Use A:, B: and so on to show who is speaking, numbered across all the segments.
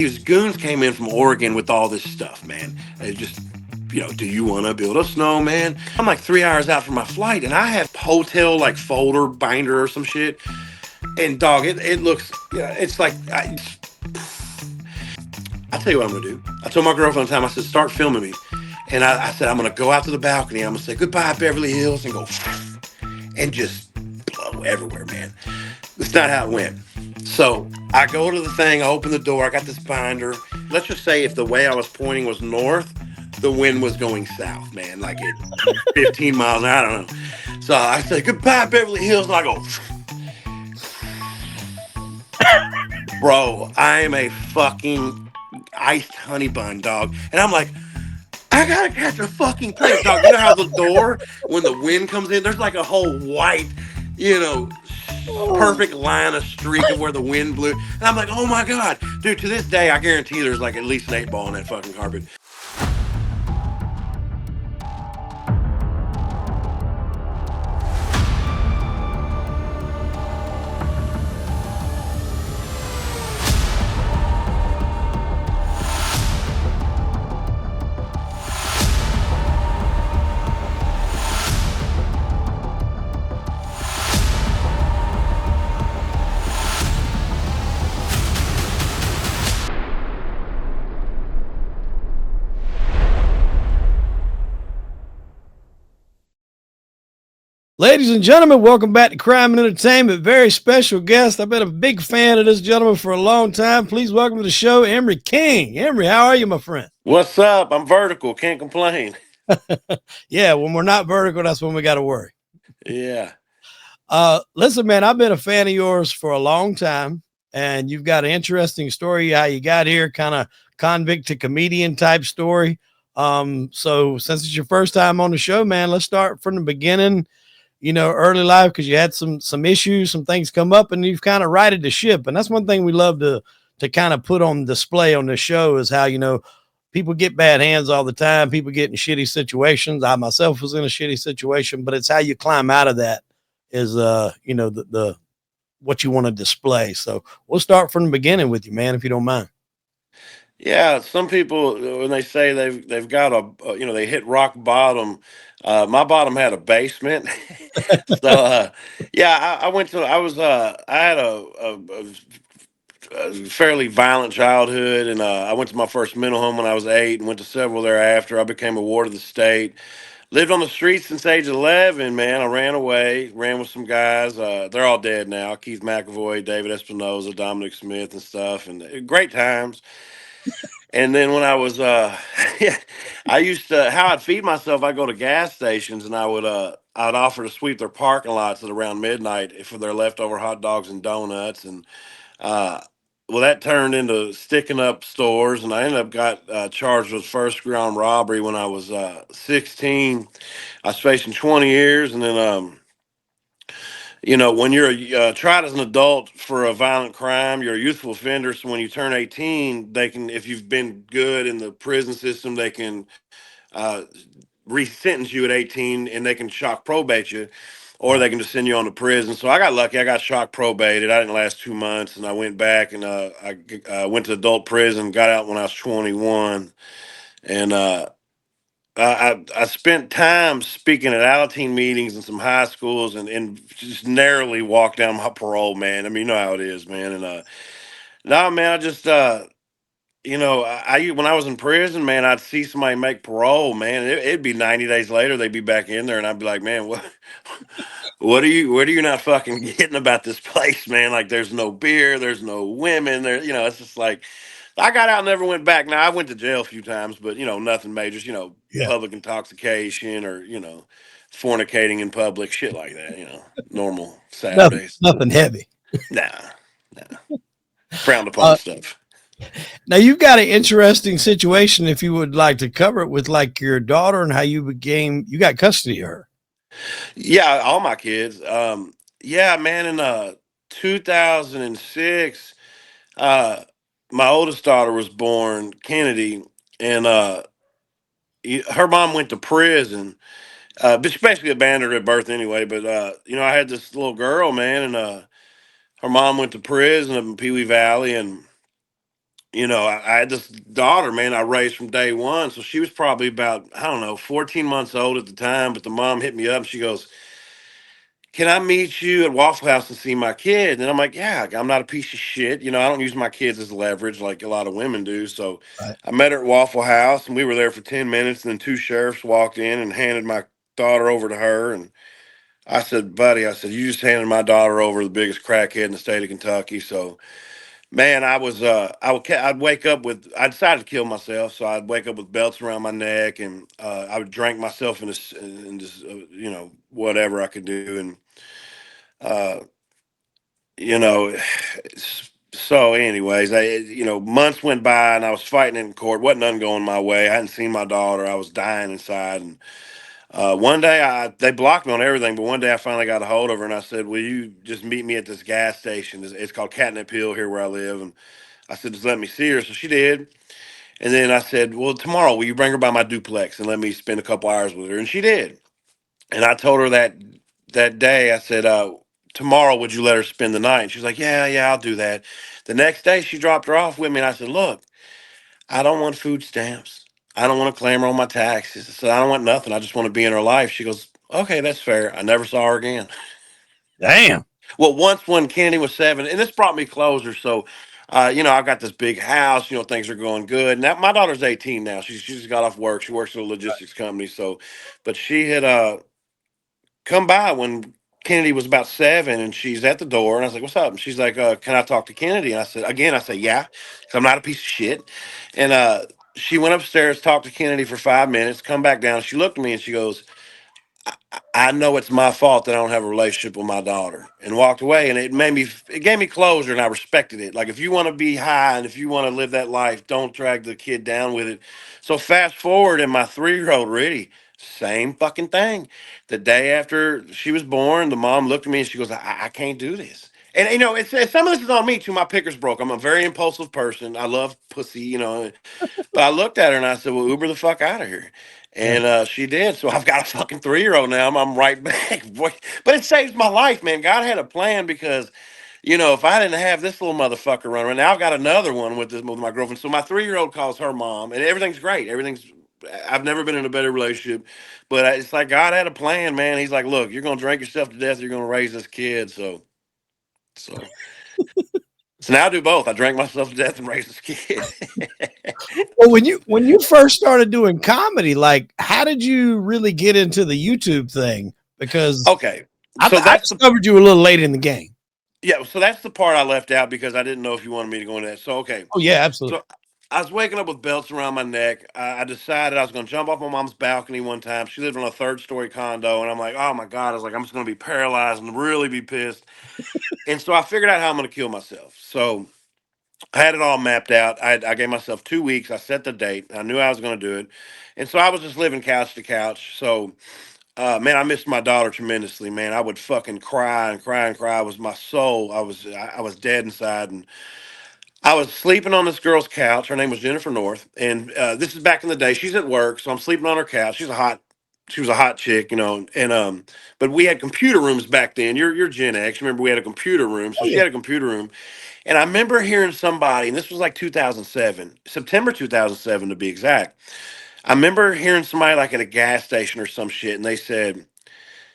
A: These goons came in from Oregon with all this stuff, man. They just, do you want to build a snowman? I'm like 3 hours out from my flight, and I have hotel like folder binder or some shit. And dog, it looks, it's like I tell you what I'm gonna do. I told my girlfriend one time, I said, start filming me. And I said, I'm gonna go out to the balcony. I'm gonna say goodbye, Beverly Hills, and go and just blow everywhere, man. That's not how it went. So I go to the thing, I open the door, I got this binder. Let's just say if the way I was pointing was north, the wind was going south, man, like at 15 miles an hour. I don't know. So I say goodbye, Beverly Hills, and I go, bro, I am a fucking iced honey bun, dog. And I'm like, I gotta catch a fucking plane, dog. You know how the door, when the wind comes in, there's like a whole white, you know, perfect line of streak of where the wind blew. And I'm like, oh my God. Dude, to this day, I guarantee there's like at least an 8 ball on that fucking carpet.
B: Ladies and gentlemen, welcome back to Crime and Entertainment. Very special guest. I've been a big fan of this gentleman for a long time. Please welcome to the show, Amiri King. Amiri, how are you, my friend?
A: What's up? I'm vertical. Can't complain.
B: Yeah, when we're not vertical, that's when we got to worry.
A: Yeah.
B: Listen, man, I've been a fan of yours for a long time, and you've got an interesting story how you got here, kind of convict to comedian type story. So since it's your first time on the show, man, let's start from the beginning. Early life, because you had some issues, some things come up, and you've kind of righted the ship. And that's one thing we love to kind of put on display on the show is how people get bad hands all the time. People get in shitty situations. I myself was in a shitty situation, but it's how you climb out of that is the what you want to display. So we'll start from the beginning with you, man, if you don't mind.
A: Yeah, some people when they say they've got they hit rock bottom. My bottom had a basement, so yeah, I went to I had a fairly violent childhood, and I went to my first mental home when I was 8, and went to several thereafter. I became a ward of the state. Lived on the streets since age 11, man. I ran away, ran with some guys. They're all dead now. Keith McAvoy, David Espinoza, Dominic Smith, and stuff, and great times. And then when I was, yeah, I used to how I'd feed myself. I'd go to gas stations and I'd offer to sweep their parking lots at around midnight for their leftover hot dogs and donuts. And uh, well, that turned into sticking up stores, and I ended up got charged with first degree armed robbery when I was 16. I was facing 20 years, and then when you're tried as an adult for a violent crime, you're a youthful offender. So when you turn 18, they can, if you've been good in the prison system, they can uh, re-sentence you at 18, and they can shock probate you, or they can just send you on to prison. So I got lucky. I got shock probated. I didn't last 2 months, and I went back and I went to adult prison. Got out when I was 21, and I spent time speaking at Alateen meetings and some high schools, and just narrowly walked down my parole, man. I mean, you know how it is, man. And no, man, I just when I was in prison, man, I'd see somebody make parole, man. It'd be 90 days later, they'd be back in there, and I'd be like, man, what are you not fucking getting about this place, man? Like, there's no beer, there's no women, there. It's just like I got out and never went back. Now I went to jail a few times, but nothing major.
B: Yeah.
A: Public intoxication or fornicating in public, shit like that. Normal
B: Nothing,
A: Saturdays.
B: nothing heavy.
A: Nah, nah, frowned upon
B: Uh,
A: stuff.
B: Now you've got an interesting situation. If you would like to cover it with like your daughter and how you got custody of her.
A: Yeah, all my kids. Yeah, man. In 2006, uh, my oldest daughter was born, Kennedy, and her mom went to prison. But she basically abandoned her at birth anyway. But I had this little girl, man, and her mom went to prison up in Pee Wee Valley, and I had this daughter, man, I raised from day one. So she was probably about, I don't know, 14 months old at the time. But the mom hit me up and she goes, "Can I meet you at Waffle House and see my kid?" And I'm like, "Yeah, I'm not a piece of shit. I don't use my kids as leverage like a lot of women do." So
B: Right.
A: I met her at Waffle House and we were there for 10 minutes. And then two sheriffs walked in and handed my daughter over to her. And I said, "Buddy," I said, "you just handed my daughter over to the biggest crackhead in the state of Kentucky." So, man, I'd wake up with, I decided to kill myself. So I'd wake up with belts around my neck and I would drink myself into whatever I could do. And, uh, you know, so anyways, months went by and I was fighting in court. Wasn't nothing going my way. I hadn't seen my daughter. I was dying inside. And one day they blocked me on everything, but one day I finally got a hold of her and I said, "Will you just meet me at this gas station? It's called Catnip Hill here where I live." And I said, "Just let me see her." So she did. And then I said, "Well, tomorrow, will you bring her by my duplex and let me spend a couple hours with her?" And she did. And I told her that day, I said, "Tomorrow, would you let her spend the night?" And she's like, "Yeah, yeah, I'll do that." The next day, she dropped her off with me, and I said, "Look, I don't want food stamps. I don't want to claim her on my taxes." I said, "I don't want nothing. I just want to be in her life." She goes, "Okay, that's fair." I never saw her again.
B: Damn.
A: Well, once when Kennedy was 7, and this brought me closer. So, I've got this big house. Things are going good. Now my daughter's 18 now. She just got off work. She works at a logistics company. So, but she had come by when Kennedy was about 7, and she's at the door, and I was like, "What's up?" And she's like, "Can I talk to Kennedy?" And I said, again, I said, "Yeah," because I'm not a piece of shit. And she went upstairs, talked to Kennedy for 5 minutes, come back down. She looked at me and she goes, I know it's my fault that I don't have a relationship with my daughter," and walked away. And it gave me closure, and I respected it. Like, if you want to be high and if you want to live that life, don't drag the kid down with it. So fast forward, and my 3-year-old Riddy, same fucking thing. The day after she was born, the mom looked at me and she goes, I can't do this. And it's some of this is on me too. My picker's broke. I'm a very impulsive person. I love pussy. But I looked at her and I said, "Well, Uber the fuck out of here."
B: Yeah.
A: And she did. So I've got a fucking 3-year-old now. I'm right back. Boy, but it saves my life, man. God had a plan because, if I didn't have this little motherfucker running around, now I've got another one with my girlfriend. So my 3-year-old calls her mom, and everything's great. I've never been in a better relationship, but it's like God had a plan, man. He's like, "Look, you're gonna drink yourself to death. You're gonna raise this kid." So, so now I do both. I drank myself to death and raised this kid.
B: Well, when you first started doing comedy, like, how did you really get into the YouTube thing? Because
A: Okay, so
B: I
A: that's the
B: discovered you a little late in the game.
A: Yeah, so that's the part I left out because I didn't know if you wanted me to go into that. So okay,
B: Oh yeah, absolutely.
A: so I was waking up with belts around my neck. I decided I was going to jump off my mom's balcony one time. She lived on a third-story condo, and I'm like, "Oh my god!" I was like, "I'm just going to be paralyzed and really be pissed." And so I figured out how I'm going to kill myself. So I had it all mapped out. I gave myself 2 weeks. I set the date. I knew I was going to do it, and so I was just living couch to couch. So man, I missed my daughter tremendously, man. I would fucking cry and cry and cry. It was my soul. I was dead inside, and I was sleeping on this girl's couch. Her name was Jennifer North, and this is back in the day. She's at work, so I'm sleeping on her couch. She was a hot chick. And but we had computer rooms back then. You're Gen X. Remember, we had a computer room, so
B: Oh
A: she
B: yeah.
A: had a computer room, and I remember hearing somebody, and this was like 2007, September 2007 to be exact. I remember hearing somebody like at a gas station or some shit, and they said,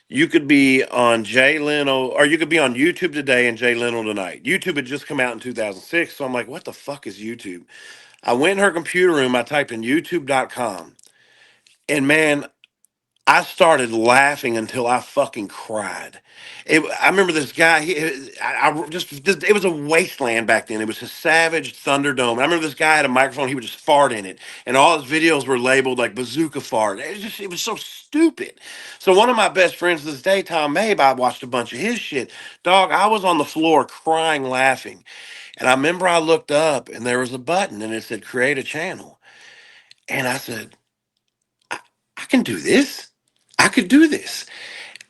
A: "You could be on Jay Leno, or you could be on YouTube today and Jay Leno tonight." YouTube had just come out in 2006. So I'm like, "What the fuck is YouTube?" I went in her computer room, I typed in youtube.com. And man, I started laughing until I fucking cried. I remember this guy. It was a wasteland back then. It was a savage Thunderdome. I remember this guy had a microphone. He would just fart in it, and all his videos were labeled like bazooka fart. It was so stupid. So one of my best friends to this day, Tom Mabe, I watched a bunch of his shit. Dog, I was on the floor crying, laughing, and I remember I looked up and there was a button and it said create a channel, and I said, I, I can do this. I could do this.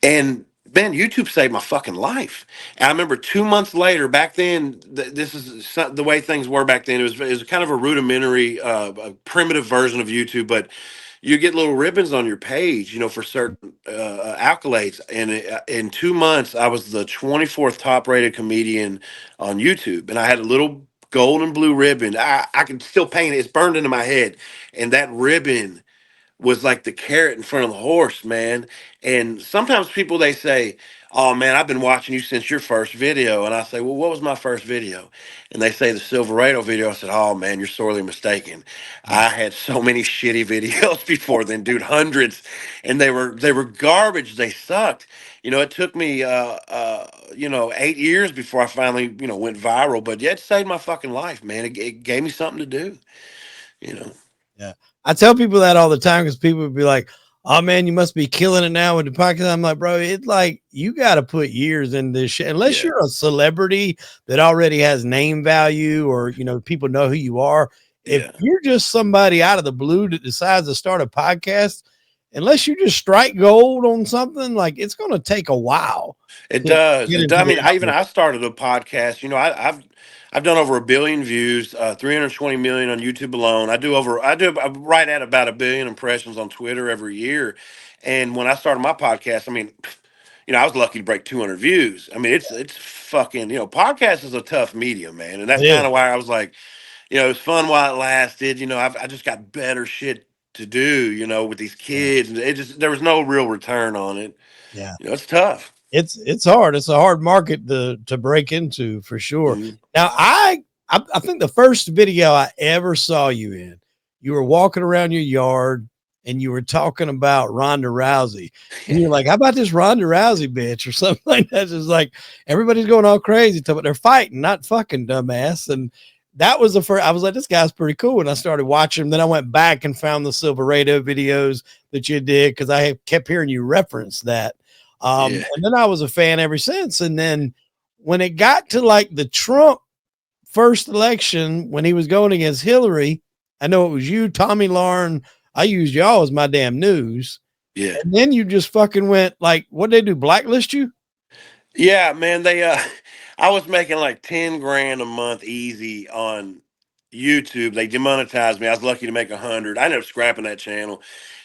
A: And man, YouTube saved my fucking life. And I remember 2 months later, back then, this is the way things were back then. It was kind of a rudimentary, a primitive version of YouTube, but you get little ribbons on your page, for certain accolades. And in 2 months, I was the 24th top rated comedian on YouTube. And I had a little gold and blue ribbon. I can still paint it. It's burned into my head. And that ribbon was like the carrot in front of the horse, man. And sometimes people they say, "Oh man, I've been watching you since your first video." And I say, "Well, what was my first video?" And they say the Silverado video. I said, "Oh man, you're sorely mistaken.
B: Yeah.
A: I had so many shitty videos before then, dude, hundreds, and they were garbage. They sucked. You know, it took me 8 years before I finally went viral. But yeah, it saved my fucking life, man. It gave me something to do. You know,
B: Yeah. I tell people that all the time because people would be like, "Oh man, you must be killing it now with the podcast." I'm like, bro, it's like you got to put years in this shit. Unless
A: yeah,
B: you're a celebrity that already has name value or people know who you are. If
A: yeah.
B: you're just somebody out of the blue that decides to start a podcast, unless you just strike gold on something, like it's gonna take a while
A: It
B: to
A: does.
B: get
A: It does.
B: into
A: I
B: the
A: mean, I even
B: outlet.
A: I started a podcast. I've done over 1 billion views, 320 million on YouTube alone. I right at about 1 billion impressions on Twitter every year. And when I started my podcast, I mean, I was lucky to break 200 views. I mean, it's fucking podcast is a tough medium, man. And that's
B: It
A: kind
B: is.
A: of why I was like, it's fun while it lasted. I just got better shit to do. With these
B: Yeah.
A: kids, and it just there was no real return on it.
B: Yeah.
A: It's tough.
B: It's hard. It's a hard market to break into for sure.
A: Mhm.
B: Now, I think the first video I ever saw you in, you were walking around your yard and you were talking about Ronda Rousey, and you're like, "How about this Ronda Rousey bitch?" or something like that. It's like everybody's going all crazy, but they're fighting, not fucking dumbass. And that was the first. I was like, "This guy's pretty cool." And I started watching him. Then I went back and found the Silverado videos that you did because I kept hearing you reference that.
A: Yeah.
B: And then I was a fan ever since. And then when it got to like the Trump first election, when he was going against Hillary, I know it was you, Tommy Lauren. I used y'all as my damn news.
A: Yeah.
B: And then you just fucking went like, what they do? Blacklist you?
A: Yeah, man, they I was making like 10 grand a month easy on YouTube. They demonetized me. I was lucky to make 100. I ended up scrapping that channel.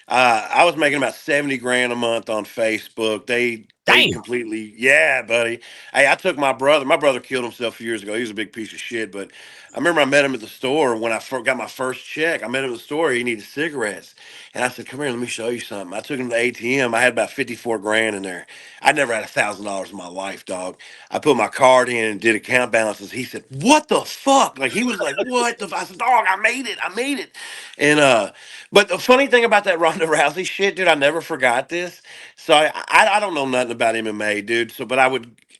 A: I was making about 70 grand a month on Facebook. They
B: Damn.
A: completely, yeah, buddy. Hey, I took my brother. My brother killed himself a few years ago. He was a big piece of shit. But I remember I met him at the store when I got my first check. I met him at the store. He needed cigarettes, and I said, "Come here, let me show you something." I took him to the ATM. I had about 54 grand in there. I never had $1,000 in my life, dog. I put my card in and did account balances. He said, "What the fuck?" Like he was like, "What the?" I said, "Dog, I made it. I made it." And but the funny thing about that Ronda Rousey shit, dude, I never forgot this. So I don't know nothing about MMA, dude. So, but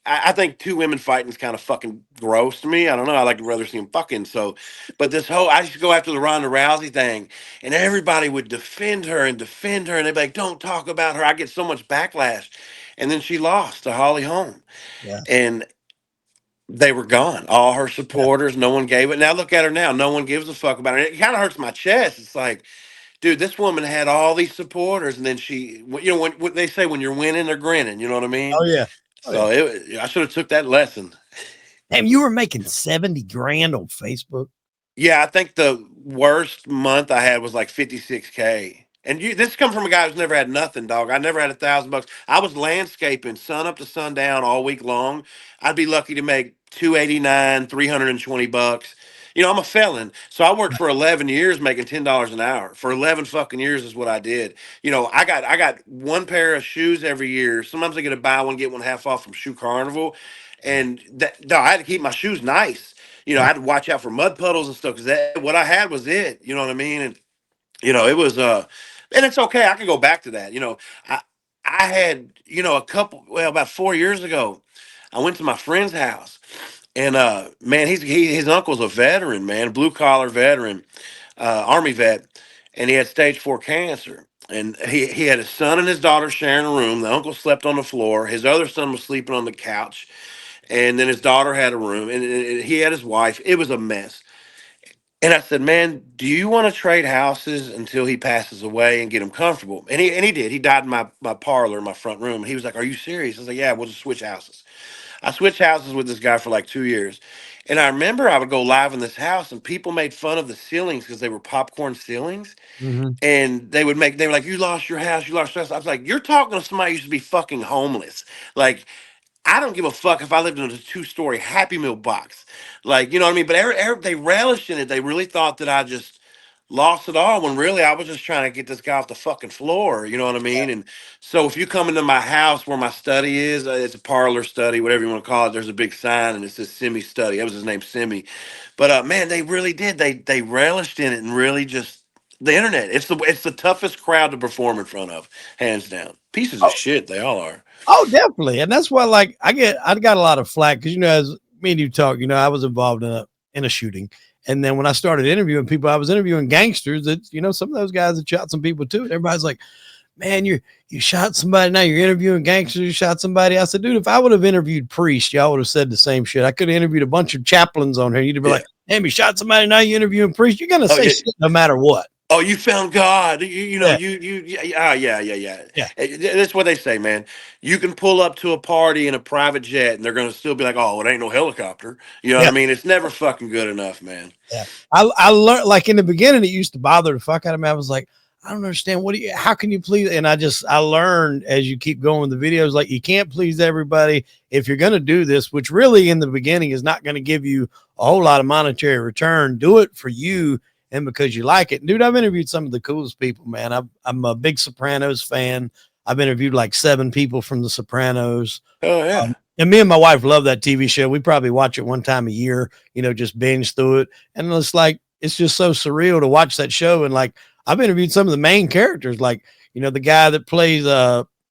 A: I think two women fighting is kind of fucking gross to me. I don't know. I like to rather see them fucking. So, but I used to go after the Ronda Rousey thing, and everybody would defend her, and they'd be like, "Don't talk about her." I get so much backlash, and then she lost to Holly Holm,
B: Yeah.
A: and they were gone. All her
B: Yeah.
A: supporters, no one gave it. Now look at her now. No one gives a fuck about her. It kind of hurts my chest. It's like, dude, this woman had all these supporters, and then when they say when you're winning, they're grinning. You know what I mean?
B: Oh, yeah. Oh, yeah.
A: So I should have took that lesson.
B: Damn, you were making 70 grand on Facebook.
A: Yeah, I think the worst month I had was like 56K. And this comes from a guy who's never had nothing, dog. I never had $1,000. I was landscaping sun up to sundown all week long. I'd be lucky to make 289, $320. I'm a felon, so I worked for 11 years making $10 an hour. For 11 fucking years is what I did. I got one pair of shoes every year. Sometimes I get a buy one get one half off from Shoe Carnival, and that dog, I had to keep my shoes nice. I
B: Yeah.
A: had to watch out for mud puddles and stuff because what I had was it. You know what I mean? And it was and it's okay. I can go back to that. I I had about 4 years ago. I went to my friend's house, and man, his uncle's a veteran, man, blue collar veteran, army vet, and he had stage 4 cancer. And he had his son and his daughter sharing a room. The uncle slept on the floor. His other son was sleeping on the couch, and then his daughter had a room, and he had his wife. It was a mess. And I said, "Man, do you want to trade houses until he passes away and get him comfortable?" And he did. He died in my parlor, my front room. He was like, "Are you serious?" I was like, "Yeah, we'll just switch houses." I switched houses with this guy for like 2 years. And I remember I would go live in this house and people made fun of the ceilings because they were popcorn ceilings.
B: Mhm.
A: And they were like, "You lost your house, you lost your house." I was like, "You're talking to somebody who used to be fucking homeless." Like, I don't give a fuck if I lived in a 2-story Happy Meal box. Like, you know what I mean? But they relished in it. They really thought that I just lost it all when really I was just trying to get this guy off the fucking floor. You know what I mean? And so if you come into my house where my study is, it's a parlor study, whatever you want to call it. There's a big sign and it says Simi Study. That was his name, Simi. But man, they really did. They relished in it and really just the internet. It's the toughest crowd to perform in front of, hands down. Pieces of
B: Oh,
A: shit, they all are.
B: oh, definitely. And that's why, like, I got a lot of flack because as me and you talk, I was involved in a shooting, and then when I started interviewing people, I was interviewing gangsters. That some of those guys that shot some people too. And everybody's like, "Man, you shot somebody. Now you're interviewing gangsters. You shot somebody." I said, "Dude, if I would have interviewed priests, y'all would have said the same shit. I could have interviewed a bunch of chaplains on here. You'd be
A: Yeah.
B: like, damn, you shot somebody. Now you interviewing priests. You're gonna
A: Oh
B: say
A: yeah.
B: shit no matter what."
A: Oh, you found God. You know,
B: Yeah,
A: yeah.
B: yeah,
A: That's what they say, man. You can pull up to a party in a private jet and they're going to still be like, oh, it ain't no helicopter. You know what
B: yeah.
A: I mean? It's never fucking good enough, man.
B: Yeah. I learned, like, in the beginning, it used to bother the fuck out of me. I was like, I don't understand. How can you please? And I learned as you keep going with the videos, like, you can't please everybody. If you're going to do this, which really in the beginning is not going to give you a whole lot of monetary return, do it for you and because you like it. Dude, I've interviewed some of the coolest people, man. I'm a big Sopranos fan. I've interviewed like 7 people from the Sopranos.
A: Oh, yeah.
B: And me and my wife love that TV show. We probably watch it one time a year, just binge through it. And it's like, it's just so surreal to watch that show. And like, I've interviewed some of the main characters, like, the guy that plays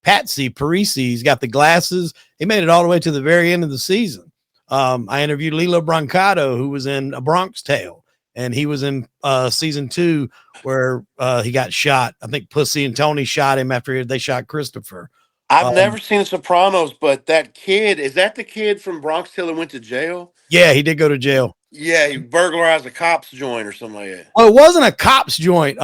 B: Patsy Parisi. He's got the glasses. He made it all the way to the very end of the season. I interviewed Lilo Brancato, who was in A Bronx Tale, and he was in season 2 where he got shot. I think Pussy and Tony shot him after they shot Christopher.
A: I've
B: Um,
A: never seen The Sopranos, but that kid, is that the kid from Bronx Tale that went to jail?
B: yeah, he did go to jail.
A: Yeah, he burglarized a cop's joint or something like that.
B: Well, it wasn't a cop's joint.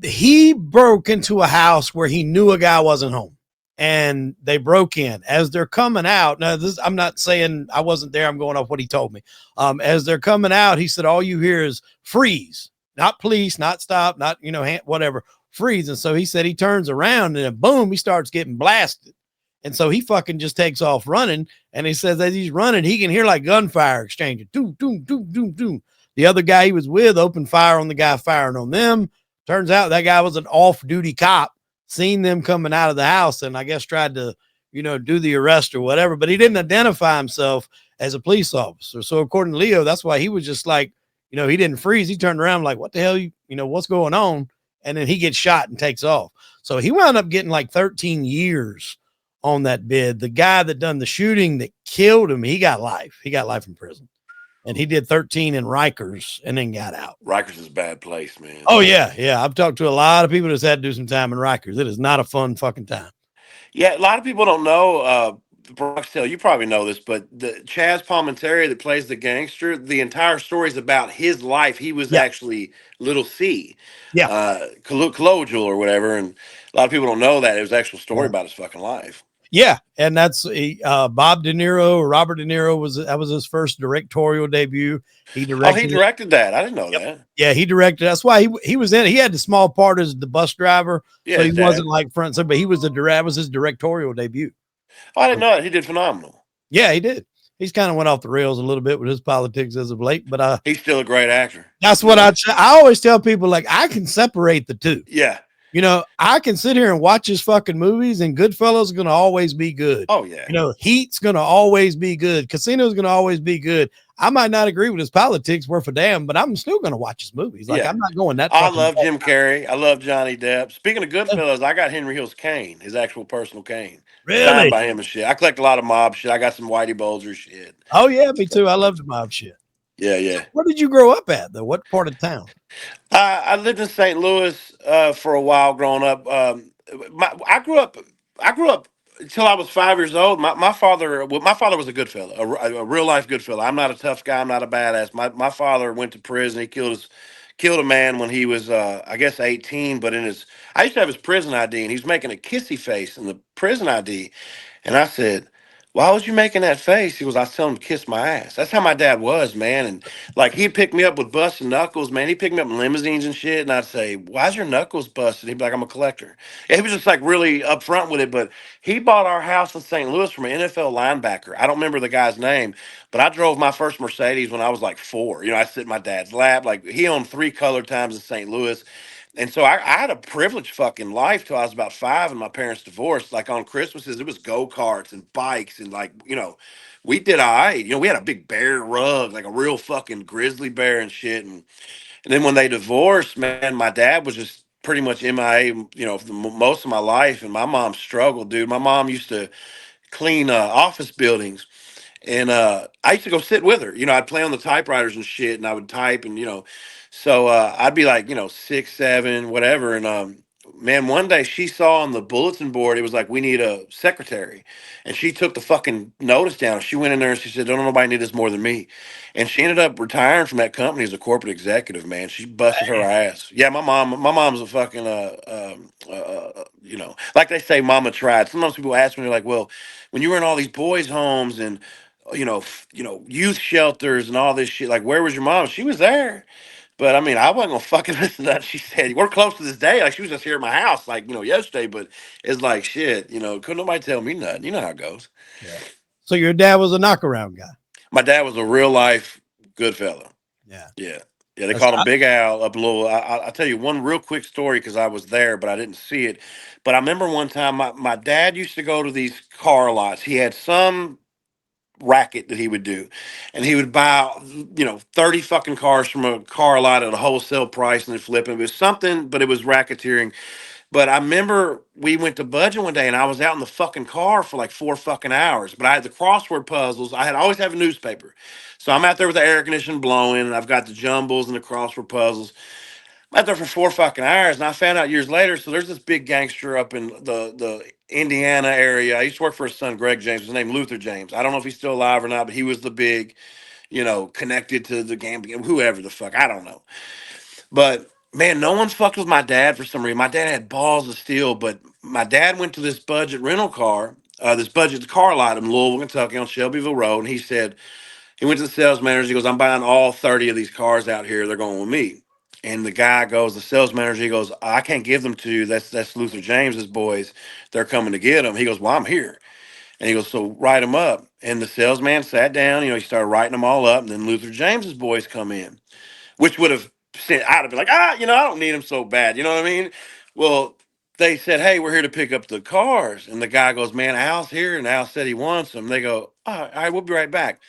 B: He broke into a house where he knew a guy wasn't home, and they broke in. As they're coming out, now this I'm not saying I wasn't there. I'm going off what he told me. As they're coming out, he said all you hear is freeze, not police, not stop, not whatever, freeze. And so he said he turns around and then boom, he starts getting blasted. And so he fucking just takes off running. And he says as he's running, he can hear like gunfire exchanging. Doom, doom, doom, doom, doom. The other guy he was with opened fire on the guy firing on them. Turns out that guy was an off-duty cop, seen them coming out of the house, and I guess tried to, do the arrest or whatever. But he didn't identify himself as a police officer. So according to Leo, that's why he was just like, he didn't freeze. He turned around like, what the hell, what's going on? And then he gets shot and takes off. So he wound up getting like 13 years on that bid. The guy that done the shooting that killed him, he got life. He got life in prison. And he did 13 in Rikers and then got out.
A: Rikers is a bad place, man.
B: Oh, yeah. Yeah. I've talked to a lot of people that's had to do some time in Rikers. It is not a fun fucking time.
A: Yeah, a lot of people don't know Bronx Tale. You probably know this, but the Chaz Palminteri that plays the gangster, the entire story is about his life. He was
B: Yeah.
A: actually Little C,
B: Yeah.
A: colloquial or whatever, and a lot of people don't know that it was an actual story
B: Yeah.
A: about his fucking life.
B: Yeah. And that's Bob De Niro or Robert De Niro that was his first directorial debut. He
A: Oh, he
B: directed it.
A: directed that. I didn't know
B: Yep.
A: that.
B: Yeah, he directed. That's why he was in it. He had the small part as the bus driver,
A: Yeah,
B: so
A: his
B: he
A: dad.
B: wasn't like front center, but he was that was his directorial debut.
A: Oh, I didn't know that. He did phenomenal.
B: Yeah, he did. He's kind of went off the rails a little bit with his politics as of late, but
A: He's still a great actor.
B: that's what I always tell people. Like, I can separate the two.
A: Yeah.
B: I can sit here and watch his fucking movies, and Goodfellas is going to always be good.
A: Oh, yeah.
B: Heat's going to always be good. Casino's going to always be good. I might not agree with his politics worth a damn, but I'm still going to watch his movies. Like,
A: Yeah.
B: I'm not going that.
A: I love Jim Carrey. I love Johnny Depp. Speaking of Goodfellas, I got Henry Hill's cane, his actual personal cane, signed
B: Really?
A: by him and shit. I collect a lot of mob shit. I got some Whitey Bulger shit.
B: Oh yeah, me too. I love the mob shit.
A: Yeah, yeah.
B: Where did you grow up at though? What part of town?
A: I lived in St. Louis for a while growing up. I grew up. I grew up until I was 5 years old. My father was a good fella, a real life good fella. I'm not a tough guy. I'm not a badass. My father went to prison. He killed a man when he was I guess 18. But I used to have his prison ID, and he was making a kissy face in the prison ID, and I said, why was you making that face? He goes, I was telling him to kiss my ass. That's how my dad was, man. And like he'd pick me up with busted knuckles, man. He'd pick me up in limousines and shit. And I'd say, why's your knuckles busted? He'd be like, I'm a collector. And he was just like really upfront with it. But he bought our house in St. Louis from an NFL linebacker. I don't remember the guy's name, but I drove my first Mercedes when I was like 4. You know, I sit in my dad's lap. Like he owned 3 color times in St. Louis. And so I had a privileged fucking life till I was about 5 and my parents divorced. Like on Christmases, it was go-karts and bikes and like, you know, we did all right. You know, we had a big bear rug, like a real fucking grizzly bear and shit. And then when they divorced, man, my dad was just pretty much MIA, you know, for most of my life. And my mom struggled, dude. My mom used to clean office buildings and I used to go sit with her. You know, I'd play on the typewriters and shit, and I would type, and you know, so I'd be like, you know, 6, 7, whatever. And man, one day she saw on the bulletin board it was like we need a secretary, and she took the fucking notice down. She went in there and she said, "Don't nobody need this more than me," and she ended up retiring from that company as a corporate executive. Man, she busted her ass. Yeah, my mom's a fucking you know, like they say, mama tried. Sometimes people ask me, they're like, well, when you were in all these boys' homes and you know, youth shelters and all this shit. Like, where was your mom? She was there, but I mean, I wasn't gonna fucking listen to that. She said, "We're close to this day." Like, she was just here at my house, like you know, yesterday. But it's like shit, you know, couldn't nobody tell me nothing. You know how it goes.
B: Yeah. So your dad was a knockaround guy.
A: My dad was a real life good fella.
B: Yeah.
A: Yeah. Yeah, they
B: That's
A: called him Big Al up in Louisville. I'll tell you one real quick story because I was there, but I didn't see it. But I remember one time my dad used to go to these car lots. He had some racket that he would do. And he would buy, you know, 30 fucking cars from a car lot at a wholesale price and then flip it. It was something, but it was racketeering. But I remember we went to Budget one day and I was out in the fucking car for like 4 fucking hours. But I had the crossword puzzles. I had always have a newspaper. So I'm out there with the air conditioning blowing and I've got the jumbles and the crossword puzzles. I'm out there for 4 fucking hours, and I found out years later. So there's this big gangster up in the Indiana area. I used to work for his son, Greg James. His name Luther James. I don't know if he's still alive or not, but he was the big, you know, connected to the gambling, whoever the fuck. I don't know. But man, no one fucked with my dad for some reason. My dad had balls of steel, but my dad went to this budget rental car, this budget car lot in Louisville, Kentucky on Shelbyville Road, and he said, he went to the sales manager. He goes, I'm buying all 30 of these cars out here. They're going with me. And the guy goes, the sales manager, he goes, I can't give them to you. That's Luther James's boys. They're coming to get them. He goes, well, I'm here. And he goes, so write them up. And the salesman sat down, you know, he started writing them all up. And then Luther James's boys come in, which would have sent, I'd have been like, you know, I don't need them so bad. You know what I mean? Well, they said, hey, we're here to pick up the cars. And the guy goes, man, Al's here. And Al said he wants them. They go, all right, we'll be right back.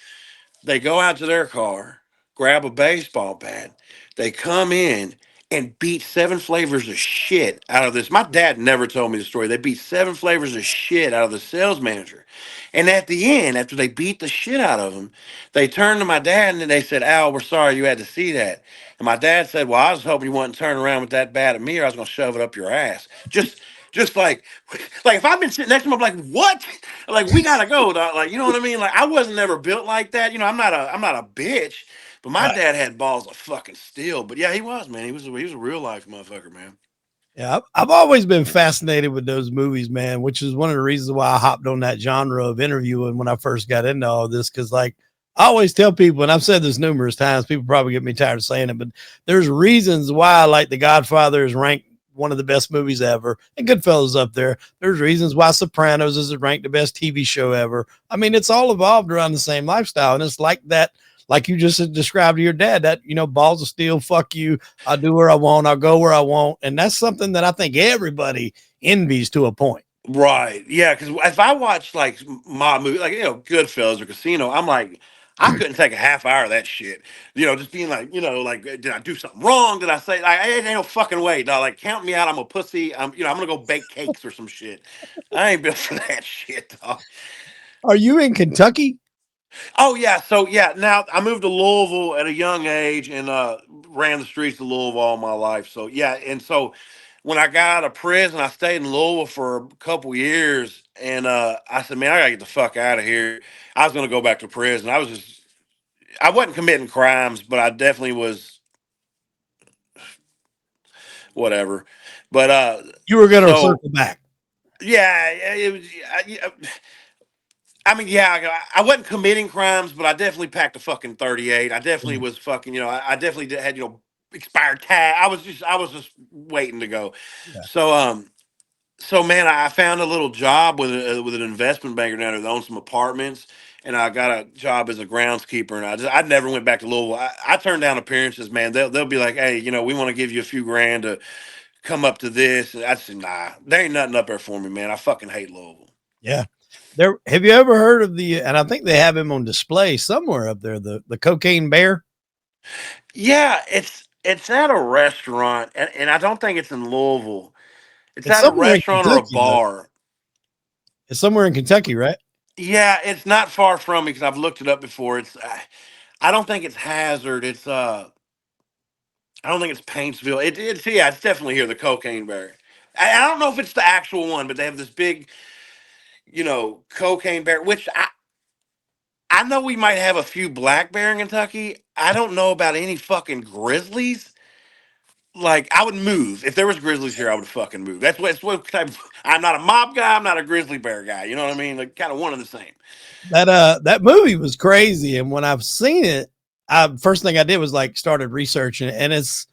A: They go out to their car, grab a baseball bat. They come in and beat 7 flavors of shit out of this. My dad never told me the story. They beat 7 flavors of shit out of the sales manager. And at the end, after they beat the shit out of him, they turned to my dad and they said, Al, we're sorry you had to see that. And my dad said, well, I was hoping you wouldn't turn around with that bat at me or I was going to shove it up your ass. Just like if I've been sitting next to him, I'm like, what? Like we gotta go, dog. Like you know what I mean? Like I wasn't never built like that. You know, I'm not a bitch, but my
B: Right.
A: dad had balls of fucking steel. But yeah, he was man. He was a real life motherfucker, man.
B: Yeah, I've always been fascinated with those movies, man, which is one of the reasons why I hopped on that genre of interviewing when I first got into all this. Cause like I always tell people, and I've said this numerous times, people probably get me tired of saying it, but there's reasons why like The Godfather is ranked one of the best movies ever and Goodfellas up there. There's reasons why Sopranos is ranked the best TV show ever. I mean, it's all evolved around the same lifestyle. And it's like that, like you just described to your dad, that, you know, balls of steel, fuck you, I'll do where I want. I'll go where I want. And that's something that I think everybody envies to a point.
A: Right? Yeah. Because if I watch like my movie, like you know, Goodfellas or Casino, I'm like. I couldn't take a half hour of that shit. You know, just being like, you know, like, did I do something wrong? Did I say, like, ain't no fucking way, dog. Like, count me out. I'm a pussy. You know, I'm gonna go bake cakes or some shit. I ain't built for that shit, dog.
B: Are you in Kentucky?
A: Oh yeah, so yeah. Now I moved to Louisville at a young age and ran the streets of Louisville all my life. So yeah, and so when I got out of prison, I stayed in Louisville for a couple years, and I said, "Man, I gotta get the fuck out of here." I was gonna go back to prison. I wasn't committing crimes, but I definitely was whatever. But
B: You were going to
A: so
B: circle back.
A: yeah, it was. I mean, yeah, I wasn't committing crimes, but I definitely packed a fucking 38. I definitely was fucking, I definitely had, expired tag. I was just waiting to go.
B: Yeah.
A: So, so man, I found a little job with an investment banker down there that owns some apartments, and I got a job as a groundskeeper. And I never went back to Louisville. I turned down appearances, man. They'll be like, hey, we want to give you a few grand to come up to this. And I said, nah, there ain't nothing up there for me, man. I fucking hate Louisville.
B: Yeah. There, have you ever heard of and I think they have him on display somewhere up there, the cocaine bear?
A: Yeah, it's at a restaurant, and I don't think it's in Louisville. It's
B: It's
A: at a
B: somewhere in
A: restaurant or a
B: Kentucky, though.
A: bar.
B: It's somewhere in Kentucky, right?
A: Yeah, it's not far from me because I've looked it up before. I don't think it's Hazard. I don't think it's Paintsville. It's yeah, it's definitely here. The Cocaine Bear. I don't know if it's the actual one, but they have this big, cocaine bear. Which I know we might have a few black bear in Kentucky. I don't know about any fucking grizzlies. Like I would move if there was grizzlies here. I would fucking move. That's what type. I'm not a mob guy. I'm not a grizzly bear guy. You know what I mean? Like kind of one and the same.
B: That movie was crazy, and when I've seen it, I first thing I did was like started researching it, and it's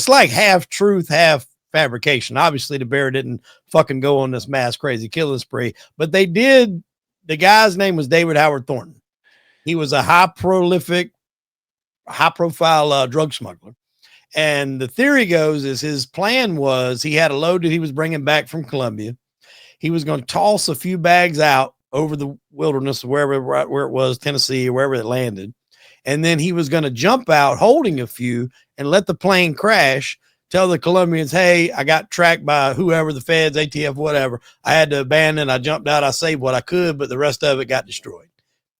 B: like half truth, half fabrication. Obviously, the bear didn't fucking go on this mass crazy killing spree, but they did. The guy's name was David Howard Thornton. He was a high profile drug smuggler. And the theory goes is his plan was he had a load that he was bringing back from Colombia. He was going to toss a few bags out over the wilderness, wherever where it was, Tennessee, or wherever it landed. And then he was going to jump out holding a few and let the plane crash. Tell the Colombians, hey, I got tracked by whoever, the feds, ATF, whatever. I had to abandon. I jumped out. I saved what I could, but the rest of it got destroyed.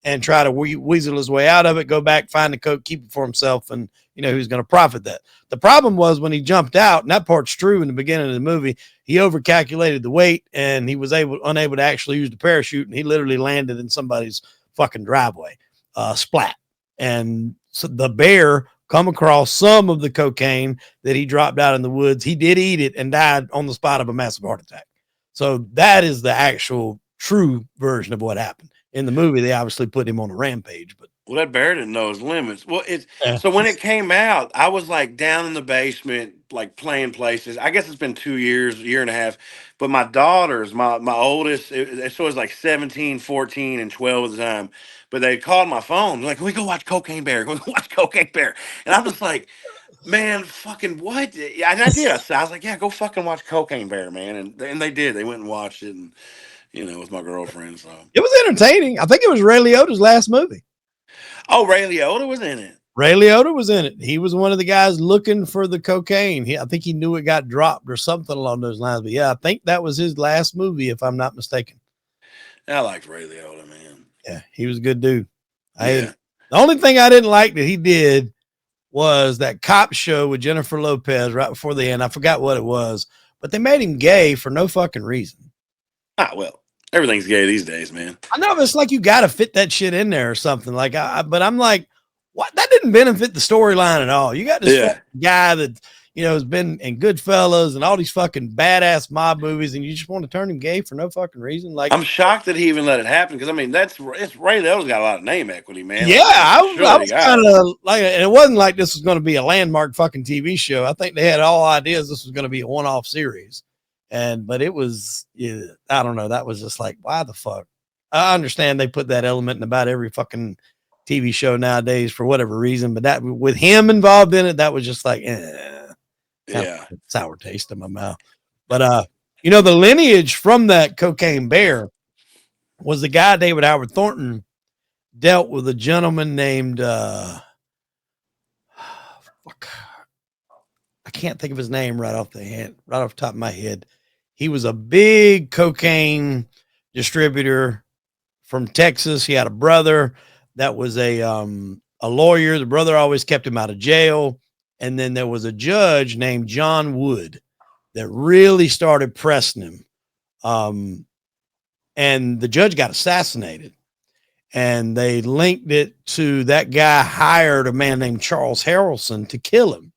B: And try to weasel his way out of it, go back, find the coke, keep it for himself, and who's going to profit that. The problem was when he jumped out, and that part's true in the beginning of the movie, he overcalculated the weight and he was unable to actually use the parachute, and he literally landed in somebody's fucking driveway, splat. And so the bear come across some of the cocaine that he dropped out in the woods. He did eat it and died on the spot of a massive heart attack. So that is the actual true version of what happened. In the movie, they obviously put him on a rampage, but
A: Well, that bear didn't know his limits. Well, it's
B: yeah.
A: so when it came out, I was like down in the basement, like playing places. I guess it's been 2 years, a year and a half. But my daughters, my oldest, so it was like 17, 14, and 12 at the time. But they called my phone, like, "Can we go watch Cocaine Bear? Can we go watch Cocaine Bear?" And I'm just like, "Man, fucking what?" Yeah, and I did. I was like, "Yeah, go fucking watch Cocaine Bear, man." And they did. They went and watched it, and with my girlfriend. So,
B: It was entertaining. I think it was Ray Liotta's last movie.
A: oh, Ray Liotta was in it.
B: Ray Liotta was in it. He was one of the guys looking for the cocaine. I think he knew it got dropped or something along those lines. But yeah, I think that was his last movie, if I'm not mistaken.
A: I liked Ray Liotta, man.
B: Yeah, he was a good dude.
A: Yeah.
B: The only thing I didn't like that he did was that cop show with Jennifer Lopez right before the end. I forgot what it was, but they made him gay for no fucking reason.
A: Ah, well, everything's gay these days, man.
B: I know it's like you got to fit that shit in there or something. Like, but I'm like, what? That didn't benefit the storyline at all. You got this guy that has been in Goodfellas and all these fucking badass mob movies, and you just want to turn him gay for no fucking reason. Like,
A: I'm shocked that he even let it happen because I mean, it's Ray Liotta's got a lot of name equity, man.
B: Yeah,
A: like,
B: I was kind of like, and it wasn't like this was going to be a landmark fucking TV show. I think they had all ideas this was going to be a one-off series. But it was, I don't know. That was just like, why the fuck? I understand they put that element in about every fucking TV show nowadays for whatever reason, but that with him involved in it, that was just like,
A: yeah,
B: sour taste in my mouth. But the lineage from that cocaine bear was the guy David Howard Thornton dealt with a gentleman named I can't think of his name right off the top of my head. He was a big cocaine distributor from Texas. He had a brother that was a lawyer. The brother always kept him out of jail. And then there was a judge named John Wood that really started pressing him. And the judge got assassinated. And they linked it to that guy hired a man named Charles Harrelson to kill him.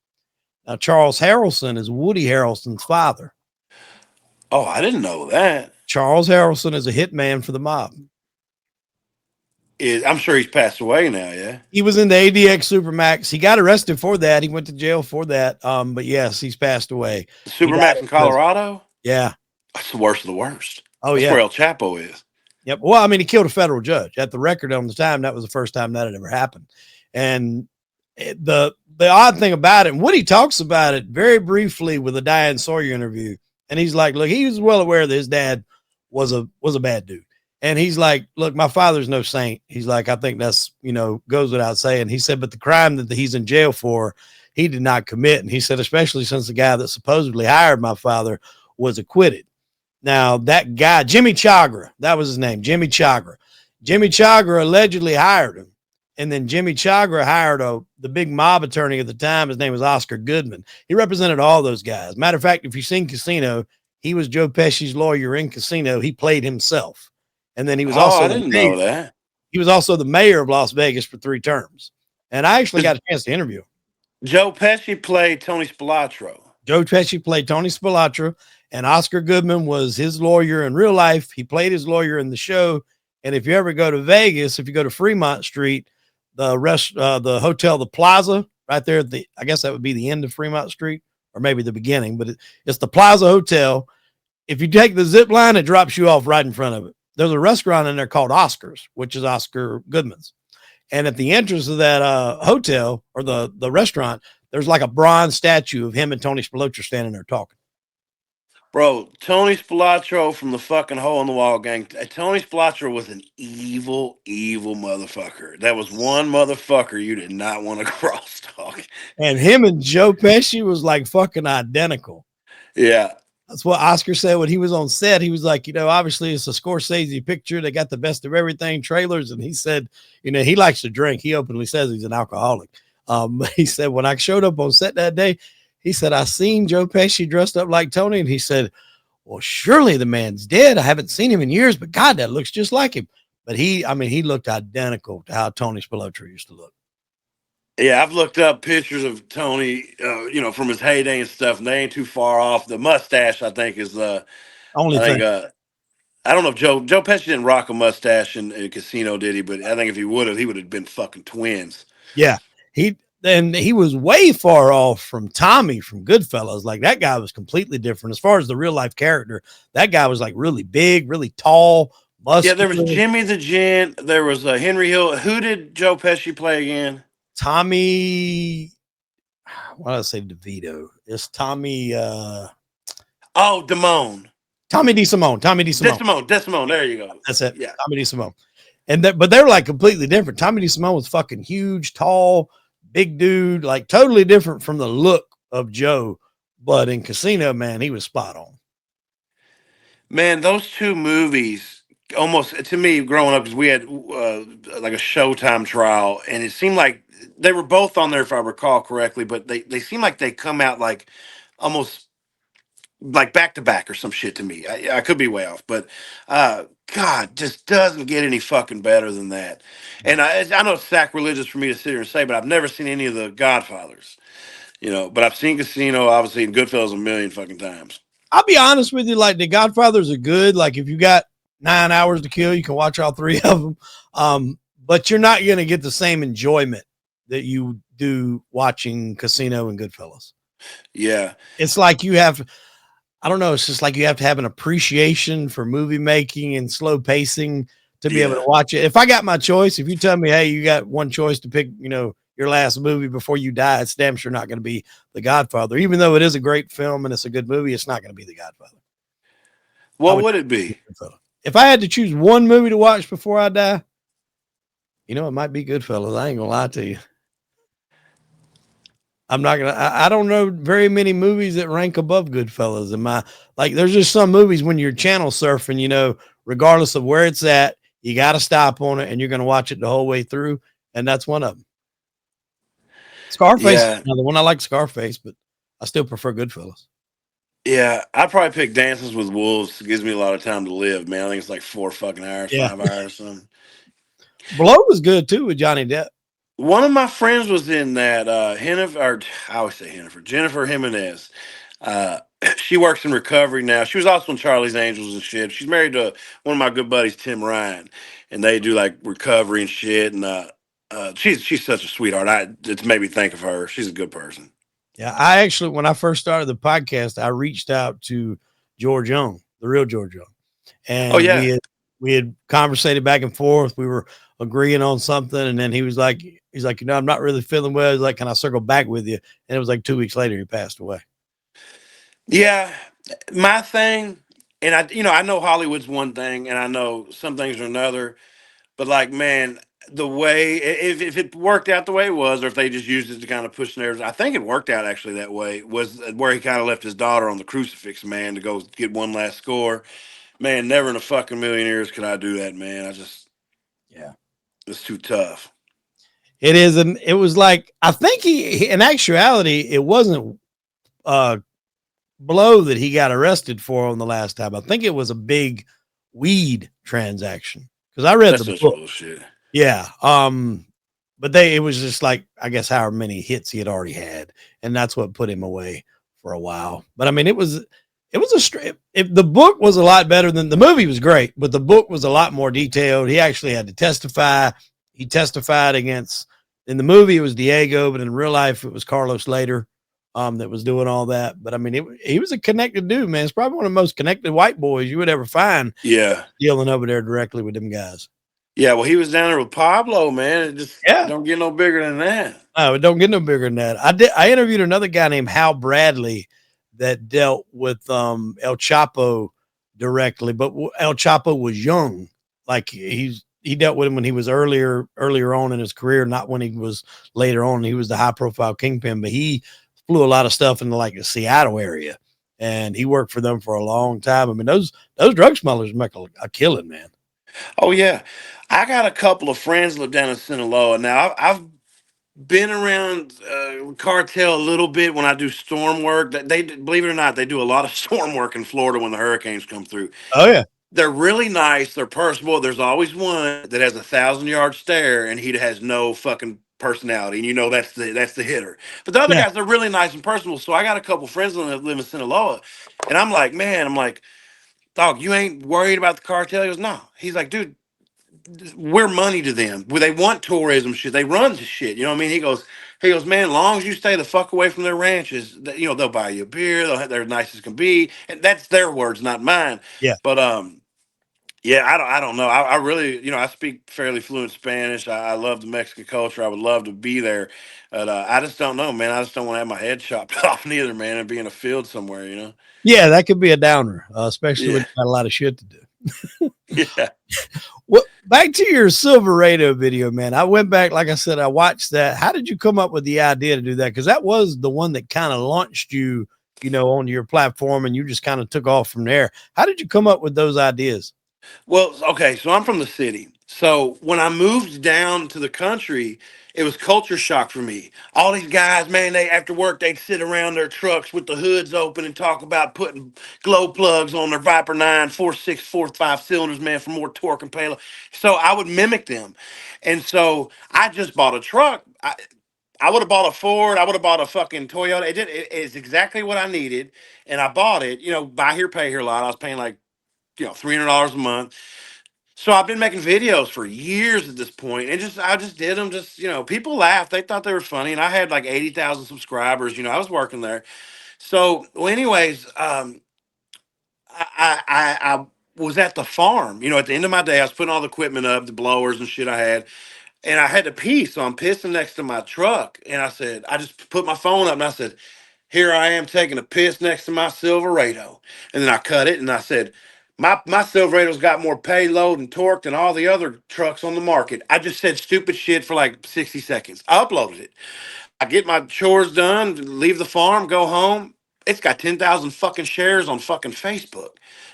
B: Now, Charles Harrelson is Woody Harrelson's father.
A: Oh, I didn't know that.
B: Charles Harrelson is a hitman for the mob.
A: I'm sure he's passed away now. Yeah,
B: He was in the ADX Supermax. He got arrested for that. He went to jail for that. But yes, he's passed away.
A: the
B: He died
A: Supermax
B: in
A: in
B: prison.
A: Colorado.
B: Yeah.
A: That's the worst of the worst.
B: Oh
A: That's
B: yeah.
A: where El Chapo is.
B: Yep. Well, I mean, he killed a federal judge. At the record on the time, that was the first time that had ever happened. And the odd thing about it, and Woody talks about it very briefly with a Diane Sawyer interview, and he's like, "Look, he was well aware that his dad was a bad dude." And he's like, "Look, my father's no saint." He's like, "I think that's goes without saying." He said, "But the crime that he's in jail for, he did not commit." And he said, especially since the guy that supposedly hired my father was acquitted. Now, that guy, Jimmy Chagra, that was his name, Jimmy Chagra. Jimmy Chagra allegedly hired him. And then Jimmy Chagra hired the big mob attorney at the time. His name was Oscar Goodman. He represented all those guys. Matter of fact, if you've seen Casino, he was Joe Pesci's lawyer in Casino. He played himself. And then he was
A: Oh,
B: also
A: I
B: the
A: didn't
B: mayor.
A: know that.
B: He was also the mayor of Las Vegas for 3 terms. And I actually
A: 'Cause
B: got a chance to interview him.
A: Joe Pesci played Tony Spilotro.
B: Joe Pesci played Tony Spilotro, and Oscar Goodman was his lawyer in real life. He played his lawyer in the show. And if you ever go to Vegas, if you go to Fremont Street, the hotel, the Plaza, right there, I guess that would be the end of Fremont Street, or maybe the beginning, but it's the Plaza Hotel. If you take the zip line, it drops you off right in front of it. There's a restaurant in there called Oscar's, which is Oscar Goodman's. And at the entrance of that hotel or the restaurant, there's like a bronze statue of him and Tony Spilotro standing there talking.
A: Bro, Tony Spilotro from the fucking Hole in the Wall gang. Tony Spilotro was an evil, evil motherfucker. That was one motherfucker you did not want to cross talk.
B: And him and Joe Pesci was like fucking identical.
A: Yeah.
B: That's what Oscar said when he was on set. He was like, obviously it's a Scorsese picture. They got the best of everything trailers. And he said, he likes to drink. He openly says he's an alcoholic. He said, when I showed up on set that day, he said, I seen Joe Pesci dressed up like Tony. And he said, well, surely the man's dead. I haven't seen him in years, but God, that looks just like him. But he looked identical to how Tony Spilotro used to look.
A: Yeah, I've looked up pictures of Tony, from his heyday and stuff, and they ain't too far off. The mustache, I think, is
B: Only
A: I
B: thing.
A: think, I don't know if Joe Pesci didn't rock a mustache in Casino, did he? But I think if he would have, he would have been fucking twins.
B: Yeah. He was way far off from Tommy from Goodfellas. Like that guy was completely different as far as the real life character. That guy was like really big, really tall, muscular.
A: Yeah, there was Jimmy the Gent. There was Henry Hill. Who did Joe Pesci play again?
B: Tommy. Why did I say DeVito? It's Tommy.
A: Oh, Damone.
B: Tommy DeSimone. Tommy DeSimone.
A: DeSimone. There you go.
B: That's it.
A: Yeah.
B: Tommy DeSimone. But they were like completely different. Tommy DeSimone was fucking huge, tall, big dude, like totally different from the look of Joe. But in Casino, man, he was spot on.
A: Man, those two movies almost to me growing up because we had like a Showtime trial, and it seemed like they were both on there if I recall correctly, but they seem like they come out like almost like back to back or some shit to me. I could be way off, but God, just doesn't get any fucking better than that. And I know it's sacrilegious for me to sit here and say, but I've never seen any of the Godfathers, but I've seen Casino, obviously, and Goodfellas a million fucking times.
B: I'll be honest with you, like the Godfathers are good. Like if you got 9 hours to kill, you can watch all three of them. But you're not going to get the same enjoyment that you do watching Casino and Goodfellas.
A: Yeah.
B: It's like you have, I don't know. It's just like you have to have an appreciation for movie making and slow pacing to be able to watch it. If I got my choice, if you tell me, hey, you got one choice to pick, your last movie before you die, it's damn sure not going to be The Godfather. Even though it is a great film and it's a good movie, it's not going to be The Godfather.
A: What would it be?
B: If I had to choose one movie to watch before I die, it might be Goodfellas. I ain't gonna lie to you. I don't know very many movies that rank above Goodfellas. There's just some movies when you're channel surfing, regardless of where it's at, you got to stop on it and you're going to watch it the whole way through. And that's one of them. Scarface, another one. I like Scarface, but I still prefer Goodfellas.
A: Yeah, I'd probably pick Dances with Wolves. It gives me a lot of time to live, man. I think it's like 4 fucking hours, 5 hours, something.
B: Blow was good too with Johnny Depp.
A: One of my friends was in that. I always say Jennifer Jimenez. She works in recovery now. She was also in Charlie's Angels and shit. She's married to one of my good buddies, Tim Ryan, and they do like recovery and shit. And she's such a sweetheart. It's made me think of her. She's a good person.
B: Yeah, I actually, when I first started the podcast, I reached out to George Young, the real George Young,
A: Oh
B: and
A: yeah,
B: we had conversated back and forth. We were agreeing on something, and then he's like, I'm not really feeling well. He's like, can I circle back with you? And it was like 2 weeks later, he passed away.
A: yeah. My thing, and I know Hollywood's one thing, and I know some things are another. But like, man, the way if it worked out the way it was, or if they just used it to kind of push narratives, I think it worked out actually that way. Was where he kind of left his daughter on the crucifix, man, to go get one last score. Man, never in a fucking million years could I do that, man.
B: Yeah.
A: It's too tough.
B: It is, and it was like I think in actuality, it wasn't uh blow that he got arrested for on the last time. I think it was a big weed transaction because I read
A: That's
B: the
A: such
B: book.
A: bullshit.
B: Yeah. But it was just like, I guess, however many hits he had already had. And that's what put him away for a while. But I mean, it was a straight, if the book was a lot better than the movie was great, but the book was a lot more detailed. He actually had to testify. He testified against, in the movie, it was Diego, but in real life, it was Carlos later that was doing all that. But I mean, he was a connected dude, man. It's probably one of the most connected white boys you would ever find
A: Yeah.
B: dealing over there directly with them guys.
A: Yeah, well, he was down there with Pablo, man. It just
B: Yeah.
A: don't get no bigger than that.
B: Oh, it don't get no bigger than that. I interviewed another guy named Hal Bradley that dealt with El Chapo directly, but El Chapo was young. Like he dealt with him when he was earlier on in his career, not when he was later on. He was the high profile kingpin, but he flew a lot of stuff into like the Seattle area, and he worked for them for a long time. I mean, those drug smugglers make a killing, man.
A: Oh yeah, I got a couple of friends live down in Sinaloa. Now I've been around cartel a little bit when I do storm work. They believe it or not, they do a lot of storm work in Florida when the hurricanes come through.
B: Oh yeah,
A: They're really nice. They're personable. There's always one that has 1,000 yard stare, and he has no fucking personality, and that's the hitter. But the other
B: yeah,
A: guys are really nice and personable. So I got a couple friends that live in Sinaloa, and I'm like, man, I'm like, dog, you ain't worried about the cartel? He goes, no. He's like, dude, we're money to them. Well, they want tourism shit. They run the shit. You know what I mean? He goes, man, as long as you stay the fuck away from their ranches, they'll buy you a beer. They're nice as can be, and that's their words, not mine.
B: yeah.
A: But yeah, I don't know. I really, I speak fairly fluent Spanish. I love the Mexican culture. I would love to be there, but I just don't know, man. I just don't want to have my head chopped off neither, man, and be in a field somewhere.
B: Yeah, that could be a downer, especially when
A: Yeah,
B: you got a lot of shit to do.
A: yeah.
B: Well, back to your Silverado video, man. I went back, like I said, I watched that. How did you come up with the idea to do that? Because that was the one that kind of launched you, on your platform, and you just kind of took off from there. How did you come up with those ideas?
A: Well, okay, so I'm from the city. So when I moved down to the country, it was culture shock for me. All these guys, man, they after work they'd sit around their trucks with the hoods open and talk about putting glow plugs on their Viper 9, 4.6, 4.5 cylinders, man, for more torque and payload. So I would mimic them. And so I just bought a truck. I would have bought a Ford. I would have bought a fucking Toyota. It's exactly what I needed. And I bought it, buy here, pay here a lot. I was paying like, $300 a month. So I've been making videos for years at this point, and I just did them. Just people laughed; they thought they were funny, and I had like 80,000 subscribers. I was working there. So, well, anyways, I was at the farm. At the end of my day, I was putting all the equipment up, the blowers and shit I had, and I had to pee, so I'm pissing next to my truck, and I just put my phone up, and I said, here I am taking a piss next to my Silverado. And then I cut it and I said, my Silverado's got more payload and torque than all the other trucks on the market. I just said stupid shit for like 60 seconds. I uploaded it. I get my chores done, leave the farm, go home. It's got 10,000 fucking shares on fucking Facebook.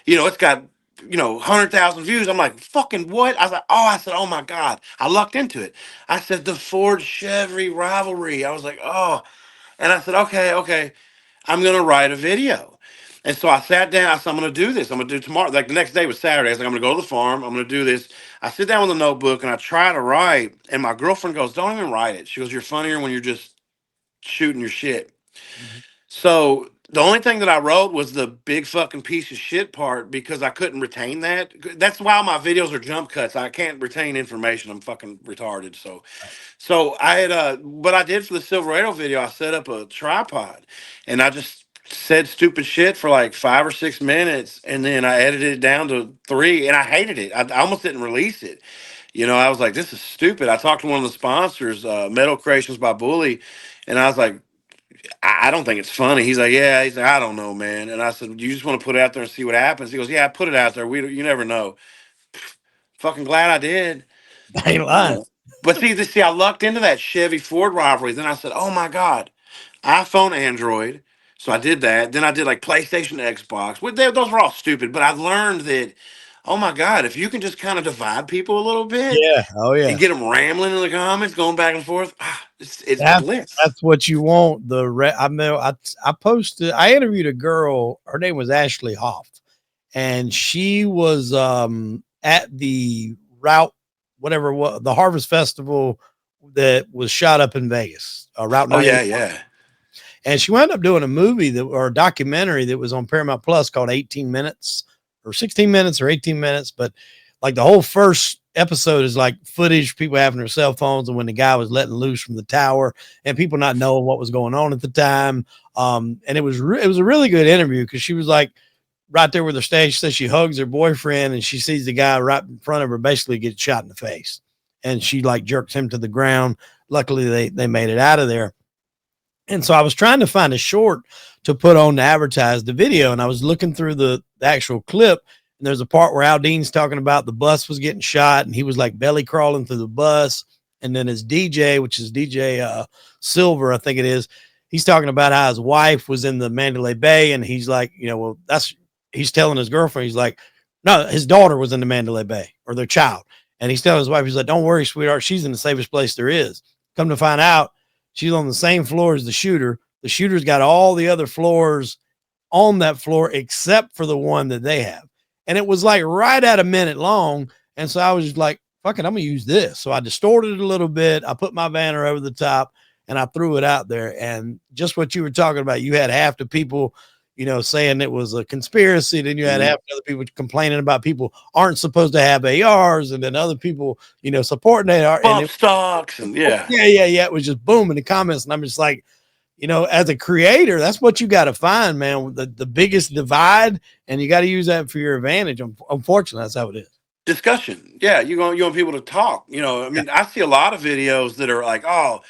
A: It's got, 100,000 views. I'm like, fucking what? I said, oh my God. I lucked into it. I said, the Ford Chevy rivalry. I was like, oh. And I said, okay, okay. I'm gonna write a video. And so I sat down. I said, I'm gonna do this. I'm gonna do tomorrow. Like the next day was Saturday. I was like, I'm gonna go to the farm. I'm gonna do this. I sit down with a notebook and I try to write. And my girlfriend goes, don't even write it. She goes, you're funnier when you're just shooting your shit.
B: Mhm.
A: So The only thing that I wrote was the big fucking piece of shit part because I couldn't retain that. That's why my videos are jump cuts. I can't retain information. I'm fucking retarded. So I had what I did for the Silverado video, I set up a tripod and I just said stupid shit for like 5 or 6 minutes and then I edited it down to three and I hated it. I almost didn't release it. I was like, this is stupid. I talked to one of the sponsors, Metal Creations by Bully, and I was like, I don't think it's funny. He's like, yeah. He's like, I don't know, man. And I said, you just want to put it out there and see what happens? He goes, yeah, I put it out there. You never know. Fucking glad I did.
B: I ain't
A: You
B: lying.
A: know. But see, I lucked into that Chevy Ford rivalry. Then I said, oh my god, iPhone, Android. So I did that. Then I did like PlayStation, Xbox. Those were all stupid. But I learned that, oh my god, if you can just kind of divide people a little bit
B: Yeah. Oh
A: and
B: yeah.
A: get them rambling in the comments, going back and forth, it's
B: That's
A: bliss.
B: that's what you want. I mean, I posted. I interviewed a girl. Her name was Ashley Hoff, and she was at the route whatever what the Harvest Festival that was shot up in Vegas, Route
A: Oh
B: 90.
A: yeah, yeah.
B: And she wound up doing a movie or a documentary that was on Paramount Plus called 18 Minutes or 16 Minutes or 18 Minutes. But like the whole first episode is like footage, people having their cell phones and when the guy was letting loose from the tower and people not knowing what was going on at the time. And it was a really good interview because she was like right there with her stage. She says she hugs her boyfriend and she sees the guy right in front of her basically get shot in the face. And she like jerks him to the ground. Luckily, they made it out of there. And so I was trying to find a short to put on to advertise the video. And I was looking through the actual clip. And there's a part where Aldean's talking about the bus was getting shot and he was like belly crawling through the bus. And then his DJ, which is DJ Silver, I think it is, he's talking about how his wife was in the Mandalay Bay. And he's like, well, he's telling his girlfriend, he's like, no, his daughter was in the Mandalay Bay or their child. And he's telling his wife, he's like, don't worry, sweetheart, she's in the safest place there is. Come to find out, she's on the same floor as the shooter. The shooter's got all the other floors on that floor except for the one that they have. And it was like right at a minute long. And so I was just like, fuck it, I'm going to use this. So I distorted it a little bit. I put my banner over the top and I threw it out there. And just what you were talking about, you had half the people, saying it was a conspiracy. Then you had
A: Mhm.
B: half the other people complaining about people aren't supposed to have ARs. And then other people, supporting AR. And
A: Bump stocks and yeah.
B: yeah, yeah, yeah. It was just boom in the comments. And I'm just like, as a creator, that's what you got to find, man. The biggest divide, and you got to use that for your advantage. Unfortunately, that's how it is.
A: Discussion. Yeah, you want people to talk. I
B: Yeah,
A: mean, I see a lot of videos that are like, oh,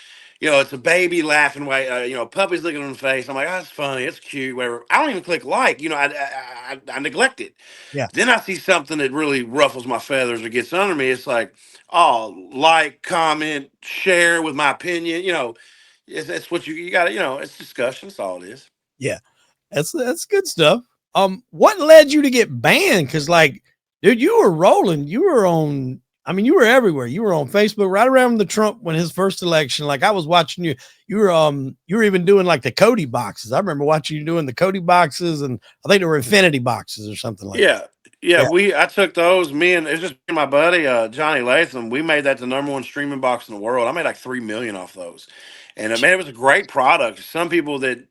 A: it's a baby laughing away. Puppy's looking in the face. I'm like, oh, that's funny. It's cute. Whatever. I don't even click like. I neglect it.
B: yeah,
A: Then I see something that really ruffles my feathers or gets under me. It's like, oh, like, comment, share with my opinion. It's what you got to. It's discussion. That's all it is.
B: yeah. That's good stuff. What led you to get banned? Because, like, dude, you were rolling. You were on. I mean, you were everywhere. You were on Facebook right around the Trump when his first election. Like, I was watching you. You were even doing like the Cody boxes. I remember watching you doing the Cody boxes, and I think they were infinity boxes or something like that.
A: Yeah. Yeah,
B: Yeah,
A: I took those. It's just me and my buddy Johnny Latham. We made that the number one streaming box in the world. I made like 3 million off those, and man, it was a great product. Some people that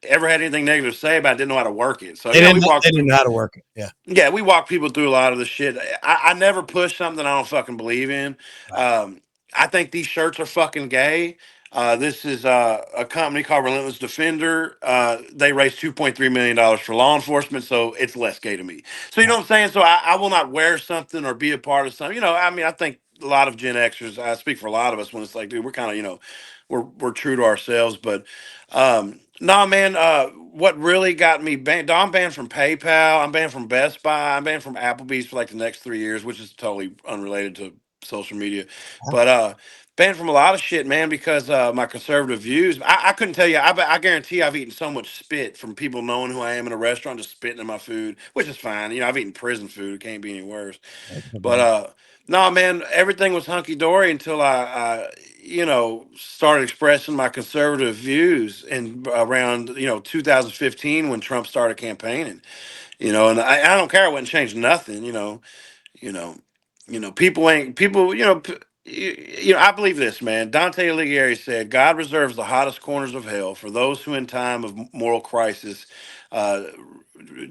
A: ever had anything negative to say about it didn't know how to work it. So we
B: they
A: walked
B: didn't
A: through.
B: know how to work it. Yeah,
A: Yeah, we walk people through a lot of the shit. I never push something I don't fucking believe in.
B: right.
A: Um, I think these shirts are fucking gay. This is a company called Relentless Defender. They raised $2.3 million for law enforcement, so it's less gay to me. So you know what I'm saying? So I will not wear something or be a part of something. I mean, I think a lot of Gen Xers. I speak for a lot of us when it's like, dude, we're kind of we're true to ourselves, but no, man. What really got me banned? I'm banned from PayPal. I'm banned from Best Buy. I'm banned from Applebee's for like the next 3 years, which is totally unrelated to social media. But banned from a lot of shit, man, because my conservative views. I couldn't tell you. I guarantee I've eaten so much spit from people knowing who I am in a restaurant, just spitting in my food, which is fine. I've eaten prison food. It can't be any worse. But no, man, everything was hunky dory until I started expressing my conservative views in around 2015 when Trump started campaigning. And I don't care. I wouldn't change nothing. You know, people ain't people. I believe this, man. Dante Alighieri said, "God reserves the hottest corners of hell for those who, in time of moral crisis, uh,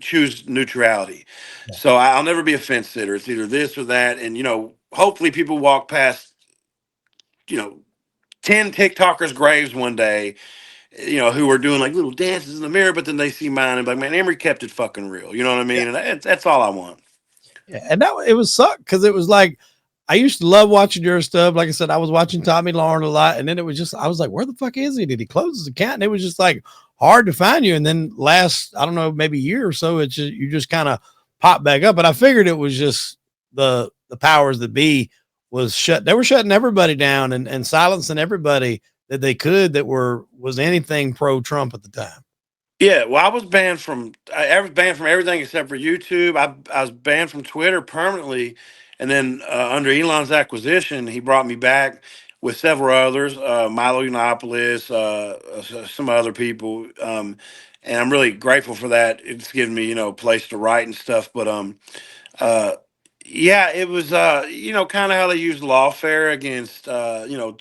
A: choose neutrality."
B: Yeah.
A: So I'll never be a fence sitter. It's either this or that, and hopefully people walk past, you know, 10 TikTokers' graves one day, who are doing like little dances in the mirror, but then they see mine and be like, man, Emery kept it fucking real. You know what I mean? And that's all I want.
B: Yeah, and that it was sucked because it was like I used to love watching your stuff. Like I said, I was watching Tommy Lauren a lot, and then it was just I was like, where the fuck is he? Did he close his account? And it was just like hard to find you. And then last, I don't know, maybe a year or so, it's just you just kind of pop back up. But I figured it was just the powers that be was shut. They were shutting everybody down and silencing everybody that they could that was anything pro Trump at the time.
A: Yeah, well, I was banned from everything except for YouTube. I was banned from Twitter permanently, and then under Elon's acquisition, he brought me back with several others, Milo Yiannopoulos, some other people, and I'm really grateful for that. It's given me a place to write and stuff. But uh, yeah, it was kind of how they used lawfare against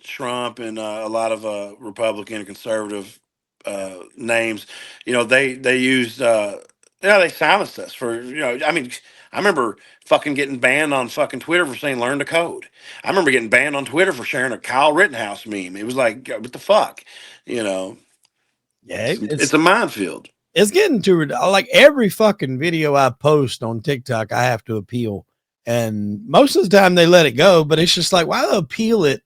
A: Trump and a lot of Republican and conservative names. They used they silenced us for I mean, I remember fucking getting banned on fucking Twitter for saying learn to code. I remember getting banned on Twitter for sharing a Kyle Rittenhouse meme. It was like what the fuck, you know?
B: Yeah,
A: It's a minefield.
B: it's getting too like every fucking video I post on TikTok, I have to appeal. And most of the time they let it go, but it's just like, why do appeal it?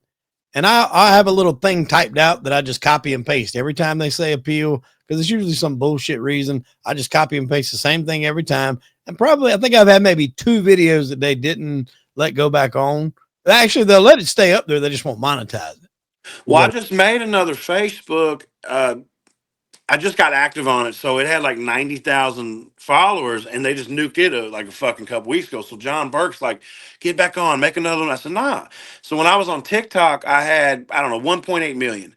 B: And I have a little thing typed out that I just copy and paste every time they say appeal because it's usually some bullshit reason. I just copy and paste the same thing every time. And probably, I think I've had maybe 2 videos that they didn't let go back on. Actually, they'll let it stay up there. They just won't monetize it.
A: Well, I just made another Facebook. I just got active on it, so it had like 90,000 followers, and they just nuked it like a fucking couple weeks ago. So John Burke's like, "Get back on, make another one." I said, "Nah." So when I was on TikTok, I had I don't know 1.8 million,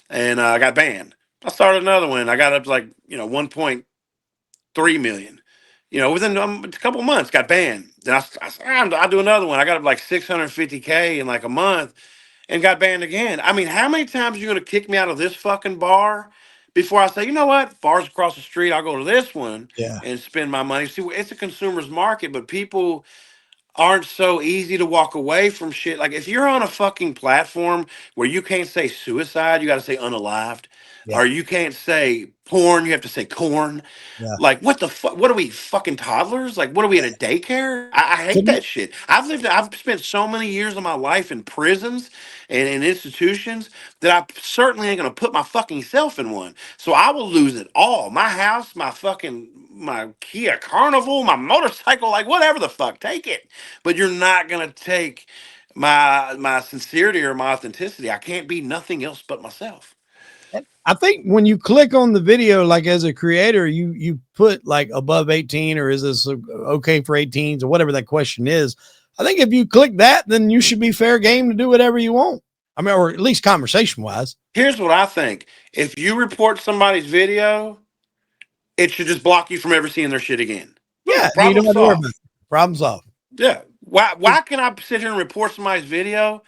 A: and I got banned. I started another one. I got up to like 1.3 million. Within a couple months, got banned. Then I said, I'll do another one. I got up like 650K in like a month and got banned again. I mean, how many times are you going to kick me out of this fucking bar before I say, you know what, bars across the street, I'll go to this one
B: Yeah.
A: and spend my money? See, it's a consumer's market, but people aren't so easy to walk away from shit. Like if you're on a fucking platform where you can't say suicide, you got to say unalived,
B: Yeah.
A: or you can't say porn, you have to say corn.
B: Yeah.
A: Like what the fuck? What are we fucking toddlers? Like what are we at a daycare? I hate
B: Can
A: that shit. I've spent so many years of my life in prisons and in institutions that I certainly ain't gonna put my fucking self in one. So I will lose it all. My house, my Kia Carnival, my motorcycle, like whatever the fuck, take it. But you're not gonna take my sincerity or my authenticity. I can't be nothing else but myself.
B: I think when you click on the video, like as a creator, you put like above 18 or is this okay for 18s or whatever that question is. I think if you click that, then you should be fair game to do whatever you want. I mean, or at least conversation wise.
A: Here's what I think. If you report somebody's video, it should just block you from ever seeing their shit again.
B: Yeah,
A: Boom,
B: you don't
A: problem
B: have to worry about
A: solved.
B: it. Problem solved.
A: Yeah. Why can I sit here and report somebody's video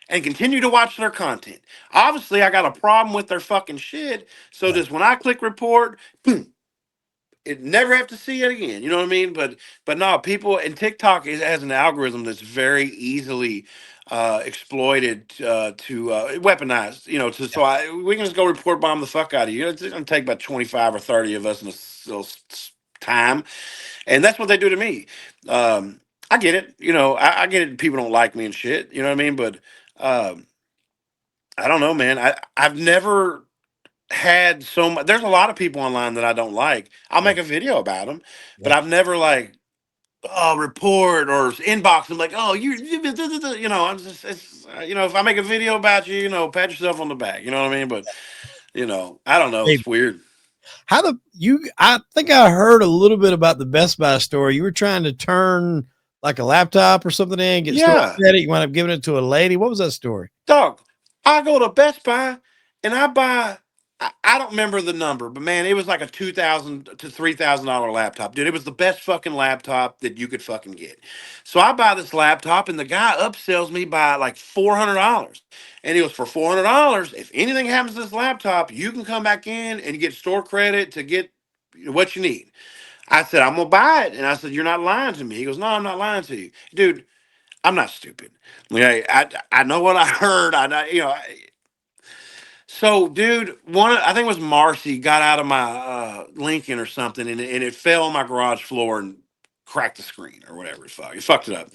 A: and continue to watch their content? Obviously, I got a problem with their fucking shit. So
B: Yeah.
A: just when I click report, boom, it never have to see it again. You know what I mean? But no, people and TikTok has an algorithm that's very easily exploited to weaponized. So we can just go report bomb the fuck out of you. It's gonna take about 25 or 30 of us in time, and that's what they do to me. I get it. I get it. People don't like me and shit. You know what I mean? But um, I don't know, man. I've never had so much. There's a lot of people online that I don't like. I'll
B: Yeah.
A: make a video about them, but
B: Yeah.
A: I've never like report or inbox them like, oh, I'm just if I make a video about you, pat yourself on the back. You know what I mean? But I don't know.
B: Hey,
A: It's weird.
B: how the you? I think I heard a little bit about the Best Buy story. You were trying to turn like a laptop or something in, get storage
A: Yeah,
B: at it. You wound up giving it to a lady. What was that story?
A: dog. I go to Best Buy and I buy I don't remember the number, but man, it was like a $2,000 to $3,000 laptop, dude. It was the best fucking laptop that you could fucking get. So I buy this laptop, and the guy upsells me by like $400, and he goes, for $400, if anything happens to this laptop, you can come back in and get store credit to get what you need. I said, I'm gonna buy it, and I said, you're not lying to me. He goes, no, I'm not lying to you, dude. I'm not stupid. Yeah, I know what I heard. I know, so, dude, I think it was Marcy got out of my Lincoln or something, and it fell on my garage floor and cracked the screen or whatever. It fucked it up.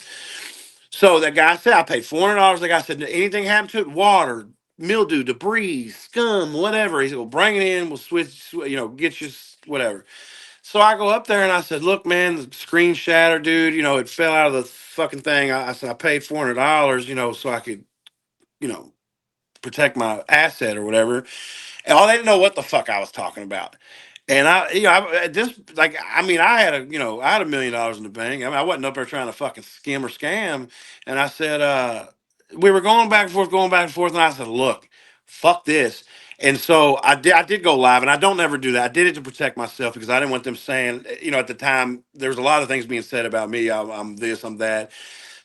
A: So that guy said I paid $400. The guy said anything happened to it, water, mildew, debris, scum, whatever. He said, "Well, bring it in. We'll switch. Get you whatever." So I go up there and I said, "Look, man, the screen shattered, dude. It fell out of the fucking thing." I said I paid $400, so I could, you know, protect my asset or whatever. And all they didn't know what the fuck I was talking about. And I just like, I mean, I had $1 million in the bank. I mean, I wasn't up there trying to fucking skim or scam. And I said, we were going back and forth, going back and forth. And I said, look, fuck this. And so I did go live, and I don't ever do that. I did it to protect myself because I didn't want them saying, at the time, there was a lot of things being said about me. I'm this, I'm that.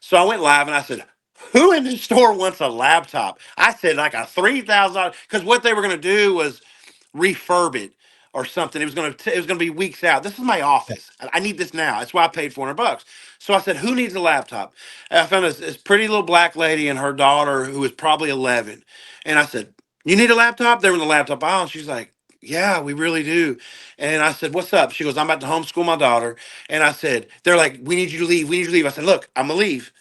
A: So I went live and I said, who in the store wants a laptop? I said like a $3,000, because what they were going to do was refurb it or something. It was going to be weeks out. This is my office. I need this now. That's why I paid $400. So I said, who needs a laptop? And I found this pretty little black lady and her daughter who was probably 11. And I said, you need a laptop? They were in the laptop aisle. And she's like, yeah, we really do. And I said, what's up? She goes, I'm about to homeschool my daughter. And I said, they're like, we need you to leave. We need you to leave. I said, look, I'm going to leave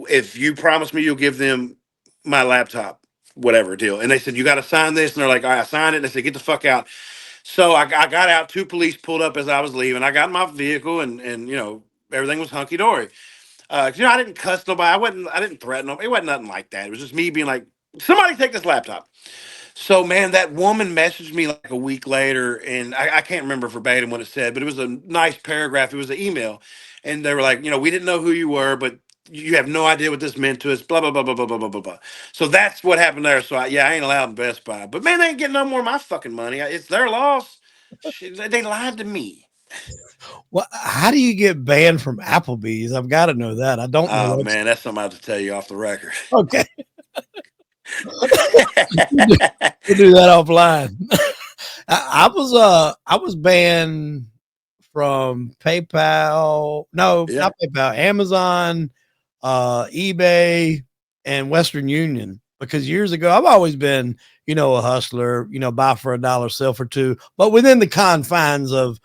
A: if you promise me you'll give them my laptop, whatever deal. And they said, you got to sign this. And they're like, all right, I signed it. And they said, get the fuck out. So I got out. Two police pulled up as I was leaving. I got in my vehicle, and everything was hunky dory. I didn't cuss nobody. I didn't threaten them. It wasn't nothing like that. It was just me being like, somebody take this laptop. So man, that woman messaged me like a week later, and I can't remember verbatim what it said, but it was a nice paragraph. It was an email, and they were like, we didn't know who you were, but you have no idea what this meant to us. Blah blah blah blah blah blah blah blah blah. So that's what happened there. So I ain't allowed in Best Buy, but man, they ain't getting no more of my fucking money. It's their loss. Shit, they lied to me.
B: Well, how do you get banned from Applebee's? I've got to know that. I don't know
A: Oh
B: what's
A: man, that's something I have to tell you off the record.
B: okay. We'll do that offline. I was banned from PayPal. No,
A: Yeah,
B: not PayPal. Amazon, eBay, and Western Union. Because years ago, I've always been, a hustler. Buy for $1, sell for $2, but within the confines of,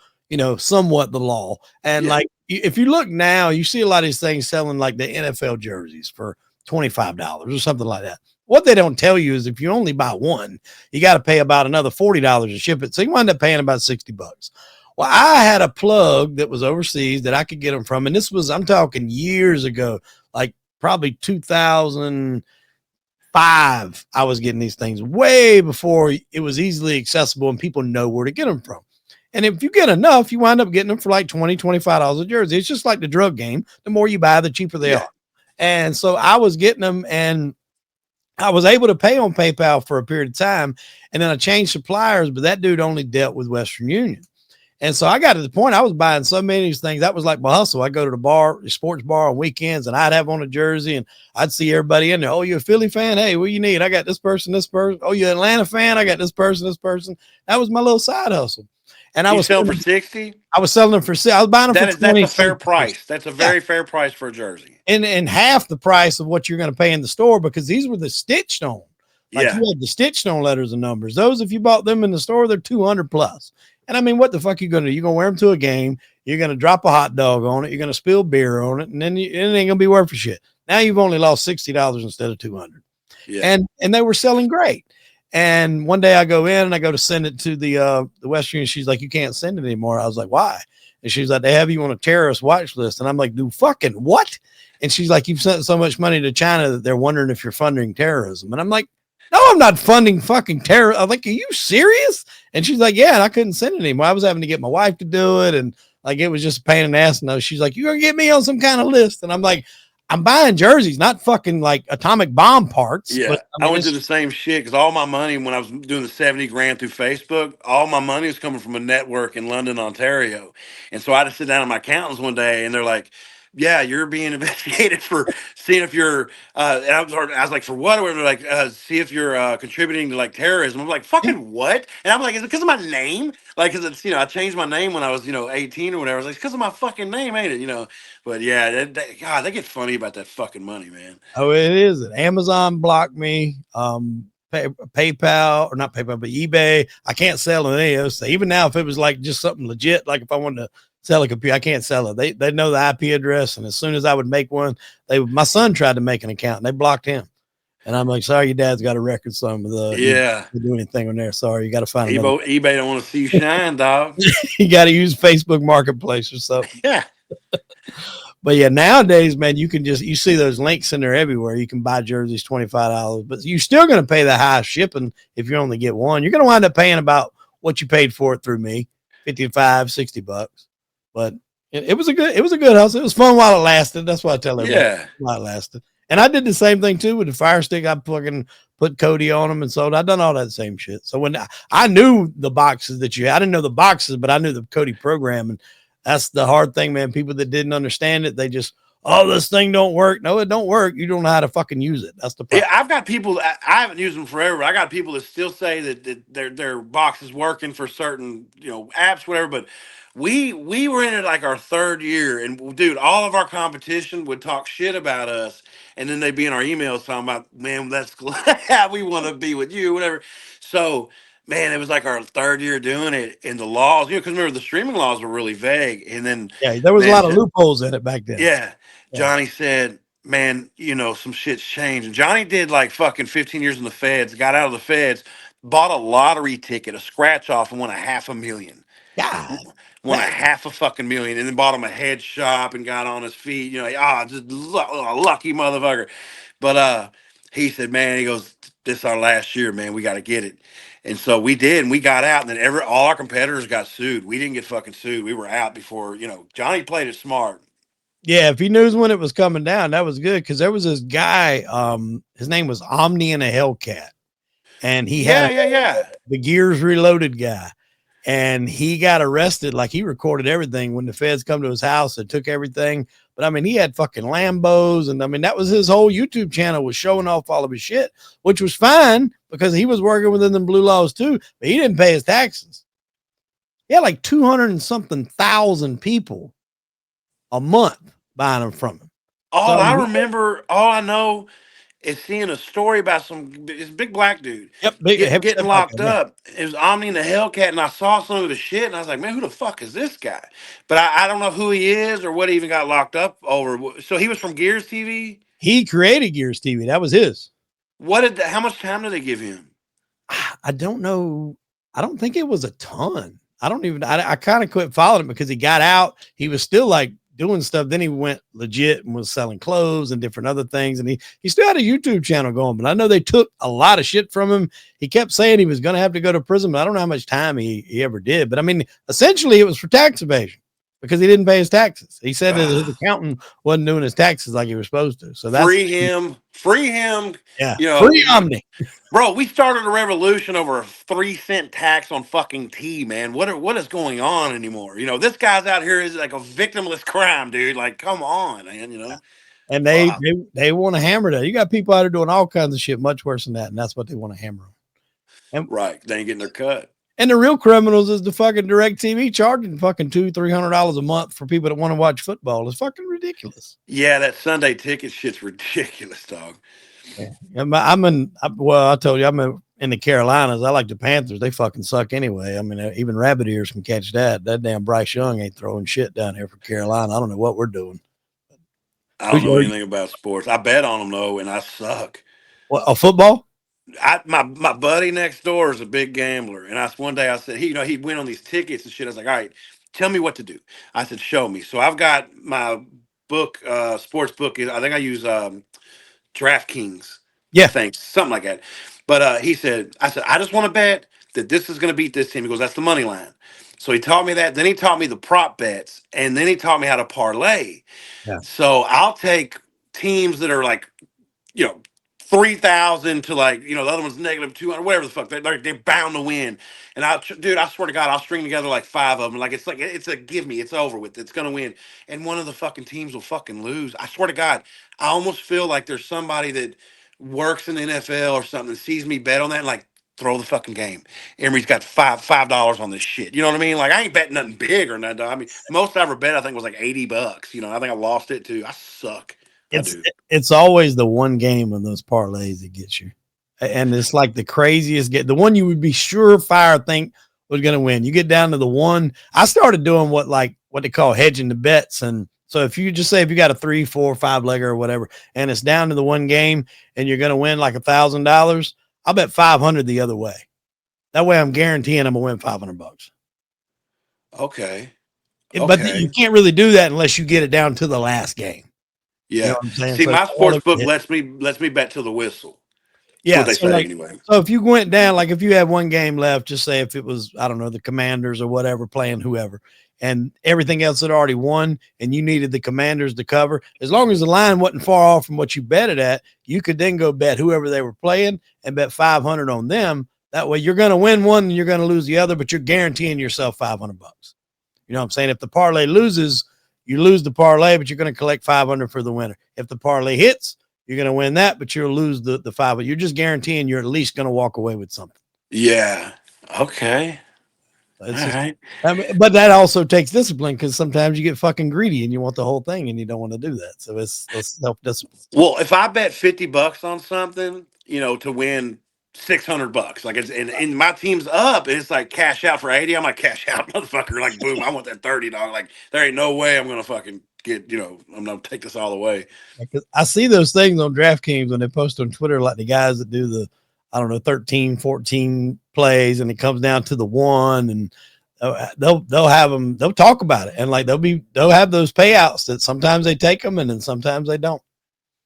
B: somewhat the law. And
A: yeah,
B: like, if you look now, you see a lot of these things selling like the NFL jerseys for $25 or something like that. What they don't tell you is if you only buy one, you got to pay about another $40 to ship it. So you wind up paying about $60. Well, I had a plug that was overseas that I could get them from. And this was, I'm talking years ago, like probably 2005. I was getting these things way before it was easily accessible and people know where to get them from. And if you get enough, you wind up getting them for like $20, $25 a jersey. It's just like the drug game. The more you buy, the cheaper they
A: yeah.
B: are. And so I was getting them, and I was able to pay on PayPal for a period of time, and then I changed suppliers, but that dude only dealt with Western Union. And so I got to the point I was buying so many of these things. That was like my hustle. I go to the sports bar on weekends, and I'd have on a jersey, and I'd see everybody in there. Oh, you a Philly fan? Hey, what you need? I got this person, this person. Oh, you an Atlanta fan? I got this person, this person. That was my little side hustle. And
A: You sell for 60?
B: I was selling them for I was buying them for
A: That's
B: 20.
A: a fair price. That's a
B: Yeah.
A: very fair price for a jersey.
B: And half the price of what you're going to pay in the store, because these were the stitched on. Like
A: Yeah.
B: you had the stitched on letters and numbers. Those, if you bought them in the store, they're 200 plus. And I mean, what the fuck are you going to do? You're going to wear them to a game. You're going to drop a hot dog on it. You're going to spill beer on it. And then it ain't going to be worth a shit. Now you've only lost $60 instead of 200.
A: Yeah.
B: And they were selling great. And one day I go in and I go to send it to the Western Union. She's like, you can't send it anymore. I was like, why? And she's like, they have you on a terrorist watch list. And I'm like, dude, fucking what? And she's like, you've sent so much money to China that they're wondering if you're funding terrorism. And I'm like, no, I'm not funding fucking terror. I'm like, are you serious? And she's like, yeah. And I couldn't send it anymore. I was having to get my wife to do it. And like, it was just a pain in the ass. And she's like, you're going to get me on some kind of list. And I'm like, I'm buying jerseys, not fucking like atomic bomb parts, but
A: Yeah,
B: I
A: I
B: mean
A: went through
B: it's
A: the same shit because all my money when I was doing the 70 grand through Facebook, all my money was coming from a network in London, Ontario. And so I had to sit down with my accountants one day and they're like, yeah, you're being investigated for seeing if you're, and I was like, for what? Or they're like, see if you're contributing to like terrorism. I'm like,
B: yeah.
A: fucking what? And I'm like, is it because of my name? Like, cause it's, I changed my name when I was, 18 or whatever. I was like, it's because of my fucking name, ain't it? But yeah, God, they get funny about that fucking money, man.
B: Oh, it is. Amazon blocked me. PayPal or not PayPal, but eBay. I can't sell any of those. So even now, if it was like just something legit, like if I wanted to sell a computer, I can't sell it. They know the IP address, and as soon as I would make one, my son tried to make an account, and they blocked him. And I'm like, sorry, your dad's got a record some of the you
A: Yeah.
B: can't do anything on there. Sorry, you got to find another.
A: eBay don't want to see you shine, dog.
B: You got to use Facebook Marketplace or something.
A: Yeah.
B: But yeah, nowadays, man, you can just you see those links in there everywhere. You can buy jerseys $25, but you're still going to pay the high shipping if you only get one. You're going to wind up paying about what you paid for it through me, 55, $60. But it was a good hustle. It was fun while it lasted. That's why I tell everybody
A: Yeah.
B: while it lasted. And I did the same thing too with the Fire Stick. I fucking put Cody on them and sold. I done all that same shit. So when I knew the boxes that you had, I didn't know the boxes, but I knew the Cody program, and that's the hard thing, man. People that didn't understand it, they just, oh, this thing don't work. No, it don't work. You don't know how to fucking use it. That's the
A: Yeah,
B: problem.
A: I've got people. I haven't used them forever. But I got people that still say that their box is working for certain apps, whatever. But we were in it like our third year, and dude, all of our competition would talk shit about us, and then they'd be in our emails talking about, man, that's we want to be with you, whatever. So man, it was like our third year doing it, and the laws, because remember the streaming laws were really vague, and then
B: Yeah, there was a
A: man,
B: lot of loopholes in it back then.
A: yeah.
B: Yeah.
A: Johnny said, man, some shit's changed. And Johnny did like fucking 15 years in the feds, got out of the feds, bought a lottery ticket, a scratch off, and won a half a million.
B: God
A: Won a
B: dang.
A: half a fucking million, and then bought him a head shop and got on his feet. Just lucky motherfucker. But he said, man, he goes, this is our last year, man. We got to get it. And so we did, and we got out, and then all our competitors got sued. We didn't get fucking sued. We were out before, Johnny played it smart.
B: Yeah, if he knew when it was coming down, that was good because there was this guy, his name was Omni and a Hellcat, and he had
A: Yeah, yeah, yeah.
B: the Gears Reloaded guy, and he got arrested. Like he recorded everything when the feds come to his house and took everything. But I mean, he had fucking Lambos, and I mean that was his whole YouTube channel was showing off all of his shit, which was fine because he was working within the blue laws too. But he didn't pay his taxes. He had like 200 and something thousand people a month buying them from him. So
A: All
B: I
A: I
B: mean,
A: remember, all I know is seeing a story about this big black dude
B: yep, big heavy
A: getting
B: set like
A: locked
B: that. Yeah.
A: up. It was Omni and the Hellcat, and I saw some of his shit, and I was like, man, who the fuck is this guy? But I don't know who he is or what he even got locked up over. So he was from Gears TV.
B: He created Gears TV. That was his.
A: How much time did they give him?
B: I don't know. I don't think it was a ton. I don't even, I kind of quit following him because he got out. He was still like doing stuff. Then he went legit and was selling clothes and different other things. And he still had a YouTube channel going, but I know they took a lot of shit from him. He kept saying he was going to have to go to prison, but I don't know how much time he ever did. But I mean, essentially it was for tax evasion because he didn't pay his taxes. He said that his accountant wasn't doing his taxes like he was supposed to. So that's,
A: Free him.
B: yeah, free
A: We,
B: Omni.
A: bro, we started a revolution over a 3 cent tax on fucking tea, man. What is going on anymore? This guy's out here is like a victimless crime, dude. Like, come on, man.
B: And
A: Fuck.
B: they want to hammer that. You got people out there doing all kinds of shit much worse than that, and that's what they want to hammer on. And
A: Right. They ain't getting their cut.
B: and the real criminals is the fucking direct TV charging fucking $200-$300 a month for people that want to watch football. It's fucking ridiculous.
A: Yeah, that Sunday ticket shit's ridiculous, dog.
B: Yeah. Well, I told you in the Carolinas. I like the Panthers. They fucking suck anyway. I mean, even rabbit ears can catch that. That damn Bryce Young ain't throwing shit down here for Carolina. I don't know what we're doing.
A: I don't know anything about sports. I bet on them though, and I suck.
B: What, a football?
A: My buddy next door is a big gambler, and one day I said he went on these tickets and shit. I was like, all right, tell me what to do. I said, show me. So I've got my book, sports book. I think I use DraftKings, I
B: Yeah.
A: think something like that. But I said, I just want to bet that this is going to beat this team. He goes, that's the money line. So he taught me that. Then he taught me the prop bets, and then he taught me how to parlay.
B: Yeah.
A: So I'll take teams that are like, you know, 3,000 to like, the other one's negative 200, whatever the fuck. They're bound to win. And dude, I swear to God, I'll string together like five of them. Like, it's a give me, it's over with. It's going to win. And one of the fucking teams will fucking lose. I swear to God, I almost feel like there's somebody that works in the NFL or something that sees me bet on that and like, throw the fucking game. Emery's got $5 on this shit. You know what I mean? Like I ain't betting nothing big or nothing. I mean, most I ever bet I think was like $80. I think I lost it too. I suck. I
B: it's
A: do.
B: it's always the one game in those parlays that gets you, and it's like the craziest get the one you would be surefire think was going to win. You get down to the one. I started doing what they call hedging the bets, and so if you just say if you got a 3, 4, 5 legger or whatever, and it's down to the one game, and you're going to win like $1,000, I'll bet 500 the other way. That way, I'm guaranteeing I'm gonna win $500.
A: Okay.
B: But you
A: Okay.
B: can't really do that unless you get it down to the last game. You know
A: Yeah.
B: what I'm saying?
A: See,
B: So
A: my
B: all
A: sports
B: of
A: book
B: it.
A: lets me bet till the whistle. That's what
B: Yeah.
A: they
B: So
A: say
B: like,
A: anyway.
B: so if you went down, like if you had one game left, just say if it was, I don't know, the Commanders or whatever playing whoever, and everything else had already won, and you needed the Commanders to cover, as long as the line wasn't far off from what you betted at, you could then go bet whoever they were playing and bet 500 on them. That way, you're going to win one and you're going to lose the other, but you're guaranteeing yourself $500. You know what I'm saying? If the parlay loses, you lose the parlay, but you're going to collect 500 for the winner. If the parlay hits, you're going to win that, but you'll lose the five. But you're just guaranteeing you're at least going to walk away with something.
A: Yeah. Okay. All
B: It's just,
A: right.
B: I mean, but that also takes discipline because sometimes you get fucking greedy and you want the whole thing and you don't want to do that. So it's self discipline.
A: Well, if I bet $50 on something, to win $600, like and my team's up, and it's like cash out for 80, I'm like cash out, motherfucker. Like boom, I want that $30. Like there ain't no way I'm gonna fucking get. I'm gonna take this all the way.
B: Because I see those things on DraftKings when they post on Twitter, like the guys that do the, I don't know, 13, 14 plays, and it comes down to the one, and they'll have them, they'll talk about it, and like they'll have those payouts that sometimes they take them, and then sometimes they don't.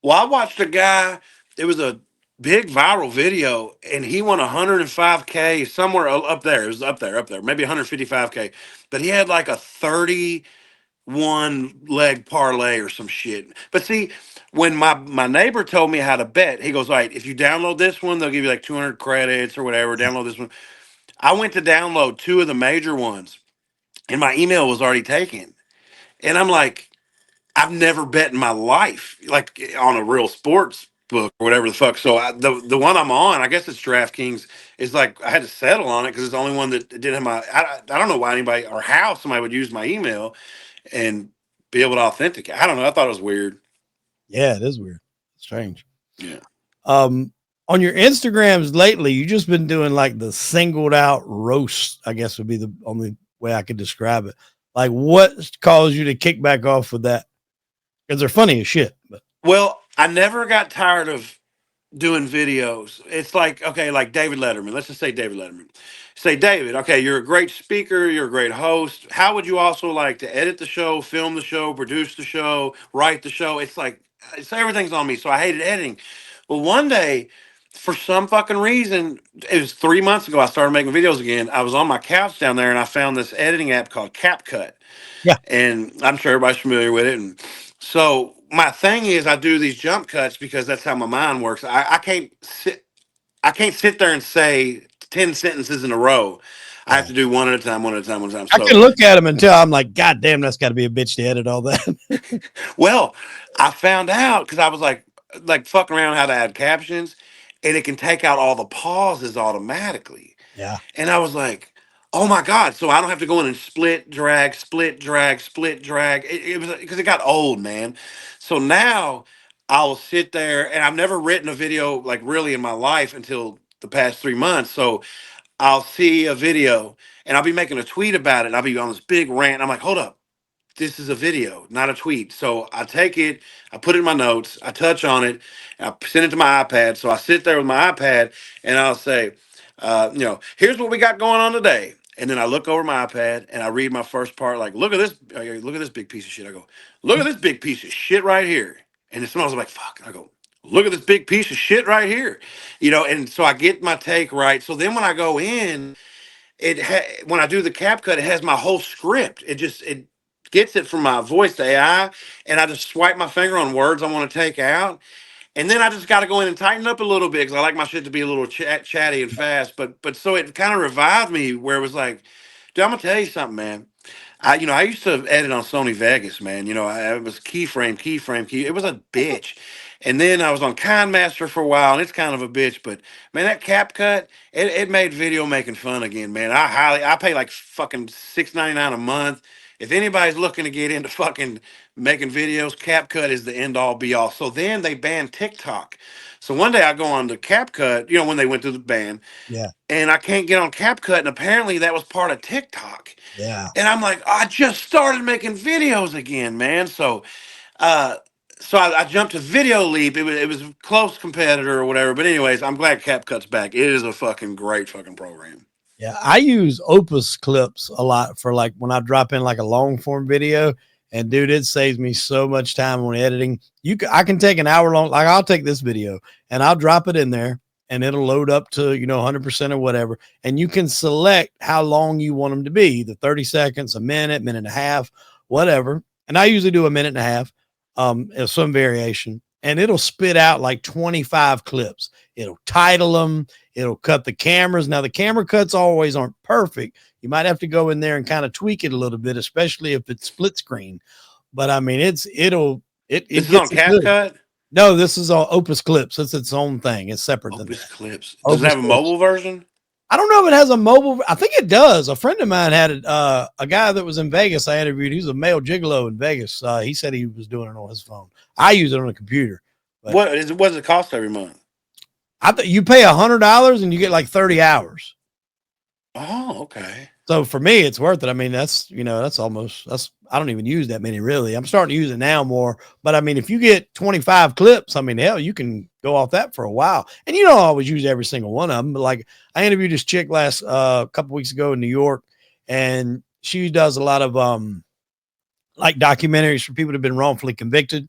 A: Well, I watched a guy. It was a big viral video, and he won 105K somewhere up there. It was up there, maybe 155K. But he had like a 31 leg parlay or some shit. But see, when my neighbor told me how to bet, he goes, "All right, if you download this one, they'll give you like 200 credits or whatever. Download this one." I went to download two of the major ones, and my email was already taken. And I'm like, I've never bet in my life, like on a real sports book or whatever the fuck. So the one I'm on, I guess it's DraftKings, is like I had to settle on it because it's the only one that didn't have my. I don't know why anybody or how somebody would use my email and be able to authenticate. I don't know. I thought it was weird.
B: Yeah, it is weird, strange.
A: Yeah.
B: Um, on your Instagrams lately, you just been doing like the singled out roast, I guess would be the only way I could describe it. Like, what caused you to kick back off with that? Because they're funny as shit. But
A: Well, I never got tired of doing videos. It's like, okay, like David Letterman. Let's just say David Letterman. Say, David, okay, you're a great speaker, you're a great host. How would you also like to edit the show, film the show, produce the show, write the show? It's everything's on me. So I hated editing. Well, one day, for some fucking reason, it was 3 months ago, I started making videos again. I was on my couch down there and I found this editing app called CapCut.
B: yeah,
A: And I'm sure everybody's familiar with it. And so my thing is, I do these jump cuts because that's how my mind works. I can't sit there and say 10 sentences in a row. I have
B: yeah.
A: to do one at a time, one at a time, one at a time.
B: I
A: So,
B: can look at them and tell I'm like, God damn, that's got to be a bitch to edit all that.
A: well, I found out because I was like fucking around how to add captions, and it can take out all the pauses automatically.
B: Yeah.
A: And I was like, oh my God. So I don't have to go in and split, drag, split, drag, split, drag. It was because it got old, man. So now I'll sit there and I've never written a video like really in my life until the past 3 months. So I'll see a video and I'll be making a tweet about it. And I'll be on this big rant. I'm like, hold up, this is a video, not a tweet. So I take it, I put it in my notes, I touch on it, I send it to my iPad. So I sit there with my iPad and I'll say, here's what we got going on today. And then I look over my iPad and I read my first part, like, look at this big piece of shit. I go, look at this big piece of shit right here. And then someone's like, fuck. I go, look at this big piece of shit right here. And so I get my take right. So then when I go in, when I do the cap cut, it has my whole script. It gets it from my voice to AI, and I just swipe my finger on words I want to take out, and then I just got to go in and tighten up a little bit because I like my shit to be a little chatty and fast. But so it kind of revived me where it was like, dude, I'm gonna tell you something, man. I used to edit on Sony Vegas, man. It was key. It was a bitch. And then I was on KineMaster for a while, and it's kind of a bitch. But man, that CapCut, it made video making fun again, man. I pay like fucking $6.99 a month. If anybody's looking to get into fucking making videos, CapCut is the end all be all. So then they banned TikTok. So one day I go on to CapCut, when they went through the ban,
B: Yeah.
A: and I can't get on CapCut, and apparently that was part of TikTok.
B: Yeah.
A: And I'm like, I just started making videos again, man. Uh, so I jumped to Video Leap. It was a close competitor or whatever. But anyways, I'm glad CapCut's back. It is a fucking great fucking program.
B: Yeah, I use Opus clips a lot for like when I drop in like a long form video, and dude, it saves me so much time when editing. I can take an hour long, like I'll take this video and I'll drop it in there, and it'll load up to 100% or whatever, and you can select how long you want them to be, the 30 seconds, a minute and a half, whatever. And I usually do a minute and a half, some variation, and it'll spit out like 25 clips. It'll title them. It'll cut the cameras. Now, the camera cuts always aren't perfect. You might have to go in there and kind of tweak it a little bit, especially if it's split screen. But I mean, it
A: This is on
B: gets it good.
A: CapCut.
B: No, this is all Opus Clips. It's its own thing. It's separate than
A: Opus
B: that.
A: Clips. Does it
B: Opus
A: have a
B: Clips.
A: mobile version?
B: I don't know if it has a mobile. I think it does. A friend of mine had it. A guy that was in Vegas. I interviewed. He's a male gigolo in Vegas. He said he was doing it on his phone. I use it on a computer. But
A: What does it cost every month?
B: I think you pay $100 and you get like 30 hours.
A: Oh, okay.
B: So for me, it's worth it. I mean, I don't even use that many really. I'm starting to use it now more. But I mean, if you get 25 clips, I mean, hell, you can go off that for a while. And you don't always use every single one of them. But like I interviewed this chick last couple weeks ago in New York, and she does a lot of like documentaries for people that have been wrongfully convicted.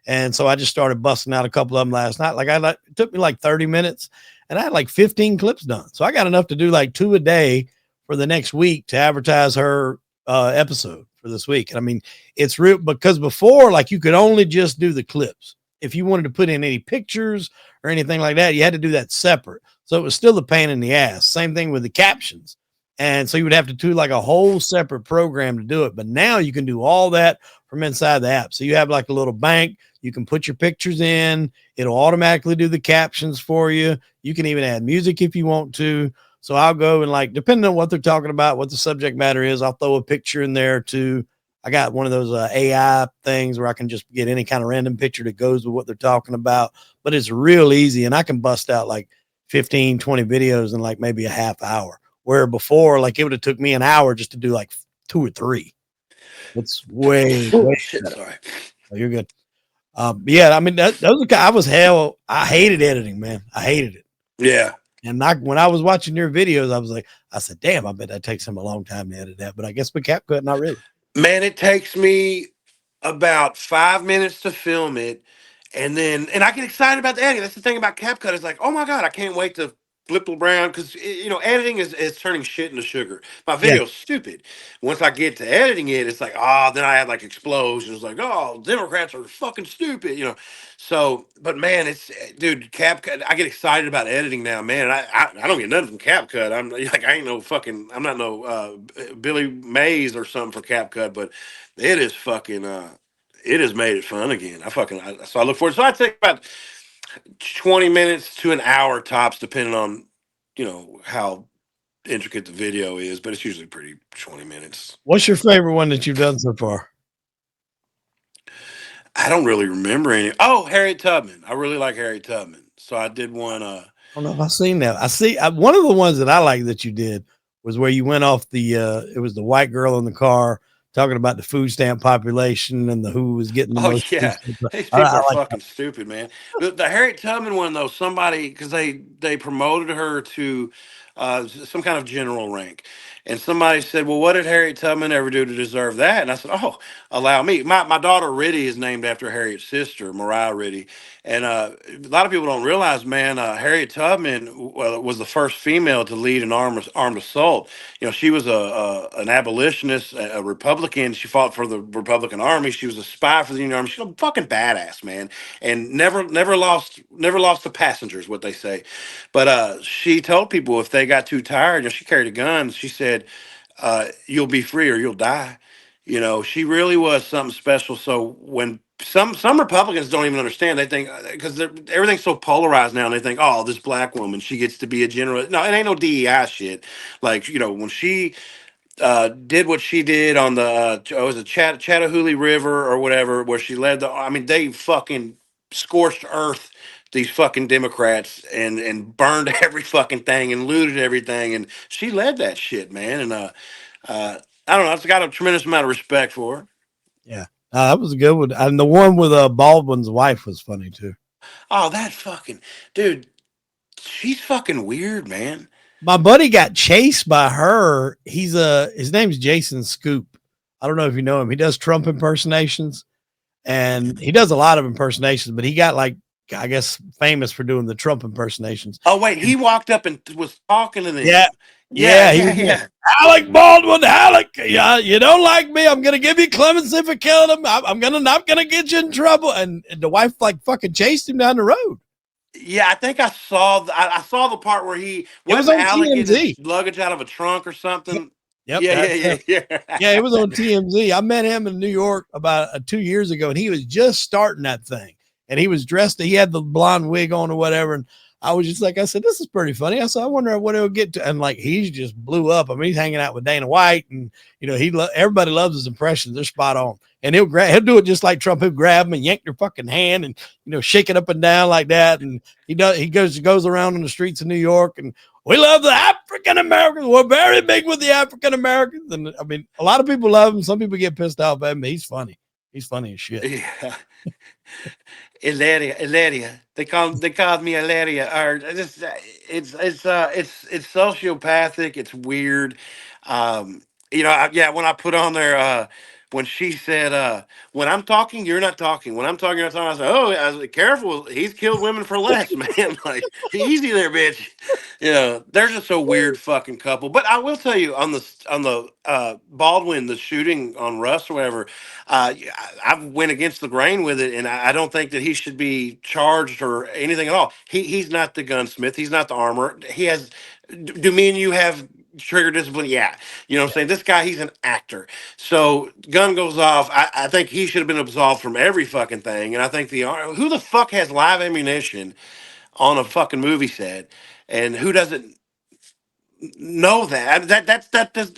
B: And so I just started busting out a couple of them last night. It took me like 30 minutes, and I had like 15 clips done. So I got enough to do like 2 a day for the next week to advertise her episode for this week. And I mean, it's real because before, like you could only just do the clips. If you wanted to put in any pictures or anything like that, you had to do that separate. So it was still a pain in the ass. Same thing with the captions. And so you would have to do like a whole separate program to do it. But now you can do all that from inside the app. So you have like a little bank. You can put your pictures in. It'll automatically do the captions for you. You can even add music if you want to. So I'll go and like, depending on what they're talking about, what the subject matter is, I'll throw a picture in there too. I got one of those AI things where I can just get any kind of random picture that goes with what they're talking about. But it's real easy. And I can bust out like 15, 20 videos in like maybe a half hour. Where before, like it would have took me an hour just to do like 2 or 3. It's way,
A: Oh
B: way
A: shit!
B: better.
A: Sorry.
B: Oh, you're good. Yeah, I mean, I hated editing, man. I hated it.
A: Yeah.
B: And when I was watching your videos, I said, damn, I bet that takes him a long time to edit that. But I guess with CapCut, not really.
A: Man, it takes me about 5 minutes to film it, and I get excited about the editing. That's the thing about CapCut. It's like, oh my god, I can't wait to flip around because editing is turning shit into sugar. My
B: Yeah.
A: video's stupid. Once I get to editing it, it's like, oh, then I had like explosions, like, oh, Democrats are fucking stupid. So, but man, dude, CapCut. I get excited about editing now, man. I don't get nothing from CapCut. I'm like, I ain't no fucking. I'm not no Billy Mays or something for CapCut, but it is fucking. It has made it fun again. So I look forward. So I take about 20 minutes to an hour tops, depending on how intricate the video is, but it's usually pretty 20 minutes.
B: What's your favorite one that you've done so far?
A: I don't really remember any. Oh, Harriet Tubman. I really like Harriet Tubman. So I did one.
B: I don't know if I've seen that. One of the ones that I like that you did was where you went off it was the white girl in the car talking about the food stamp population and who was getting the
A: Oh
B: most food
A: yeah,
B: stamps.
A: these
B: I
A: people are
B: like that.
A: fucking stupid, man. The Harriet Tubman one though, somebody because they promoted her to some kind of general rank. And somebody said, "Well, what did Harriet Tubman ever do to deserve that?" And I said, "Oh, allow me. My daughter Riddy is named after Harriet's sister, Mariah Riddy. And a lot of people don't realize, man, Harriet Tubman was the first female to lead an armed assault. You know, she was an abolitionist, a Republican. She fought for the Republican Army. She was a spy for the Union Army. She's a fucking badass, man, and never lost the passengers, what they say. But she told people if they got too tired, you know, she carried a gun. She said, "You'll be free or you'll die." You know, she really was something special. So when some Republicans don't even understand, they think because everything's so polarized now, and they think, "Oh, this black woman, she gets to be a general." No, it ain't no DEI shit. Like, you know, when she did what she did on the was it Chattahoochee River or whatever, where she led the. I mean, they fucking scorched earth. These fucking Democrats and burned every fucking thing and looted everything, and she led that shit, man. And I don't know. I've got a tremendous amount of respect for her.
B: Yeah, that was a good one. And the one with Baldwin's wife was funny too.
A: Oh, that fucking dude, she's fucking weird, man.
B: My buddy got chased by her. His name's Jason Scoop. I don't know if you know him. He does Trump impersonations, and he does a lot of impersonations, but he got like, I guess, famous for doing the Trump impersonations.
A: Oh wait, he walked up and was talking to
B: Yeah,
A: them. Yeah,
B: yeah, he
A: yeah,
B: was like,
A: yeah.
B: Alec Baldwin, Alec, yeah, you don't like me. I'm gonna give you clemency for killing him. I'm gonna not gonna get you in trouble. And the wife like fucking chased him down the road.
A: Yeah, I think I saw the part where he
B: It was
A: wasn't
B: on
A: Alec getting his
B: TMZ.
A: luggage out of a trunk or
B: Yep,
A: something.
B: yep,
A: Yeah,
B: that's
A: yeah,
B: him.
A: yeah,
B: Yeah, it
A: yeah.
B: was on TMZ. I met him in New York about 2 years ago, and he was just starting that thing. And he was dressed, he had the blonde wig on or whatever. And I was just like, I said, this is pretty funny. I said, I wonder what he'll get to. And like, he's just blew up. I mean, he's hanging out with Dana White, and everybody loves his impressions. They're spot on. And he'll do it just like Trump. He'll grab him and yank their fucking hand and shake it up and down like that. And he goes around in the streets of New York, and we love the African Americans. We're very big with the African Americans. And I mean, a lot of people love him. Some people get pissed off at him. But he's funny. He's funny as shit.
A: Yeah. Ilaria. They called me Ilaria. Or just it's sociopathic. It's weird. Yeah. When I put on there, when she said, "When I'm talking, you're not talking. When I'm talking, you're not talking." I said, "Oh, I was like, careful. He's killed women for less, man. Like, easy there, bitch." You know, they're just a weird fucking couple. But I will tell you on the Baldwin, the shooting on Russ or whatever. I went against the grain with it, and I don't think that he should be charged or anything at all. He's not the gunsmith. He's not the armor. He has. Do me and you have trigger discipline? Yeah. You know what I'm saying? This guy, he's an actor. So gun goes off. I think he should have been absolved from every fucking thing. And I think who the fuck has live ammunition on a fucking movie set, and who doesn't know that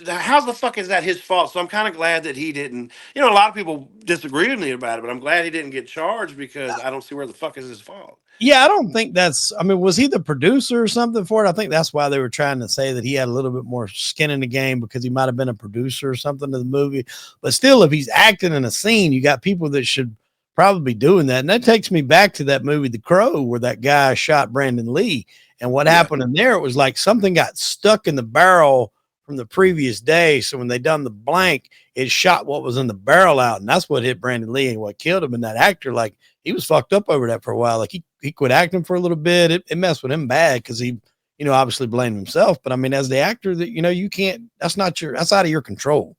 A: how the fuck is that his fault? So I'm kind of glad that he didn't. You know, a lot of people disagree with me about it, but I'm glad he didn't get charged because I don't see where the fuck is his fault.
B: Yeah, I don't think that's. I mean, was he the producer or something for it? I think that's why they were trying to say that he had a little bit more skin in the game because he might have been a producer or something to the movie. But still, if he's acting in a scene, you got people that should probably be doing that. And that takes me back to that movie, The Crow, where that guy shot Brandon Lee. And what
A: Yeah.
B: happened in there, it was like something got stuck in the barrel from the previous day. So when they done the blank, it shot what was in the barrel out. And that's what hit Brandon Lee and what killed him. And that actor, like, he was fucked up over that for a while. Like he quit acting for a little bit. It messed with him bad because he, obviously blamed himself. But I mean, as the actor, that you can't. That's out of your control.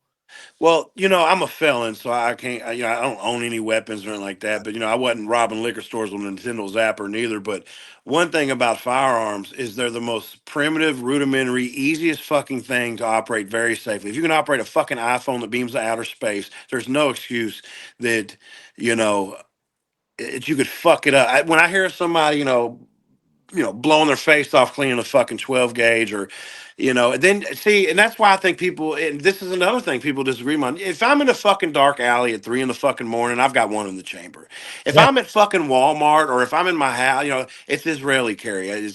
A: Well, I'm a felon, so I can't. I don't own any weapons or anything like that. But I wasn't robbing liquor stores with a Nintendo Zapper neither. But one thing about firearms is they're the most primitive, rudimentary, easiest fucking thing to operate very safely. If you can operate a fucking iPhone that beams to outer space, there's no excuse that you know you could fuck it up. When I hear somebody, blowing their face off cleaning a fucking 12 gauge or, then see, and that's why I think people, and this is another thing people disagree on. If I'm in a fucking dark alley at 3 in the fucking morning, I've got one in the chamber. If
B: Yeah,
A: I'm at fucking Walmart or if I'm in my house, it's Israeli carry. What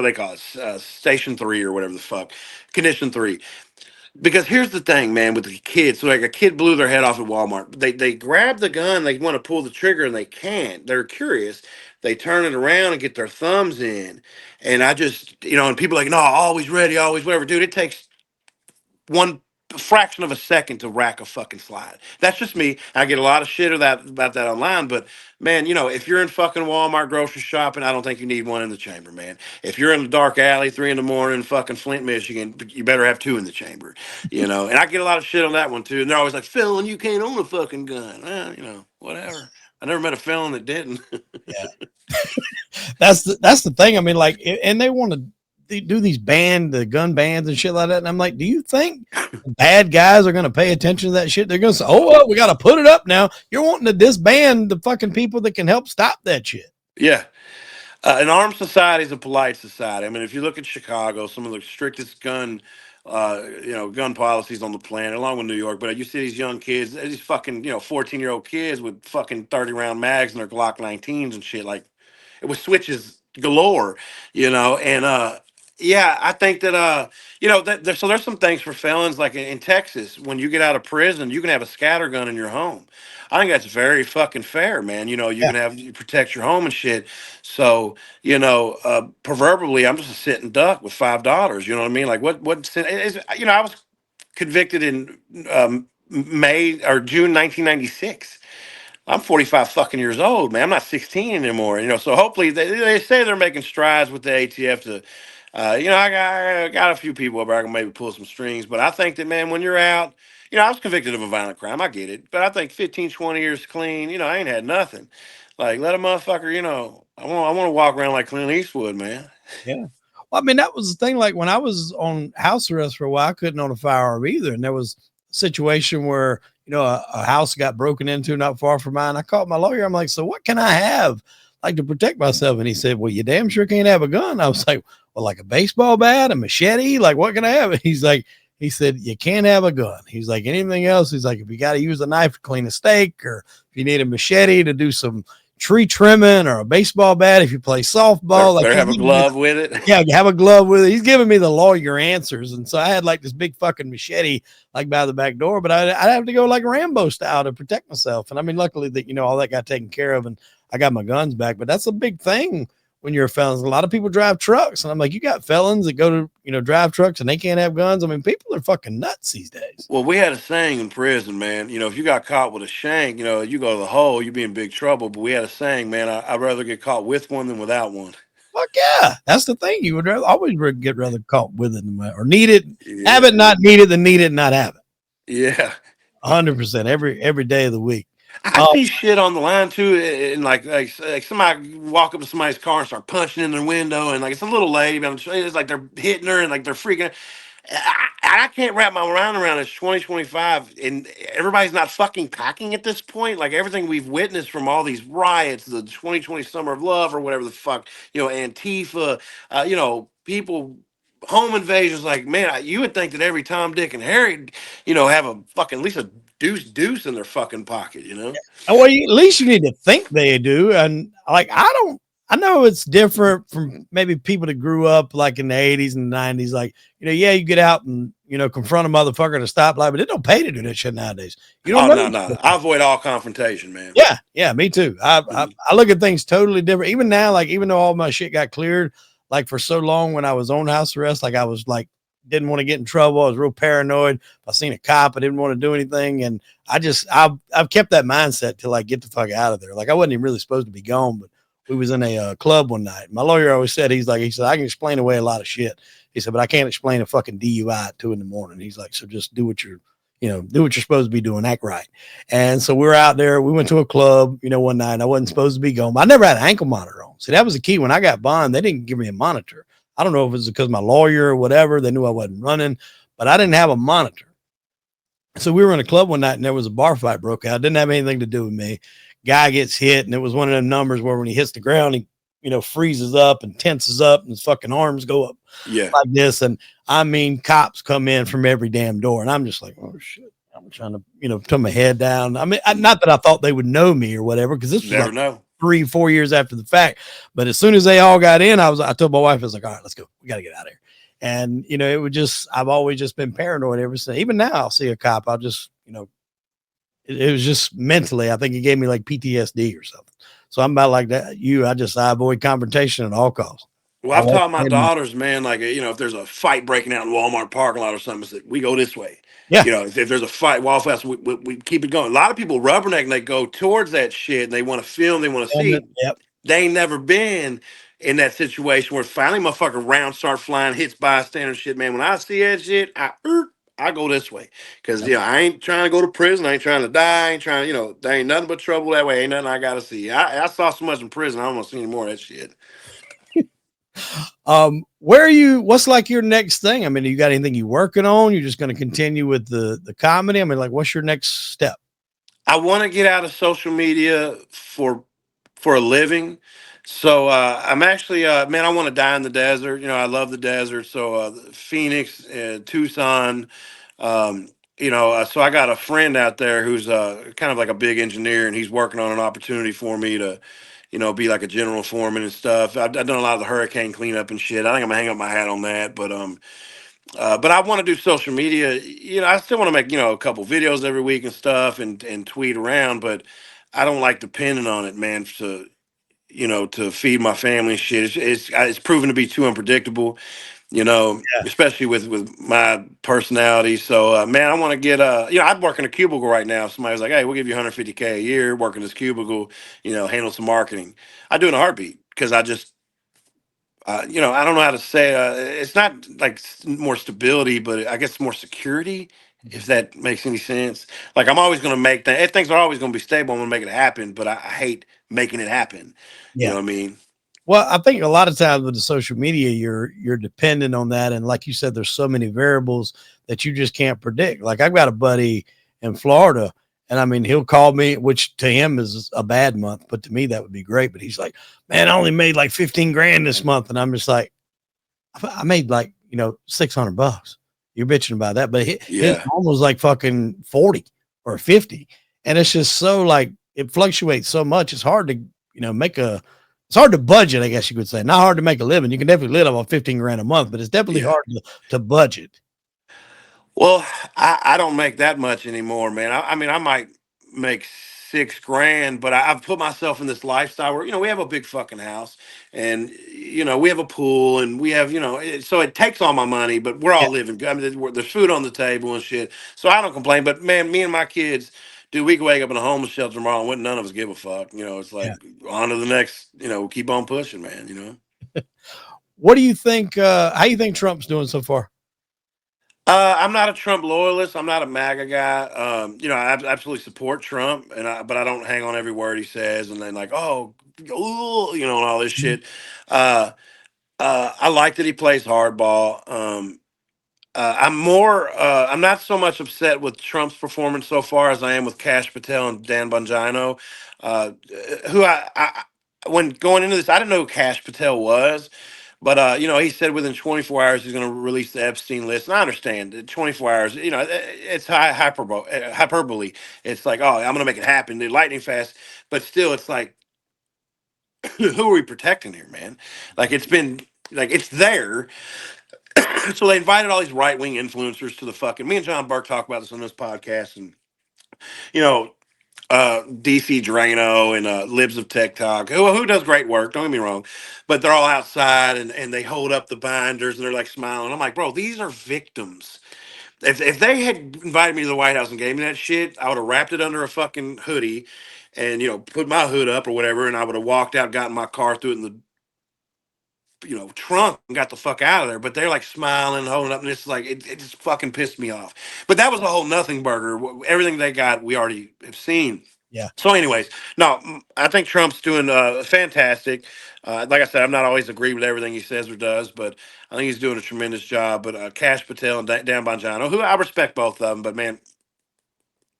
A: they call it, Station 3 or whatever the fuck, Condition 3. Because here's the thing, man, with the kids. So like a kid blew their head off at Walmart. They grab the gun, they want to pull the trigger, and they can't. They're curious. They turn it around and get their thumbs in. And I just, and people are like, no, always ready, always whatever. Dude, it takes one fraction of a second to rack a fucking slide. That's just me. I get a lot of shit about that online, but man, if you're in fucking Walmart grocery shopping, I don't think you need one in the chamber, man. If you're in a dark alley, 3 in the morning, fucking Flint, Michigan, you better have two in the chamber, And I get a lot of shit on that one too. And they're always like, felon, you can't own a fucking gun. Well, whatever. I never met a felon that didn't.
B: Yeah, that's the thing. I mean, like, and they want to do these the gun bans and shit like that. And I'm like, do you think bad guys are going to pay attention to that shit? They're going to say, oh, well, we got to put it up now. You're wanting to disband the fucking people that can help stop that shit.
A: Yeah. An armed society is a polite society. I mean, if you look at Chicago, some of the strictest gun policies on the planet, along with New York. But you see these young kids, these fucking, 14-year-old kids with fucking 30-round mags and their Glock 19s and shit. Like, it was switches galore, and yeah, I think that so there's some things for felons like in Texas. When you get out of prison, you can have a scatter gun in your home. I think that's very fucking fair, man. You
B: Yeah.
A: can you protect your home and shit. So, proverbially, I'm just a sitting duck with $5. You know what I mean? Like, I was convicted in May or June 1996. I'm 45 fucking years old, man. I'm not 16 anymore. So hopefully they say they're making strides with the ATF to, I got a few up there I can maybe pull some strings, but I think that, man, when you're out, I was convicted of a violent crime. I get it, but I think 15, 20 years clean, I ain't had nothing. Like, let a motherfucker, I want to walk around like Clint Eastwood, man.
B: Yeah. Well, I mean, that was the thing. Like when I was on house arrest for a while, I couldn't own a firearm either. And there was a situation where, a house got broken into not far from mine. I called my lawyer. I'm like, so what can I have like to protect myself? And he said, well, you damn sure can't have a gun. I was like, well, like a baseball bat, a machete, like what can I have? And he said, you can't have a gun. He's like, anything else? He's like, if you got to use a knife to clean a steak, or if you need a machete to do some tree trimming, or a baseball bat if you play softball, like
A: Better
B: he's
A: have a
B: giving me
A: glove with it.
B: yeah, have a glove with it. He's giving me the lawyer answers. And so I had like this big fucking machete like by the back door, but I'd have to go like Rambo style to protect myself. And I mean, luckily that, all that got taken care of and I got my guns back, but that's a big thing when you're a felon. A lot of people drive trucks and I'm like, you got felons that go to, drive trucks and they can't have guns. I mean, people are fucking nuts these days.
A: Well, we had a saying in prison, man. If you got caught with a shank, you go to the hole, you'd be in big trouble. But we had a saying, man, I'd rather get caught with one than without one.
B: Fuck yeah. That's the thing. You would always get rather caught with it or need it, have
A: Yeah.
B: it, not need it, than need it, not have it.
A: Yeah.
B: 100% every day of the week.
A: I see shit on the line too, and like somebody walk up to somebody's car and start punching in their window, and like it's a little lady, but it's like they're hitting her and like they're freaking. I can't wrap my mind around it's 2025 and everybody's not fucking packing at this point. Like everything we've witnessed from all these riots, the 2020 Summer of Love or whatever the fuck, Antifa, people, home invasions. Like, man, you would think that every Tom, Dick, and Harry, have a fucking at least a deuce in their fucking pocket.
B: Well, at least you need to think they do. And like, I know it's different from maybe people that grew up like in the 80s and the 90s. Like, yeah, you get out and, confront a motherfucker at a stoplight, but it don't pay to do that shit nowadays. You don't
A: Oh,
B: know.
A: no. I avoid all confrontation, man.
B: Yeah. Yeah. Me too. I look at things totally different. Even now, like, even though all my shit got cleared, like for so long when I was on house arrest, like I was like, didn't want to get in trouble. I was real paranoid. If I seen a cop, I didn't want to do anything. And I've kept that mindset till I get the fuck out of there. Like I wasn't even really supposed to be gone, but we was in a club one night. My lawyer always said, he said, I can explain away a lot of shit. He said, but I can't explain a fucking DUI at 2 a.m. He's like, so just do what you're supposed to be doing, act right. And so we were out there. We went to a club, one night. I wasn't supposed to be gone, but I never had an ankle monitor on. See, that was the key. When I got bond, they didn't give me a monitor. I don't know if it was because my lawyer or whatever, they knew I wasn't running, but I didn't have a monitor. So we were in a club one night and there was a bar fight broke out. It didn't have anything to do with me. Guy gets hit, and it was one of them numbers where when he hits the ground, he, freezes up and tenses up and his fucking arms go up like this. And I mean, cops come in from every damn door. And I'm just like, oh shit. I'm trying to, put my head down. I mean, not that I thought they would know me or whatever, because this was
A: Never
B: like
A: know.
B: 3-4 years after the fact. But as soon as they all got in, I told my wife, I was like, all right, let's go. We got to get out of here. And, it would just, I've always just been paranoid ever since. Even now, I'll see a cop, I'll just, it was just mentally, I think it gave me like PTSD or something. So I'm about like that. I avoid confrontation at all costs.
A: Well,
B: I
A: I've
B: walk
A: taught my
B: away in
A: daughters, man, like, if there's a fight breaking out in Walmart parking lot or something, I said, we go this way.
B: yeah.
A: If there's a fight, Wild Fest, we keep it going. A lot of people rubberneck and they go towards that shit and they want to film, they want to see.
B: Yep.
A: They ain't never been in that situation where finally motherfucking rounds start flying, hits bystander shit, man. When I see that shit, I go this way. Because,
B: Yep.
A: I ain't trying to go to prison. I ain't trying to die. I ain't trying to, there ain't nothing but trouble that way. Ain't nothing I got to see. I saw so much in prison. I don't want to see any more of that shit.
B: Where are you? What's like your next thing? I mean, you got anything you working on? You're just going to continue with the comedy? I mean, like, what's your next step?
A: I want to get out of social media for a living. So I'm actually, man, I want to die in the desert. I love the desert. So Phoenix, Tucson. Um, so I got a friend out there who's kind of like a big engineer, and he's working on an opportunity for me to, be like a general foreman and stuff. I've done a lot of the hurricane cleanup and shit. I think I'm gonna hang up my hat on that. But I want to do social media. I still want to make a couple videos every week and stuff, and tweet around. But I don't like depending on it, man. To feed my family and shit. It's proven to be too unpredictable.
B: Yeah.
A: Especially with my personality. So man, I want to get I'd work in a cubicle right now. If somebody was like, hey, we'll give you 150K a year, work in this cubicle. Handle some marketing. I do it in a heartbeat because I just I don't know how to say. It's not like more stability, but I guess more security, if that makes any sense. Like I'm always going to make things. If things are always going to be stable, I'm going to make it happen. But I hate making it happen. You
B: Yeah.
A: know what I mean?
B: Well, I think a lot of times with the social media, you're dependent on that, and like you said, there's so many variables that you just can't predict. Like I've got a buddy in Florida, and I mean, he'll call me, which to him is a bad month, but to me that would be great. But he's like, "Man, I only made like 15 grand this month," and I'm just like, "I made like $600. You're bitching about that, but his
A: Yeah,
B: almost like fucking 40 or 50, and it's just so like it fluctuates so much. It's hard to make a it's hard to budget, I guess you could say. Not hard to make a living. You can definitely live on 15 grand a month, but it's definitely
A: yeah.
B: hard to budget.
A: Well, I don't make that much anymore, man. I mean, I might make 6 grand, but I've put myself in this lifestyle where we have a big fucking house, and we have a pool, and we have so it takes all my money, but we're
B: Yeah,
A: all living good. I mean, there's food on the table and shit, so I don't complain. But man, me and my kids, dude, we could wake up in a homeless shelter tomorrow, and wouldn't none of us give a fuck. It's
B: yeah.
A: like on to the next. Keep on pushing, man.
B: What do you think? How you think Trump's doing so far?
A: I'm not a Trump loyalist. I'm not a MAGA guy. I absolutely support Trump, but I don't hang on every word he says, and then like, oh, ooh, and all this
B: Mhm.
A: shit. Uh, I like that he plays hardball. I'm not so much upset with Trump's performance so far as I am with Cash Patel and Dan Bongino, uh, who when going into this, I didn't know who Cash Patel was. But he said within 24 hours he's going to release the Epstein list, and I understand that 24 hours. It's hyperbole. It's like, oh, I'm going to make it happen, dude, lightning fast. But still, it's like, who are we protecting here, man? Like it's been like it's there. So they invited all these right wing influencers to the fucking. Me and John Burke talk about this on this podcast, and you know. DC Drano and Libs of TikTok, who does great work. Don't get me wrong, but they're all outside and they hold up the binders and they're like smiling. I'm like, bro, these are victims. If they had invited me to the White House and gave me that shit, I would have wrapped it under a fucking hoodie, and put my hood up or whatever, and I would have walked out, got in my car, threw it in the trunk and got the fuck out of there. But they're like smiling, holding up, and it's like it just fucking pissed me off. But that was a whole nothing burger. Everything they got, we already have seen.
B: Yeah,
A: So, anyways, no, I think Trump's doing fantastic. Like I said, I'm not always agree with everything he says or does, but I think he's doing a tremendous job. But Cash Patel and Dan Bongino, who I respect both of them, but man,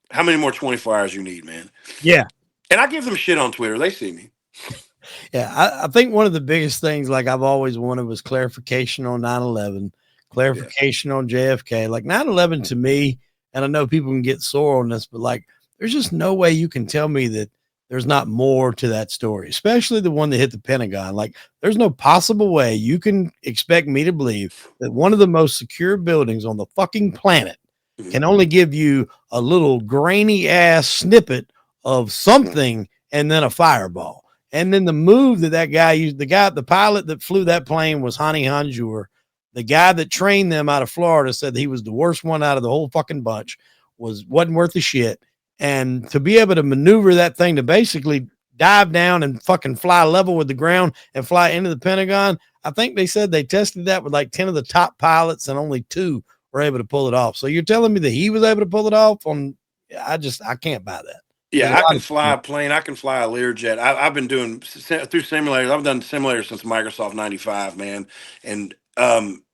A: how many more 24 hours you need, man?
B: yeah,
A: And I give them shit on Twitter. They see me.
B: yeah. I think one of the biggest things, like I've always wanted, was clarification on 9/11,
A: Yeah.
B: clarification on JFK. Like 9/11 to me, and I know people can get sore on this, but like, there's just no way you can tell me that there's not more to that story, especially the one that hit the Pentagon. Like, there's no possible way you can expect me to believe that one of the most secure buildings on the fucking planet can only give you a little grainy ass snippet of something and then a fireball. And then the move that guy used, the pilot that flew that plane was Hani Hanjour. The guy that trained them out of Florida said that he was the worst one out of the whole fucking bunch, wasn't worth the shit. And to be able to maneuver that thing to basically dive down and fucking fly level with the ground and fly into the Pentagon, I think they said they tested that with like 10 of the top pilots and only two were able to pull it off. So you're telling me that he was able to pull it off on, I can't buy that. There's a
A: Yeah, I
B: lot
A: can
B: of
A: fly a plane. I can fly a Learjet. I've been doing through simulators. I've done simulators since Microsoft '95, man. And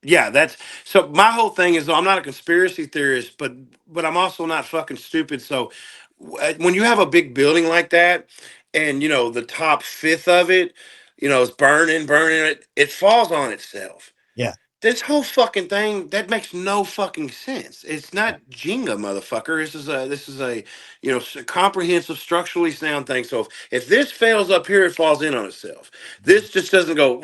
A: yeah, that's so. My whole thing is, though, I'm not a conspiracy theorist, but I'm also not fucking stupid. So when you have a big building like that, and the top fifth of it, is burning, it falls on itself.
B: yeah,
A: This whole fucking thing that makes no fucking sense. It's not Jenga, motherfucker. This is a comprehensive, structurally sound thing. So if this fails up here, it falls in on itself. This just doesn't go.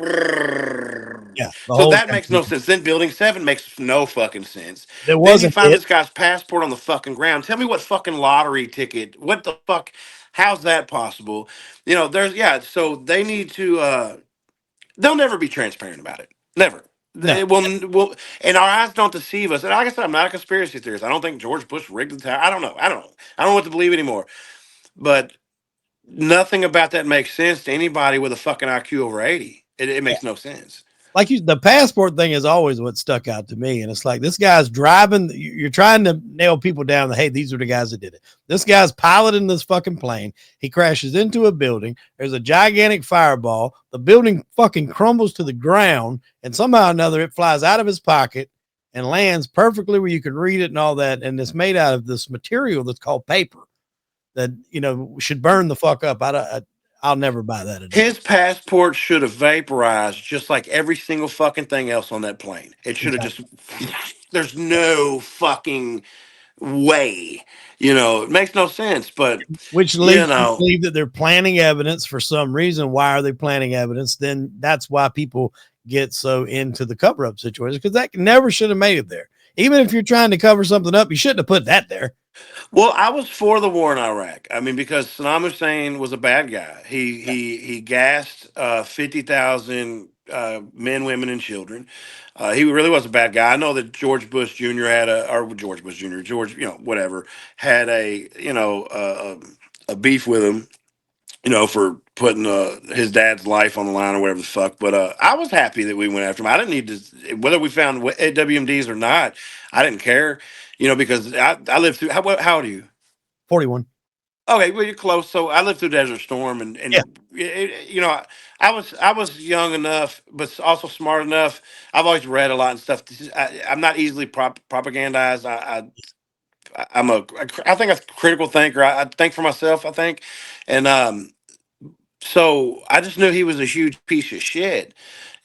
B: yeah. The
A: So
B: whole
A: that makes
B: thing.
A: no sense. Then building seven makes no fucking sense.
B: There
A: Then you
B: wasn't
A: find
B: it.
A: this guy's passport on the fucking ground. Tell me what fucking lottery ticket? What the fuck? How's that possible? There's So they need to. They'll never be transparent about it. Never.
B: No.
A: They will, and our eyes don't deceive us. And like I said, I'm not a conspiracy theorist. I don't think George Bush rigged the tower. I don't know. I don't know. I don't know what to believe anymore. But nothing about that makes sense to anybody with a fucking IQ over 80. It makes no sense.
B: Like the passport thing is always what stuck out to me. And it's like, this guy's driving, you're trying to nail people down that, hey, these are the guys that did it. This guy's piloting this fucking plane. He crashes into a building. There's a gigantic fireball. The building fucking crumbles to the ground. And somehow or another, it flies out of his pocket and lands perfectly where you can read it and all that. And it's made out of this material that's called paper that, should burn the fuck up. I'll never buy that again.
A: His passport should have vaporized just like every single fucking thing else on that plane. It should have
B: Exactly.
A: just. There's no fucking way. It makes no sense. But
B: Which
A: you
B: leads me to
A: know,
B: believe that they're planting evidence for some reason. Why are they planting evidence? Then that's why people get so into the cover up situation, because that never should have made it there. Even if you're trying to cover something up, you shouldn't have put that there.
A: well, I was for the war in Iraq. I mean, because Saddam Hussein was a bad guy. He gassed 50,000 men, women, and children. He really was a bad guy. I know that George Bush Jr. or George Bush Jr. George, whatever, had a beef with him, for putting his dad's life on the line or whatever the fuck. But I was happy that we went after him. I didn't need to, whether we found WMDs or not. I didn't care, because I lived through. How old are you?
B: 41.
A: Okay, well you're close. So I lived through Desert Storm, and
B: Yeah.
A: I was young enough, but also smart enough. I've always read a lot and stuff. I'm not easily propagandized. I think I'm a critical thinker. I think for myself. I think, and so I just knew he was a huge piece of shit.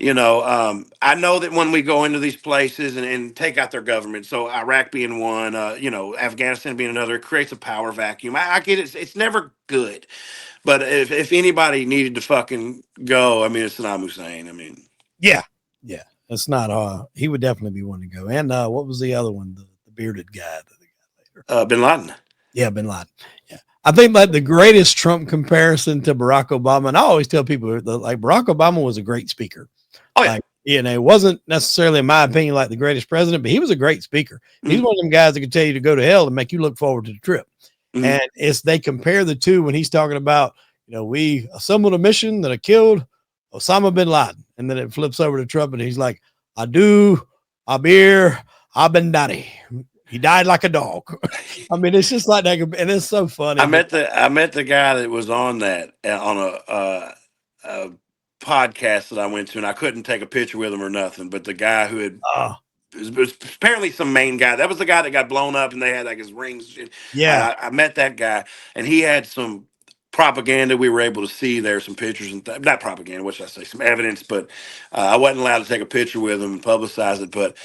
A: I know that when we go into these places and take out their government, so Iraq being one, Afghanistan being another, it creates a power vacuum. I get it. It's never good. But if anybody needed to fucking go, I mean, it's Saddam Hussein. I mean,
B: Yeah. Yeah. It's not, he would definitely be one to go. And what was the other one? The bearded guy that they got later.
A: Bin Laden.
B: Yeah. Bin Laden. Yeah. I think like the greatest Trump comparison to Barack Obama, and I always tell people like Barack Obama was a great speaker.
A: Oh yeah.
B: Like, it wasn't necessarily, in my opinion, like the greatest president, but he was a great speaker. He's
A: Mm-hmm.
B: one of them guys that could tell you to go to hell and make you look forward to the trip.
A: Mm-hmm.
B: And they compare the two when he's talking about, we assembled a mission that killed Osama bin Laden. And then it flips over to Trump and he's like, Adu, Abir, Abendani. He died like a dog. I mean, it's just like that. And it's so funny.
A: I met the guy that was on that on a podcast that I went to, and I couldn't take a picture with him or nothing. But the guy who had
B: uh,
A: was apparently some main guy. That was the guy that got blown up, and they had like his rings. And shit.
B: yeah.
A: I met that guy, and he had some propaganda we were able to see there, some pictures and not propaganda. What should I say? Some evidence, but I wasn't allowed to take a picture with him and publicize it. But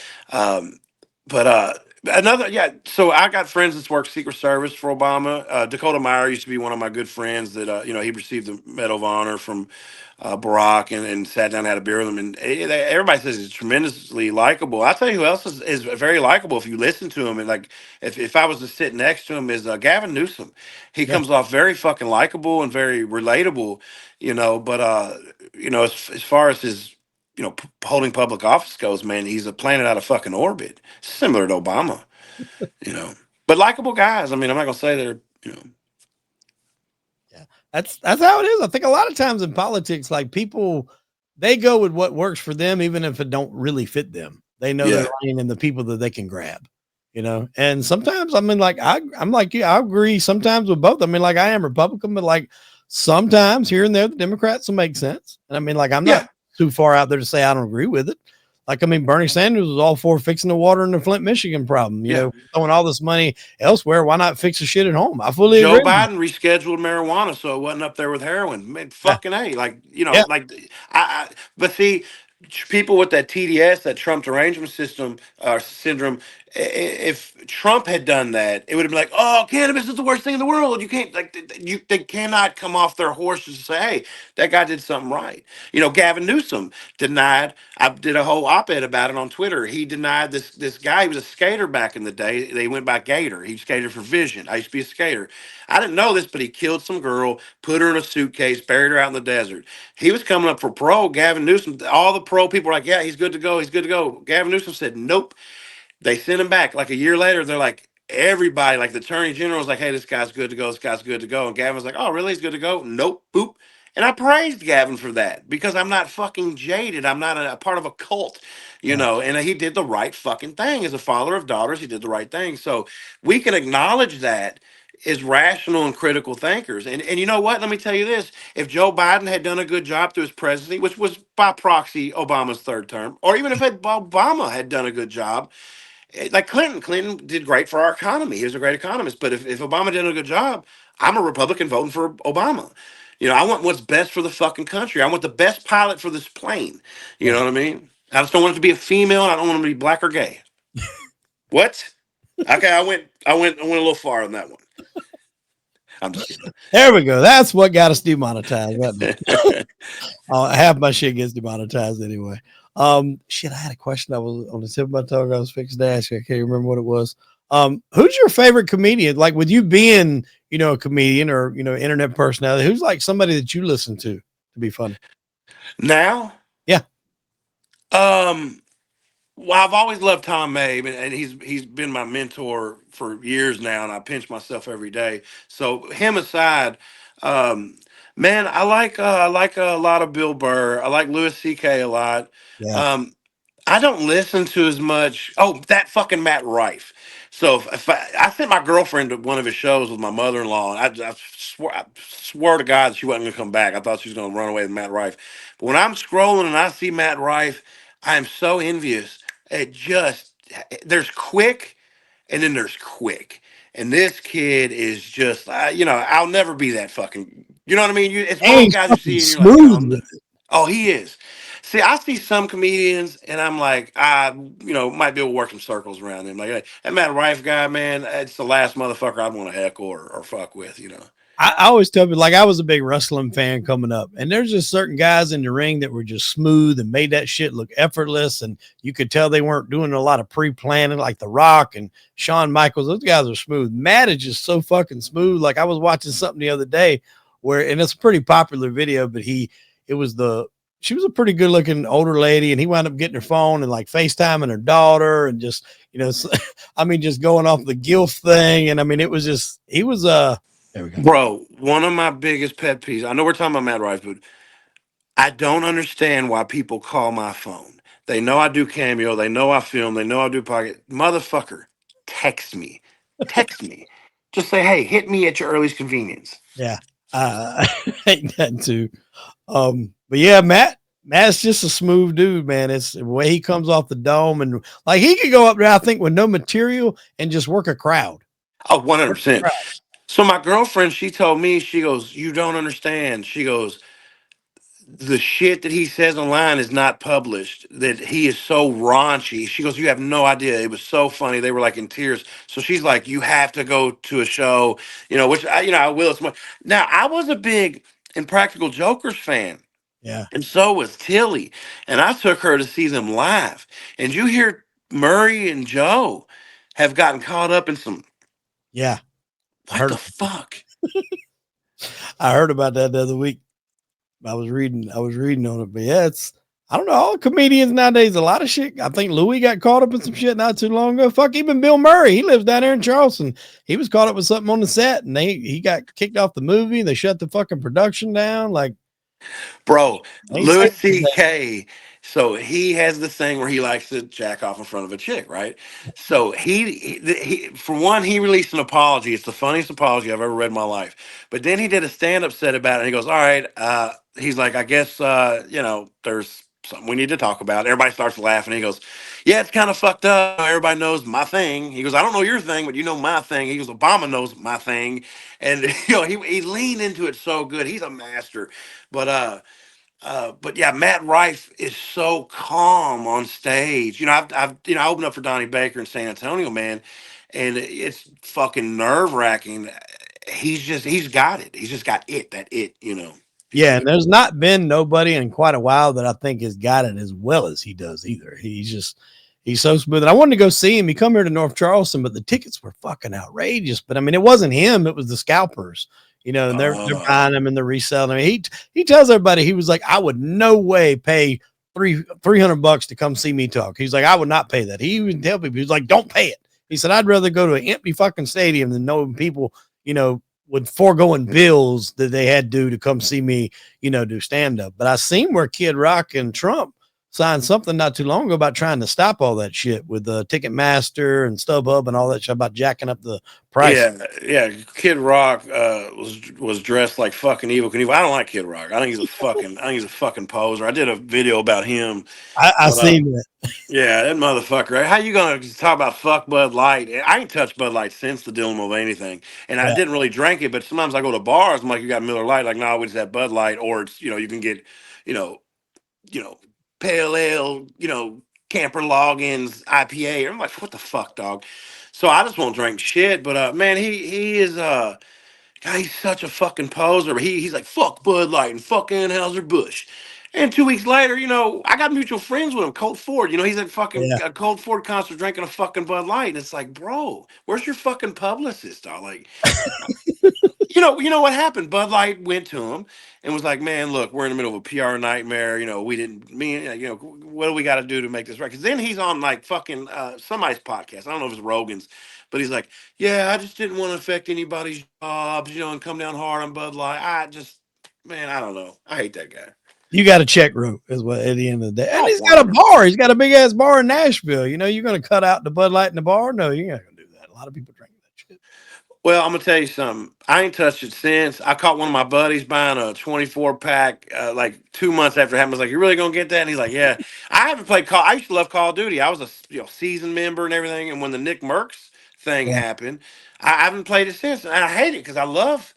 A: Another, yeah. So I got friends that's worked Secret Service for Obama. Dakota Meyer used to be one of my good friends. That he received the Medal of Honor from Barack, and sat down and had a beer with him. And everybody says he's tremendously likable. I tell you who else is very likable if you listen to him. And like if I was to sit next to him is Gavin Newsom. He
B: Yeah.
A: comes off very fucking likable and very relatable. But as far as his holding public office goes, man, he's a planet out of fucking orbit, similar to Obama, you know. But likable guys. I mean, I'm not gonna say they're,
B: Yeah, that's how it is. I think a lot of times in politics, like people, they go with what works for them, even if it don't really fit them. They know their
A: yeah,
B: lane and the people that they can grab, you know. And sometimes, I mean, like I'm like you. I agree sometimes with both. I mean, like I am Republican, but like sometimes here and there, the Democrats will make sense. And I mean, like I'm not
A: yeah,
B: too far out there to say I don't agree with it. Like, I mean, Bernie Sanders was all for fixing the water in the Flint, Michigan problem. You
A: yeah.
B: know, throwing all this money elsewhere. Why not fix the shit at home? I fully
A: Joe
B: agree.
A: Biden rescheduled marijuana so it wasn't up there with heroin. Man,
B: Yeah,
A: fucking a, like
B: yeah,
A: but see, people with that TDS, that Trump derangement system syndrome. If Trump had done that, it would have been like, "Oh, cannabis is the worst thing in the world. You can't they cannot come off their horses and say, hey, that guy did something right." Gavin Newsom denied. I did a whole op-ed about it on Twitter. He denied this guy. He was a skater back in the day. They went by Gator. He skated for Vision. I used to be a skater. I didn't know this, but he killed some girl, put her in a suitcase, buried her out in the desert. He was coming up for parole. Gavin Newsom, all the parole people were like, yeah, he's good to go. He's good to go. Gavin Newsom said, nope. They sent him back. Like a year later, they're like, everybody, like the attorney general was like, hey, this guy's good to go. This guy's good to go. And Gavin was like, oh, really? He's good to go? Nope. Boop. And I praised Gavin for that because I'm not fucking jaded. I'm not a part of a cult,
B: right.
A: and he did the right fucking thing. As a father of daughters, he did the right thing. So we can acknowledge that as rational and critical thinkers. And you know what? Let me tell you this. If Joe Biden had done a good job through his presidency, which was by proxy Obama's third term, or even if Obama had done a good job, like Clinton did great for our economy. He was a great economist. But if Obama did a good job, I'm a Republican voting for Obama. I want what's best for the fucking country. I want the best pilot for this plane. You
B: Yeah.
A: know what I mean? I just don't want it to be a female. And I don't want it to be black or gay. What? Okay, I went a little far on that one. I'm just kidding.
B: There we go. That's what got us demonetized. Wasn't it? Half my shit gets demonetized anyway. Shit, I had a question I was on the tip of my tongue. I was fixing to ask you. I can't remember what it was. Who's your favorite comedian? Like with you being, a comedian or internet personality, who's like somebody that you listen to be funny?
A: Now,
B: Yeah,
A: um, well, I've always loved Tom Mabe, and he's been my mentor for years now, and I pinch myself every day. So him aside, um, man, I like a lot of Bill Burr. I like Louis C.K. a lot.
B: yeah,
A: Um, I don't listen to as much. Oh, that fucking Matt Rife. So if I sent my girlfriend to one of his shows with my mother-in-law, and I swear to God that she wasn't gonna come back. I thought she was gonna run away with Matt Rife. But when I'm scrolling and I see Matt Rife, I am so envious. It just there's quick, and then there's quick. And this kid is just, I'll never be that fucking. You know what I mean? It's one of
B: and
A: those
B: he's
A: guys you
B: fucking
A: see and you're like,
B: smooth
A: I'm.
B: with it.
A: Oh, he is. See, I see some comedians, and I'm like, I, might be able to work some circles around him. Like, hey, that Matt Rife guy, man, it's the last motherfucker I'd want to heckle or fuck with.
B: I always tell people, like, I was a big wrestling fan coming up, and there's just certain guys in the ring that were just smooth and made that shit look effortless, and you could tell they weren't doing a lot of pre-planning, like The Rock and Shawn Michaels. Those guys are smooth. Matt is just so fucking smooth. Like, I was watching something the other day where, and it's a pretty popular video, but it was she was a pretty good looking older lady, and he wound up getting her phone and like FaceTiming her daughter, and just, I mean, just going off the guilt thing. And I mean, it was just, there we go.
A: Bro, one of my biggest pet peeves, I know we're talking about Matt Rife, but I don't understand why people call my phone. They know I do Cameo. They know I film. They know I do pocket. Motherfucker, text me. Text me. Just say, hey, hit me at your earliest convenience.
B: Yeah. I hate that too. But yeah, Matt's just a smooth dude, man. It's the way he comes off the dome, and like he could go up there, I think, with no material and just work a crowd.
A: Oh,
B: Work a
A: 100%.
B: crowd.
A: So my girlfriend, she told me, she goes, you don't understand. She goes, the shit that he says online is not published, that he is so raunchy. She goes, you have no idea. It was so funny. They were like in tears. So she's like, you have to go to a show, which I will. Now, I was a big Impractical Jokers fan,
B: Yeah.
A: and so was Tilly. And I took her to see them live. And you hear Murray and Joe have gotten caught up in some,
B: Yeah. I
A: what
B: heard
A: the fuck?
B: I heard about that the other week. I was reading on it, but yeah, it's I don't know. All comedians nowadays, a lot of shit. I think Louis got caught up in some shit not too long ago. Fuck, even Bill Murray. He lives down there in Charleston. He was caught up with something on the set, and he got kicked off the movie. They shut the fucking production down. Like,
A: Bro,
B: ain't
A: Louis
B: safe these days.
A: C.K. So he has this thing where he likes to jack off in front of a chick, right? So for one, he released an apology. It's the funniest apology I've ever read in my life. But then he did a stand-up set about it. And he goes, "All right," he's like, "I guess there's something we need to talk about." Everybody starts laughing. He goes, "Yeah, it's kind of fucked up. Everybody knows my thing." He goes, "I don't know your thing, but you know my thing." He goes, "Obama knows my thing," and he leaned into it so good. He's a master. But but yeah, Matt Rife is so calm on stage. I opened up for Donnie Baker in San Antonio, man, and it's fucking nerve wracking. He's got it. He's just got it. That it. He's
B: Yeah,
A: just
B: and there's not been nobody in quite a while that I think has got it as well as he does either. He's so smooth. And I wanted to go see him. He come here to North Charleston, but the tickets were fucking outrageous. But I mean, it wasn't him; it was the scalpers. And they're
A: uh,
B: buying them and they're reselling them. He tells everybody he was like, I would no way pay 300 bucks to come see me talk. He's like, I would not pay that. He even tell people, he's like, don't pay it. He said, I'd rather go to an empty fucking stadium than knowing people, with foregoing bills that they had to come see me, do stand up. But I seen where Kid Rock and Trump signed something not too long ago about trying to stop all that shit with Ticketmaster and StubHub and all that shit about jacking up the price.
A: yeah. Kid Rock was dressed like fucking Evil Knievel. I don't like Kid Rock. I think he's a fucking poser. I did a video about him,
B: I
A: but
B: seen that.
A: yeah, that motherfucker. Right? How you gonna talk about fuck Bud Light? I ain't touched Bud Light since the Dylan Mulvaney thing, and I
B: Yeah,
A: didn't really drink it. But sometimes I go to bars. I'm like, you got Miller Lite? Like, no, we just have Bud Light, or it's you can get, you know, you know, pale ale, Camper Loggins IPA. I'm like, what the fuck, dog? So I just won't drink shit. But man, he is God, he's such a fucking poser. He's like, fuck Bud Light and fuck Anheuser Busch. And 2 weeks later, I got mutual friends with him, Colt Ford. He's at fucking
B: yeah.
A: a Colt Ford concert drinking a fucking Bud Light. And it's like, bro, where's your fucking publicist, dog? Like, you know what happened? Bud Light went to him and was like, "Man, look, we're in the middle of a PR nightmare. We didn't mean, what do we got to do to make this right?" Because then he's on like fucking somebody's podcast. I don't know if it's Rogan's, but he's like, "Yeah, I just didn't want to affect anybody's jobs, and come down hard on Bud Light. Man, I don't know. I hate that guy.
B: You got a check rope, is what at the end of the day. And
A: Oh,
B: he's got a
A: 100.
B: bar. He's got a big ass bar in Nashville. You're gonna cut out the Bud Light in the bar? No, you're not gonna do that. A lot of people drink that shit.
A: Well, I'm gonna tell you something. I ain't touched it since. I caught one of my buddies buying a 24 pack like 2 months after it happened. I was like, "You really gonna get that?" And he's like, "Yeah." I haven't played Call. I used to love Call of Duty. I was a season member and everything. And when the Nick Merckx thing
B: Yeah,
A: happened, I haven't played it since. And I hate it because I love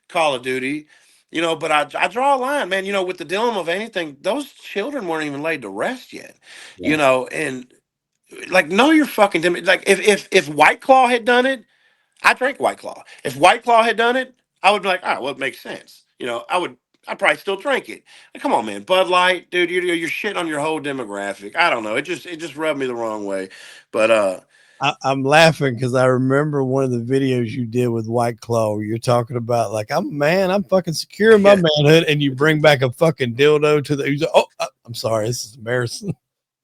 A: Call of Duty. But I draw a line, man. With the Dylan of anything, those children weren't even laid to rest yet.
B: yeah.
A: And like know your fucking like if White Claw had done it. I drank White Claw. If White Claw had done it, I would be like, well, it makes sense. I'd probably still drink it. Like, come on, man. Bud Light, dude, you're shitting on your whole demographic. I don't know. It just rubbed me the wrong way. But
B: I'm laughing because I remember one of the videos you did with White Claw where you're talking about like I'm fucking secure in my
A: yeah.
B: manhood, and you bring back a fucking dildo to the. Oh, I'm sorry, this is embarrassing.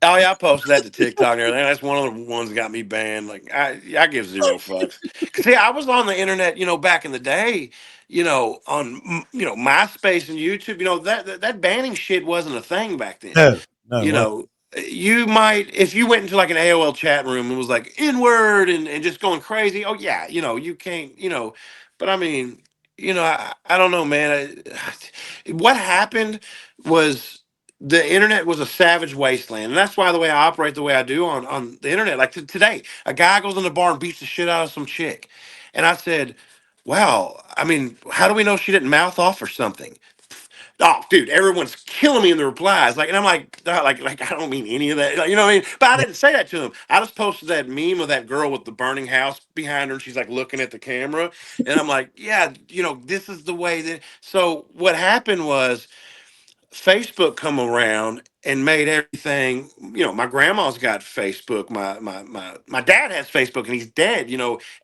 A: Oh yeah, I posted that to TikTok and everything. That's one of the ones that got me banned. Like I give zero fucks. Cause see, I was on the internet, back in the day, on MySpace and YouTube. That banning shit wasn't a thing back then.
B: No, no,
A: You
B: what?
A: know, you might if you went into like an AOL chat room and was like N-word and just going crazy. Oh yeah, you can't. But I mean, I don't know, man. What happened was the internet was a savage wasteland, and that's why the way I operate the way I do on the internet. Like today, a guy goes in the bar and beats the shit out of some chick, and I said, "Wow, I mean, how do we know she didn't mouth off or something?" Oh, dude, everyone's killing me in the replies. Like, and I'm like, I don't mean any of that. Like, you know what I mean? But I
B: Yeah.
A: didn't say that to him. I just posted that meme of that girl with the burning house behind her, and she's like looking at the camera, and I'm like, yeah, this is the way that. So what happened was Facebook come around and made everything. My grandma's got Facebook. My dad has Facebook, and he's dead.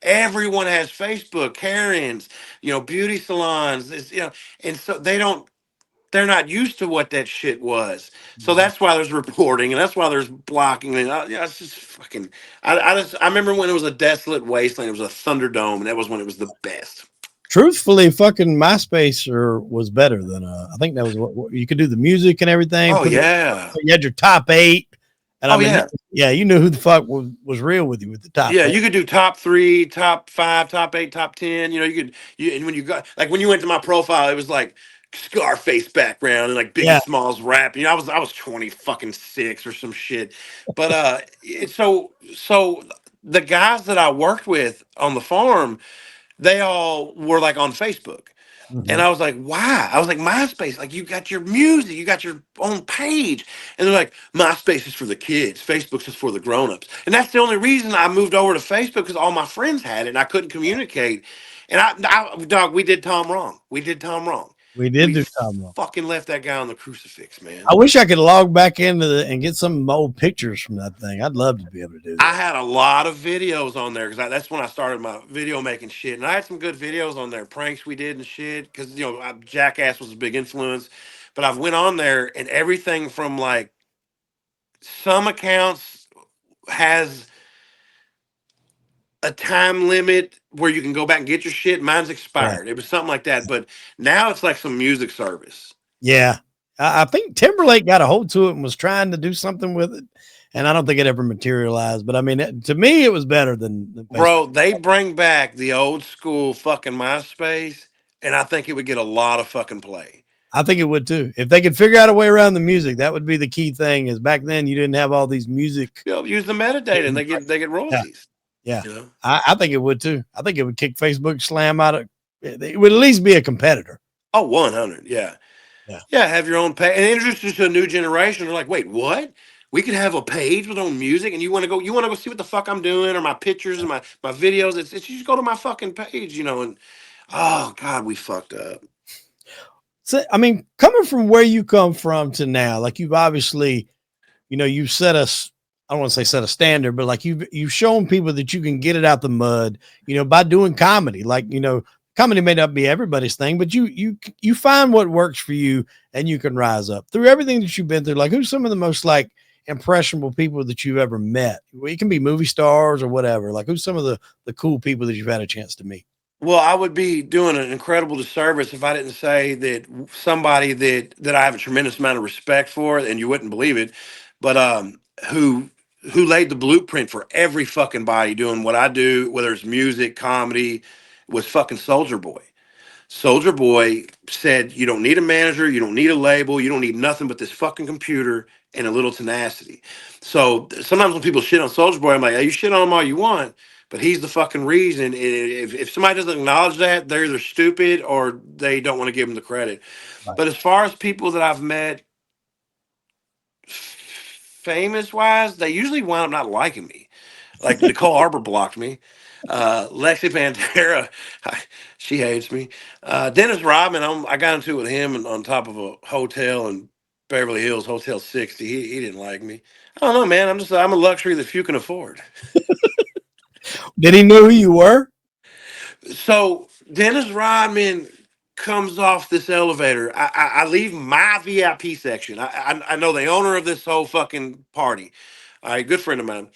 A: Everyone has Facebook. Karens, beauty salons. And so they're not used to what that shit was. So
B: Mhm.
A: that's why there's reporting, and that's why there's blocking. And it's just fucking. I remember when it was a desolate wasteland. It was a Thunderdome, and that was when it was the best.
B: Truthfully, fucking MySpace was better than I think that was what you could do the music and everything.
A: Oh
B: Put it,
A: yeah.
B: you had your top eight, and I
A: Oh
B: mean,
A: yeah.
B: yeah, you knew who the fuck was real with you with the top
A: Yeah,
B: eight.
A: you could do top three, top five, top eight, top 10. And when you got like when you went to my profile, it was like Scarface background and like Biggie
B: Yeah.
A: Smalls rap. I was 20 fucking six or some shit. But so the guys that I worked with on the farm, they all were like on Facebook. And
B: Mhm.
A: I was like, why? I was like, MySpace, like you got your music, you got your own page. And they're like, MySpace is for the kids, Facebook's is for the grown-ups. And that's the only reason I moved over to Facebook because all my friends had it and I couldn't communicate. And dog, we did Tom wrong. We did Tom wrong.
B: We did
A: We
B: do Tom wrong.
A: fucking left that guy on the crucifix, man.
B: I wish I could log back into and get some old pictures from that thing. I'd love to be able to do
A: I
B: that.
A: had a lot of videos on there because that's when I started my video making shit, and I had some good videos on there, pranks we did and shit. Because Jackass was a big influence, but I've went on there and everything from like some accounts has a time limit where you can go back and get your shit. Mine's
B: Yeah.
A: expired. It was something like that, but now it's like some music service.
B: Yeah. I think Timberlake got a hold to it and was trying to do something with it. And I don't think it ever materialized. But I mean, to me, it was better than Facebook.
A: Bro, they bring back the old school fucking MySpace, and I think it would get a lot of fucking play.
B: I think it would too. If they could figure out a way around the music, that would be the key thing. Is back then you didn't have all these music.
A: Use the metadata and they get
B: Yeah,
A: royalties.
B: yeah.
A: You know.
B: I think it would too. I think it would kick Facebook Slam out of. It would at least be a competitor.
A: Oh, 100. Yeah.
B: Yeah.
A: Yeah. Have your own page and introduce you to a new generation. They're like, wait, what? We could have a page with own music and you want to go see what the fuck I'm doing or my pictures and my videos. It's you just go to my fucking page, and oh God, we fucked up.
B: So I mean, coming from where you come from to now, like you've obviously, you've set us. I don't want to say set a standard, but like you've shown people that you can get it out the mud, by doing comedy. Like, comedy may not be everybody's thing, but you find what works for you and you can rise up through everything that you've been through. Like, who's some of the most like impressionable people that you've ever met? Well, it can be movie stars or whatever. Like, who's some of the cool people that you've had a chance to meet?
A: Well, I would be doing an incredible disservice if I didn't say that somebody that I have a tremendous amount of respect for, and you wouldn't believe it, but who who laid the blueprint for every fucking body doing what I do, whether it's music, comedy, was fucking Soldier Boy. Soldier Boy said, "You don't need a manager, you don't need a label, you don't need nothing but this fucking computer and a little tenacity." So sometimes when people shit on Soldier Boy, I'm like, "Hey, you shit on him all you want, but he's the fucking reason." And if somebody doesn't acknowledge that, they're either stupid or they don't want to give him the credit.
B: Right.
A: But as far as people that I've met, famous wise, they usually wind up not liking me. Like Nicole Arbor blocked me. Lexi Pantera, she hates me. Dennis Rodman, I got into it with him on top of a hotel in Beverly Hills, Hotel 60. He didn't like me. I don't know, man. I'm a luxury that few can afford.
B: Did he know who you were?
A: So Dennis Rodman comes off this elevator. I leave my VIP section. I know the owner of this whole fucking party. All right, good friend of mine.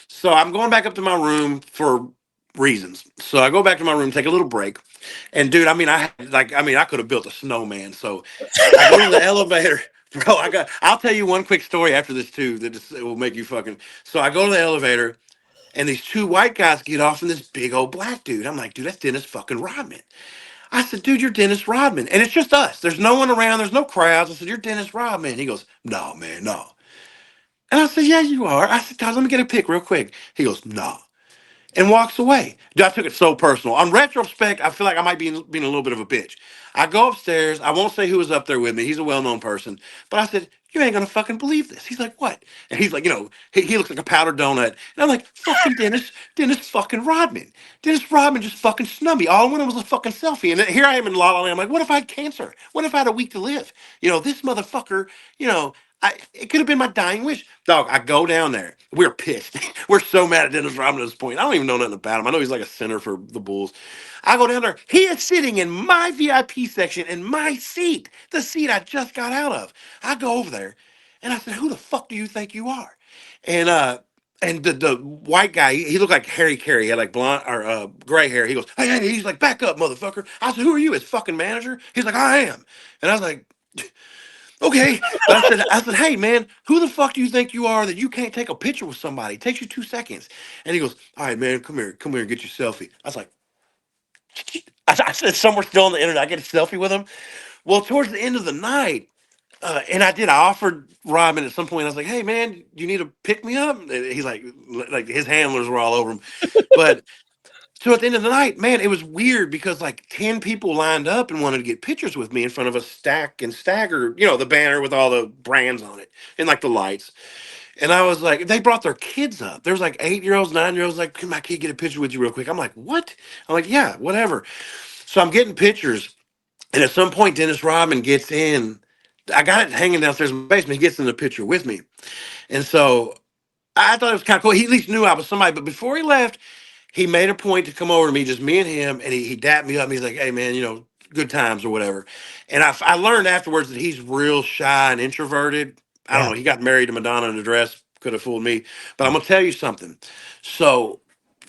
A: So I'm going back up to my room for reasons. So I go back to my room, take a little break, and dude, I could have built a snowman. So I go to the elevator, bro. I'll tell you one quick story after this too it will make you fucking. So I go to the elevator, and these two white guys get off, and this big old black dude. I'm like, dude, that's Dennis fucking Rodman. I said, dude, you're Dennis Rodman, and it's just us. There's no one around. There's no crowds. I said, you're Dennis Rodman. He goes, no, man, no. And I said, yeah, you are. I said, guys, let me get a pic real quick. He goes, no. and walks away. Dude, I took it so personal. On retrospect, I feel like I might be being a little bit of a bitch. I go upstairs. I won't say who was up there with me. He's a well-known person. But I said, you ain't gonna fucking believe this. He's like, what? And he's like, he looks like a powdered donut. And I'm like, fucking Dennis fucking Rodman. Dennis Rodman just fucking snubbed me. All I wanted was a fucking selfie. And then here I am in La La Land. I'm like, what if I had cancer? What if I had a week to live? This motherfucker, it could have been my dying wish. Dog, I go down there. We're pissed. We're so mad at Dennis Rodman at this point. I don't even know nothing about him. I know he's like a center for the Bulls. I go down there. He is sitting in my VIP section in my seat, the seat I just got out of. I go over there and I said, who the fuck do you think you are? And the white guy, he looked like Harry Carey. He had like blonde or gray hair. He goes, hey, he's like, back up, motherfucker. I said, who are you, his fucking manager? He's like, I am. And I was like, okay. But I said, hey man, who the fuck do you think you are that you can't take a picture with somebody? It takes you 2 seconds. And he goes, all right, man, come here, get your selfie. I was like, I said somewhere still on the internet, I get a selfie with him. Well, towards the end of the night, and I did. I offered Robin at some point. I was like, "Hey, man, you need to pick me up?" And he's like his handlers were all over him. But so at the end of the night, man, it was weird because like 10 people lined up and wanted to get pictures with me in front of a stack and stagger, the banner with all the brands on it and like the lights. And I was like, they brought their kids up. There's like 8-year-olds, 9-year-olds, like, can my kid get a picture with you real quick? I'm like, what? I'm like, yeah, whatever. So I'm getting pictures. And at some point, Dennis Rodman gets in. I got it hanging downstairs in my basement. He gets in the picture with me. And so I thought it was kind of cool. He at least knew I was somebody. But before he left, he made a point to come over to me, just me and him, and he dapped me up. And he's like, hey, man, good times or whatever. And I learned afterwards that he's real shy and introverted. I don't
B: Yeah.
A: know. He got married to Madonna in a dress. Could have fooled me. But I'm going to tell you something. So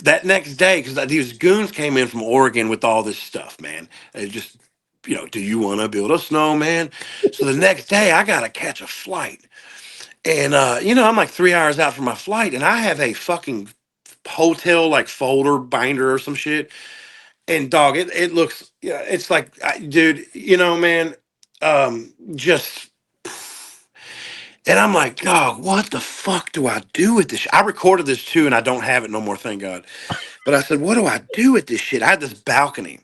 A: that next day, because these goons came in from Oregon with all this stuff, man. It just, do you want to build a snowman? So the next day, I got to catch a flight. And, I'm like 3 hours out from my flight, and I have a fucking hotel like folder binder or some shit. And dog, it looks, yeah, it's like, dude, man, just, and I'm like, dog, what the fuck do I do with this? I recorded this too, and I don't have it no more, thank God. But I said, what do I do with this shit? I had this balcony.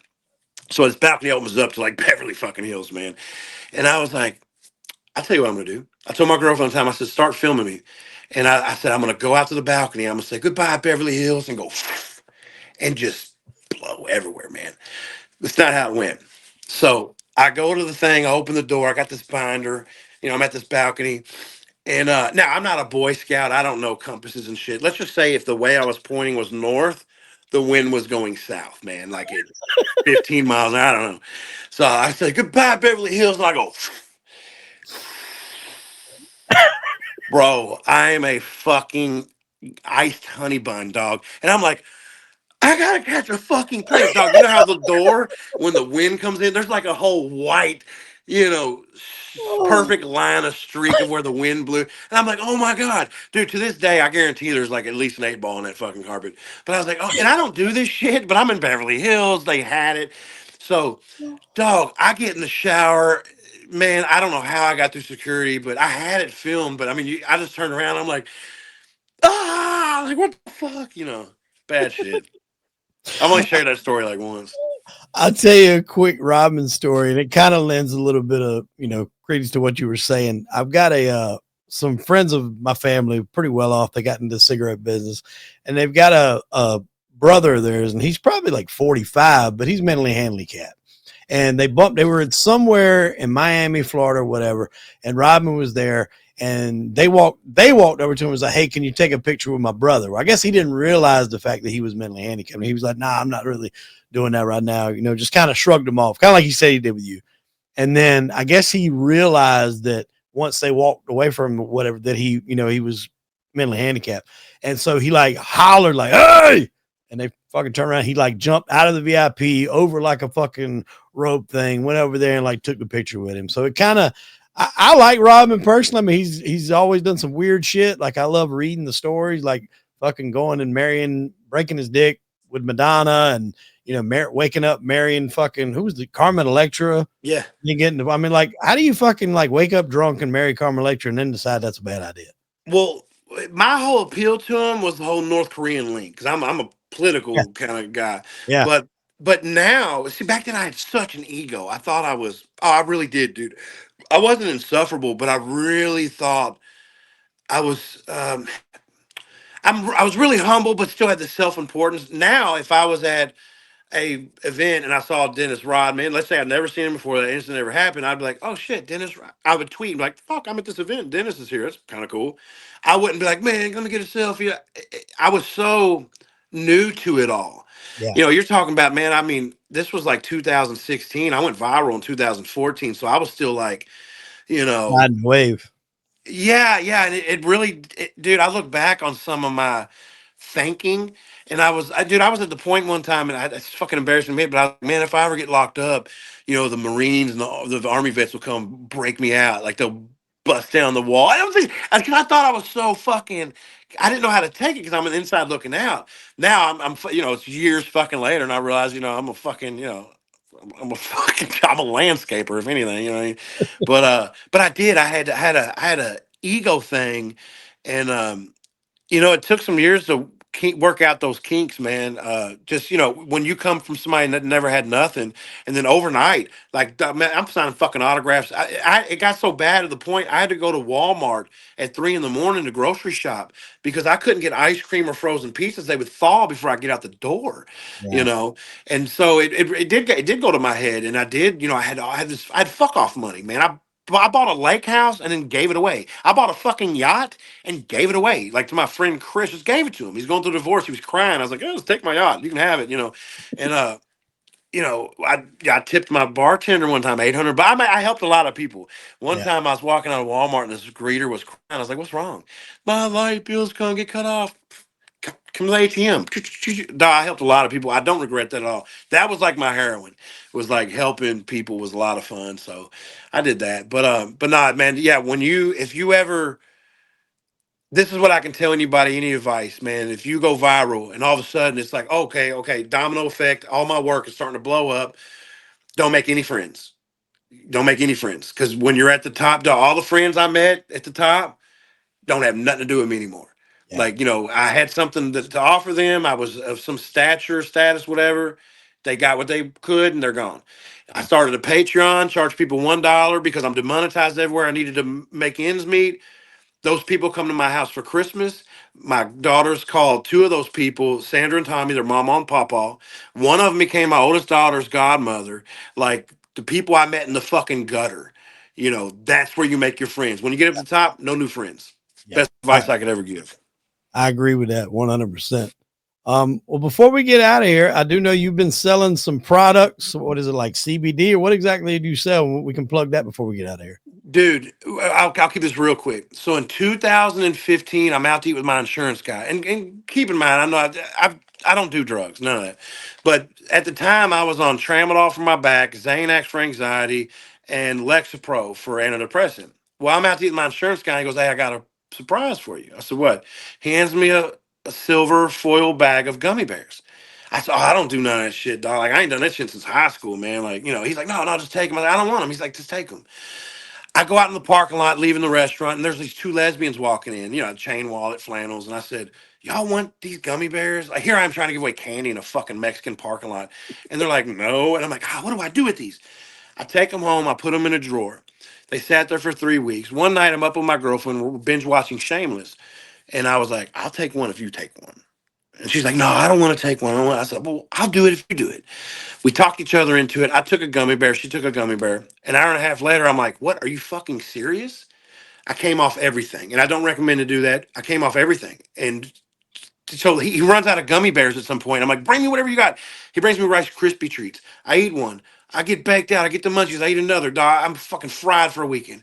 A: So this balcony opens up to like Beverly fucking Hills, man. And I was like, I'll tell you what I'm gonna do. I told my girlfriend one time, I said, start filming me. And I said, I'm gonna go out to the balcony, I'm gonna say goodbye, Beverly Hills, and go and just blow everywhere, man. That's not how it went. So I go to the thing, I open the door, I got this binder, I'm at this balcony. And now I'm not a Boy Scout, I don't know compasses and shit. Let's just say if the way I was pointing was north, the wind was going south, man, like it 15 miles, I don't know. So I say, goodbye, Beverly Hills. And I go, bro, I am a fucking iced honey bun, dog. And I'm like, I gotta catch a fucking plane, dog. You know how the door, when the wind comes in, there's like a whole white, you know,
B: Oh,
A: perfect line of streak of where the wind blew. And I'm like, oh my God. Dude, to this day, I guarantee there's like at least an 8 ball in that fucking carpet. But I was like, oh, and I don't do this shit, but I'm in Beverly Hills. They had it. So, dog, I get in the shower. Man, I don't know how I got through security, but I had it filmed. But I mean, I just turned around. I'm like, like, what the fuck? Bad shit. I've only shared that story like once.
B: I'll tell you a quick Rodman story, and it kind of lends a little bit of credence to what you were saying. I've got some friends of my family, pretty well off. They got into the cigarette business, and they've got a brother of theirs, and he's probably like 45, but he's mentally handicapped. And they were somewhere in Miami, Florida, or whatever, and Rodman was there. And they walked over to him and was like, hey, can you take a picture with my brother? Well, I guess he didn't realize the fact that he was mentally handicapped. And he was like, nah, I'm not really doing that right now. Just kind of shrugged him off, kind of like he said he did with you. And then I guess he realized that once they walked away from him, whatever, that he was mentally handicapped. And so he like hollered like, hey, and they fucking turned around. He like jumped out of the VIP over like a fucking rope thing, went over there and like took the picture with him. So it kind of, I like Rodman personally. I mean, he's always done some weird shit. Like I love reading the stories, like fucking going and breaking his dick with Madonna, and waking up marrying fucking who was the Carmen Electra.
A: Yeah.
B: I mean, like, how do you fucking like wake up drunk and marry Carmen Electra and then decide that's a bad idea?
A: Well, my whole appeal to him was the whole North Korean link because I'm a
B: Yeah.
A: political kind of guy.
B: Yeah.
A: But but now, see, back then I had such an ego. I thought I was. Oh, I really did, dude. I wasn't insufferable, but I really thought I was. I was really humble, but still had the self importance. Now, if I was at a event and I saw Dennis Rodman, let's say I'd never seen him before, that incident ever happened, I'd be like, "Oh shit, Dennis!" I would tweet like, "Fuck, I'm at this event. Dennis is here. That's kind of cool." I wouldn't be like, "Man, let me get a selfie." I was so new to it all.
B: Yeah.
A: You're talking about, man. I mean, this was like 2016. I went viral in 2014, so I was still like, you know,
B: Riding the wave.
A: yeah, yeah, and it really, dude. I look back on some of my thinking, and dude, I was at the point one time, and it's fucking embarrassing to me, but I was like, man, if I ever get locked up, the Marines and the Army vets will come break me out, like they'll bust down the wall. I don't think, because I thought I was so fucking, I didn't know how to take it because I'm an inside looking out. Now it's years fucking later, and I realize, I'm a fucking, I'm a landscaper, if anything, what I mean? But I had a ego thing, and it took some years to work out those kinks, man. Just when you come from somebody that never had nothing, and then overnight, like man, I'm signing fucking autographs. It got so bad to the point I had to go to Walmart at 3 in the morning to grocery shop because I couldn't get ice cream or frozen pizzas. They would thaw before I get out the door, you
B: Yeah.
A: know. And so it did go to my head, and I did. I had fuck off money, man. I bought a lake house and then gave it away. I bought a fucking yacht and gave it away. Like to my friend Chris, just gave it to him. He's going through a divorce. He was crying. I was like, oh, just take my yacht. You can have it. And I tipped my bartender one time 800. But I helped a lot of people. One
B: Yeah.
A: time I was walking out of Walmart and this greeter was crying. I was like, what's wrong? My light bill's gonna get cut off. Come to the ATM. Nah, I helped a lot of people. I don't regret that at all. That was like my heroin. It was like helping people was a lot of fun. So I did that. But nah, man, yeah, if you ever, this is what I can tell anybody, any advice, man. If you go viral and all of a sudden it's like, okay, domino effect, all my work is starting to blow up, don't make any friends. Don't make any friends. Because when you're at the top, all the friends I met at the top don't have nothing to do with me anymore.
B: Yeah.
A: Like, I had something to offer them. I was of some stature, status, whatever. They got what they could and they're gone. I started a Patreon, charged people $1 because I'm demonetized everywhere. I needed to make ends meet. Those people come to my house for Christmas. My daughters called two of those people, Sandra and Tommy, their mama and papa. One of them became my oldest daughter's godmother. Like the people I met in the fucking gutter. That's where you make your friends. When you get up to the top, no new friends.
B: Yeah.
A: Best advice I could ever give.
B: I agree with that 100%. Well, before we get out of here, I do know you've been selling some products. What is it, like CBD, or what exactly do you sell? We can plug that before we get out of here.
A: Dude, I'll keep this real quick. So in 2015, I'm out to eat with my insurance guy. And keep in mind, I'm not, I don't do drugs, none of that. But at the time, I was on Tramadol for my back, Xanax for anxiety, and Lexapro for antidepressant. Well, I'm out to eat with my insurance guy. He goes, hey, I got a surprise for you. I said, what? He hands me a silver foil bag of gummy bears. I said, oh, I don't do none of that shit, dog. Like, I ain't done that shit since high school, man. Like, he's like, no, just take them. I don't want them. He's like, just take them. I go out in the parking lot, leaving the restaurant, and there's these two lesbians walking in, chain wallet, flannels. And I said, y'all want these gummy bears? Like, here I am trying to give away candy in a fucking Mexican parking lot. And they're like, no. And I'm like, what do I do with these? I take them home. I put them in a drawer. They sat there for 3 weeks. One night, I'm up with my girlfriend. We're binge watching Shameless. And I was like, I'll take one if you take one. And she's like, no, I don't want to take one. I said, well, I'll do it if you do it. We talked each other into it. I took a gummy bear. She took a gummy bear. An hour and a half later, I'm like, what? Are you fucking serious? I came off everything. And I don't recommend to do that. I came off everything. And so he runs out of gummy bears at some point. I'm like, bring me whatever you got. He brings me Rice Krispie treats. I eat one. I get baked out. I get the munchies. I eat another. Dog, I'm fucking fried for a weekend.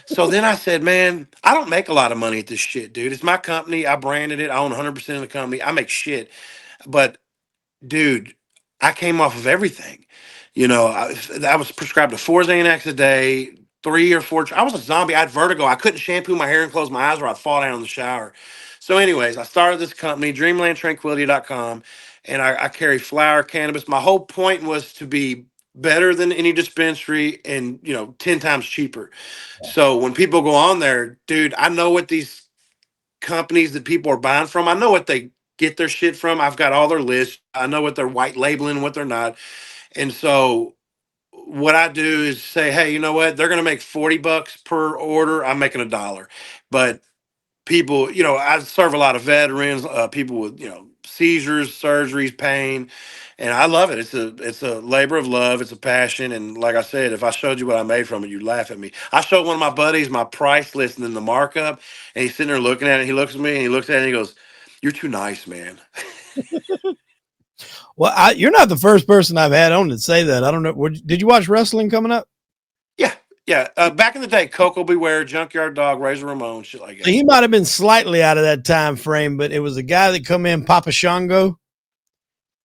A: So then I said, man, I don't make a lot of money at this shit, dude. It's my company. I branded it. I own 100% of the company. I make shit. But dude, I came off of everything. I was prescribed a 4 Xanax a day, 3 or 4. I was a zombie. I had vertigo. I couldn't shampoo my hair and close my eyes or I'd fall down in the shower. So, anyways, I started this company, dreamlandtranquility.com, and I carry flower, cannabis. My whole point was to be better than any dispensary and, 10 times cheaper. So when people go on there, dude, I know what these companies that people are buying from, I know what they get their shit from. I've got all their lists. I know what they're white labeling, what they're not. And so what I do is say, hey, you know what? They're going to make $40 per order. I'm making $1. But people, I serve a lot of veterans, people with, seizures, surgeries, pain, and I love it. It's a labor of love. It's a passion, and like I said, if I showed you what I made from it, you'd laugh at me. I showed one of my buddies my price list and then the markup, and he's sitting there looking at it. He looks at me and he looks at it and he goes, "You're too nice, man."
B: Well, you're not the first person I've had on to say that. I don't know. Did you watch wrestling coming up?
A: Yeah, yeah. Back in the day, Coco Beware, Junkyard Dog, Razor Ramon, shit like
B: So
A: that.
B: he might have been slightly out of that time frame, but it was a guy that come in, Papa Shango.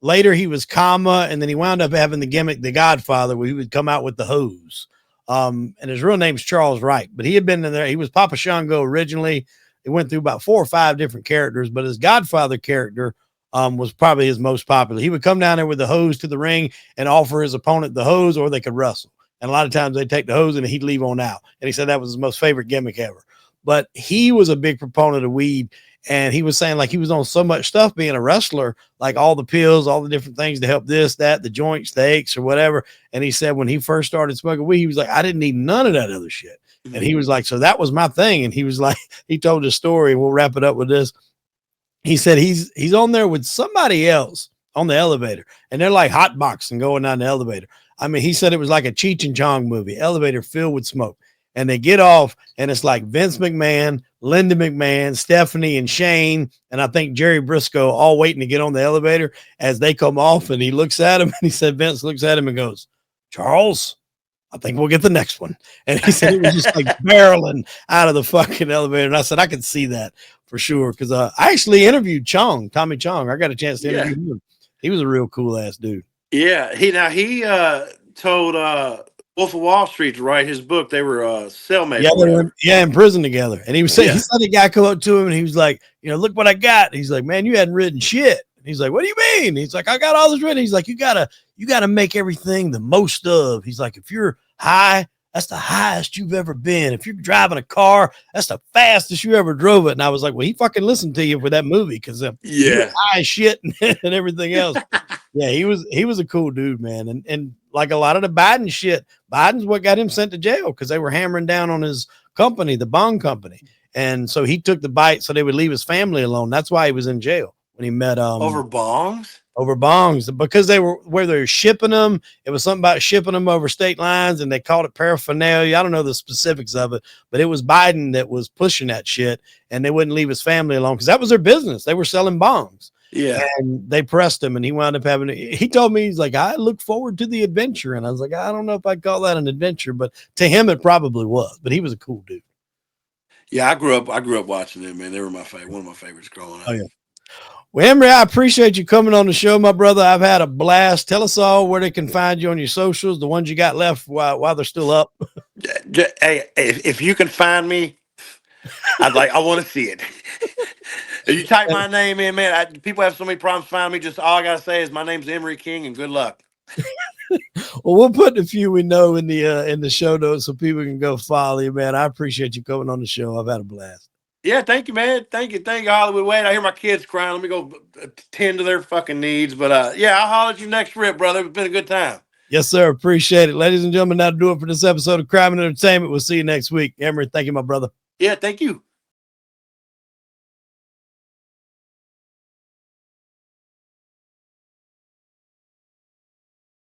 B: Later, he was Kama, and then he wound up having the gimmick, the Godfather, where he would come out with the hose. And his real name's Charles Wright, but he had been in there. He was Papa Shango originally. He went through about 4 or 5 different characters, but his Godfather character was probably his most popular. He would come down there with the hose to the ring and offer his opponent the hose, or they could wrestle. And a lot of times they'd take the hose and he'd leave on out. And he said that was his most favorite gimmick ever. But he was a big proponent of weed. And he was saying like he was on so much stuff being a wrestler, like all the pills, all the different things to help this, that, the joints, the aches, or whatever. And he said when he first started smoking weed, he was like, I didn't need none of that other shit. And he was like, so that was my thing. And he was like, he told his story, and we'll wrap it up with this. He said he's on there with somebody else on the elevator, and they're like hotboxing going down the elevator. I mean, he said it was like a Cheech and Chong movie, elevator filled with smoke. And they get off, and it's like Vince McMahon, Linda McMahon, Stephanie, and Shane, and I think Jerry Briscoe all waiting to get on the elevator as they come off. And he looks at him, and he said, Vince looks at him and goes, Charles, I think we'll get the next one. And he said it was just like barreling out of the fucking elevator. And I said, I could see that for sure. Cause I actually interviewed Tommy Chong. I got a chance to interview him. He was a real cool ass dude.
A: Yeah. He told Wolf of Wall Street to write his book. They were cellmates.
B: Yeah, in prison together. And he was saying, he said the guy come up to him and he was like, look what I got. He's like, man, you hadn't written shit. He's like, what do you mean? He's like, I got all this written. He's like, you gotta make everything the most of. He's like, if you're high, that's the highest you've ever been. If you're driving a car, that's the fastest you ever drove it. And I was like, well, he fucking listened to you for that movie because you were high as shit and everything else. Yeah, he was a cool dude, man. And like a lot of the Biden shit, Biden's what got him sent to jail because they were hammering down on his company, the bond company. And so he took the bite so they would leave his family alone. That's why he was in jail when he met
A: over bongs.
B: Over bongs, because they were where they're shipping them. It was something about shipping them over state lines, and they called it paraphernalia. I don't know the specifics of it, but it was Biden that was pushing that shit, and they wouldn't leave his family alone because that was their business. They were selling bongs.
A: Yeah.
B: And they pressed him, and he wound up he told me, he's like, I look forward to the adventure. And I was like, I don't know if I'd call that an adventure, but to him, it probably was. But he was a cool dude.
A: Yeah, I grew up watching them, man. They were my favorite, one of my favorites growing up.
B: Oh, yeah. Well, Amiri, I appreciate you coming on the show, my brother. I've had a blast. Tell us all where they can find you on your socials, the ones you got left while they're still up.
A: Hey, if you can find me, I want to see it. If you type my name in, man, people have so many problems finding me. Just all I gotta say is my name's Amiri King, and good luck.
B: Well, we'll put a few we know in the show notes so people can go follow you, man. I appreciate you coming on the show. I've had a blast.
A: Yeah, thank you, man. Thank you, Hollywood. Wait, I hear my kids crying. Let me go tend to their fucking needs. But yeah, I'll holler at you next trip, brother. It's been a good time.
B: Yes, sir. Appreciate it. Ladies and gentlemen, that'll do it for this episode of Crime and Entertainment. We'll see you next week. Amiri, thank you, my brother.
A: Yeah, thank you.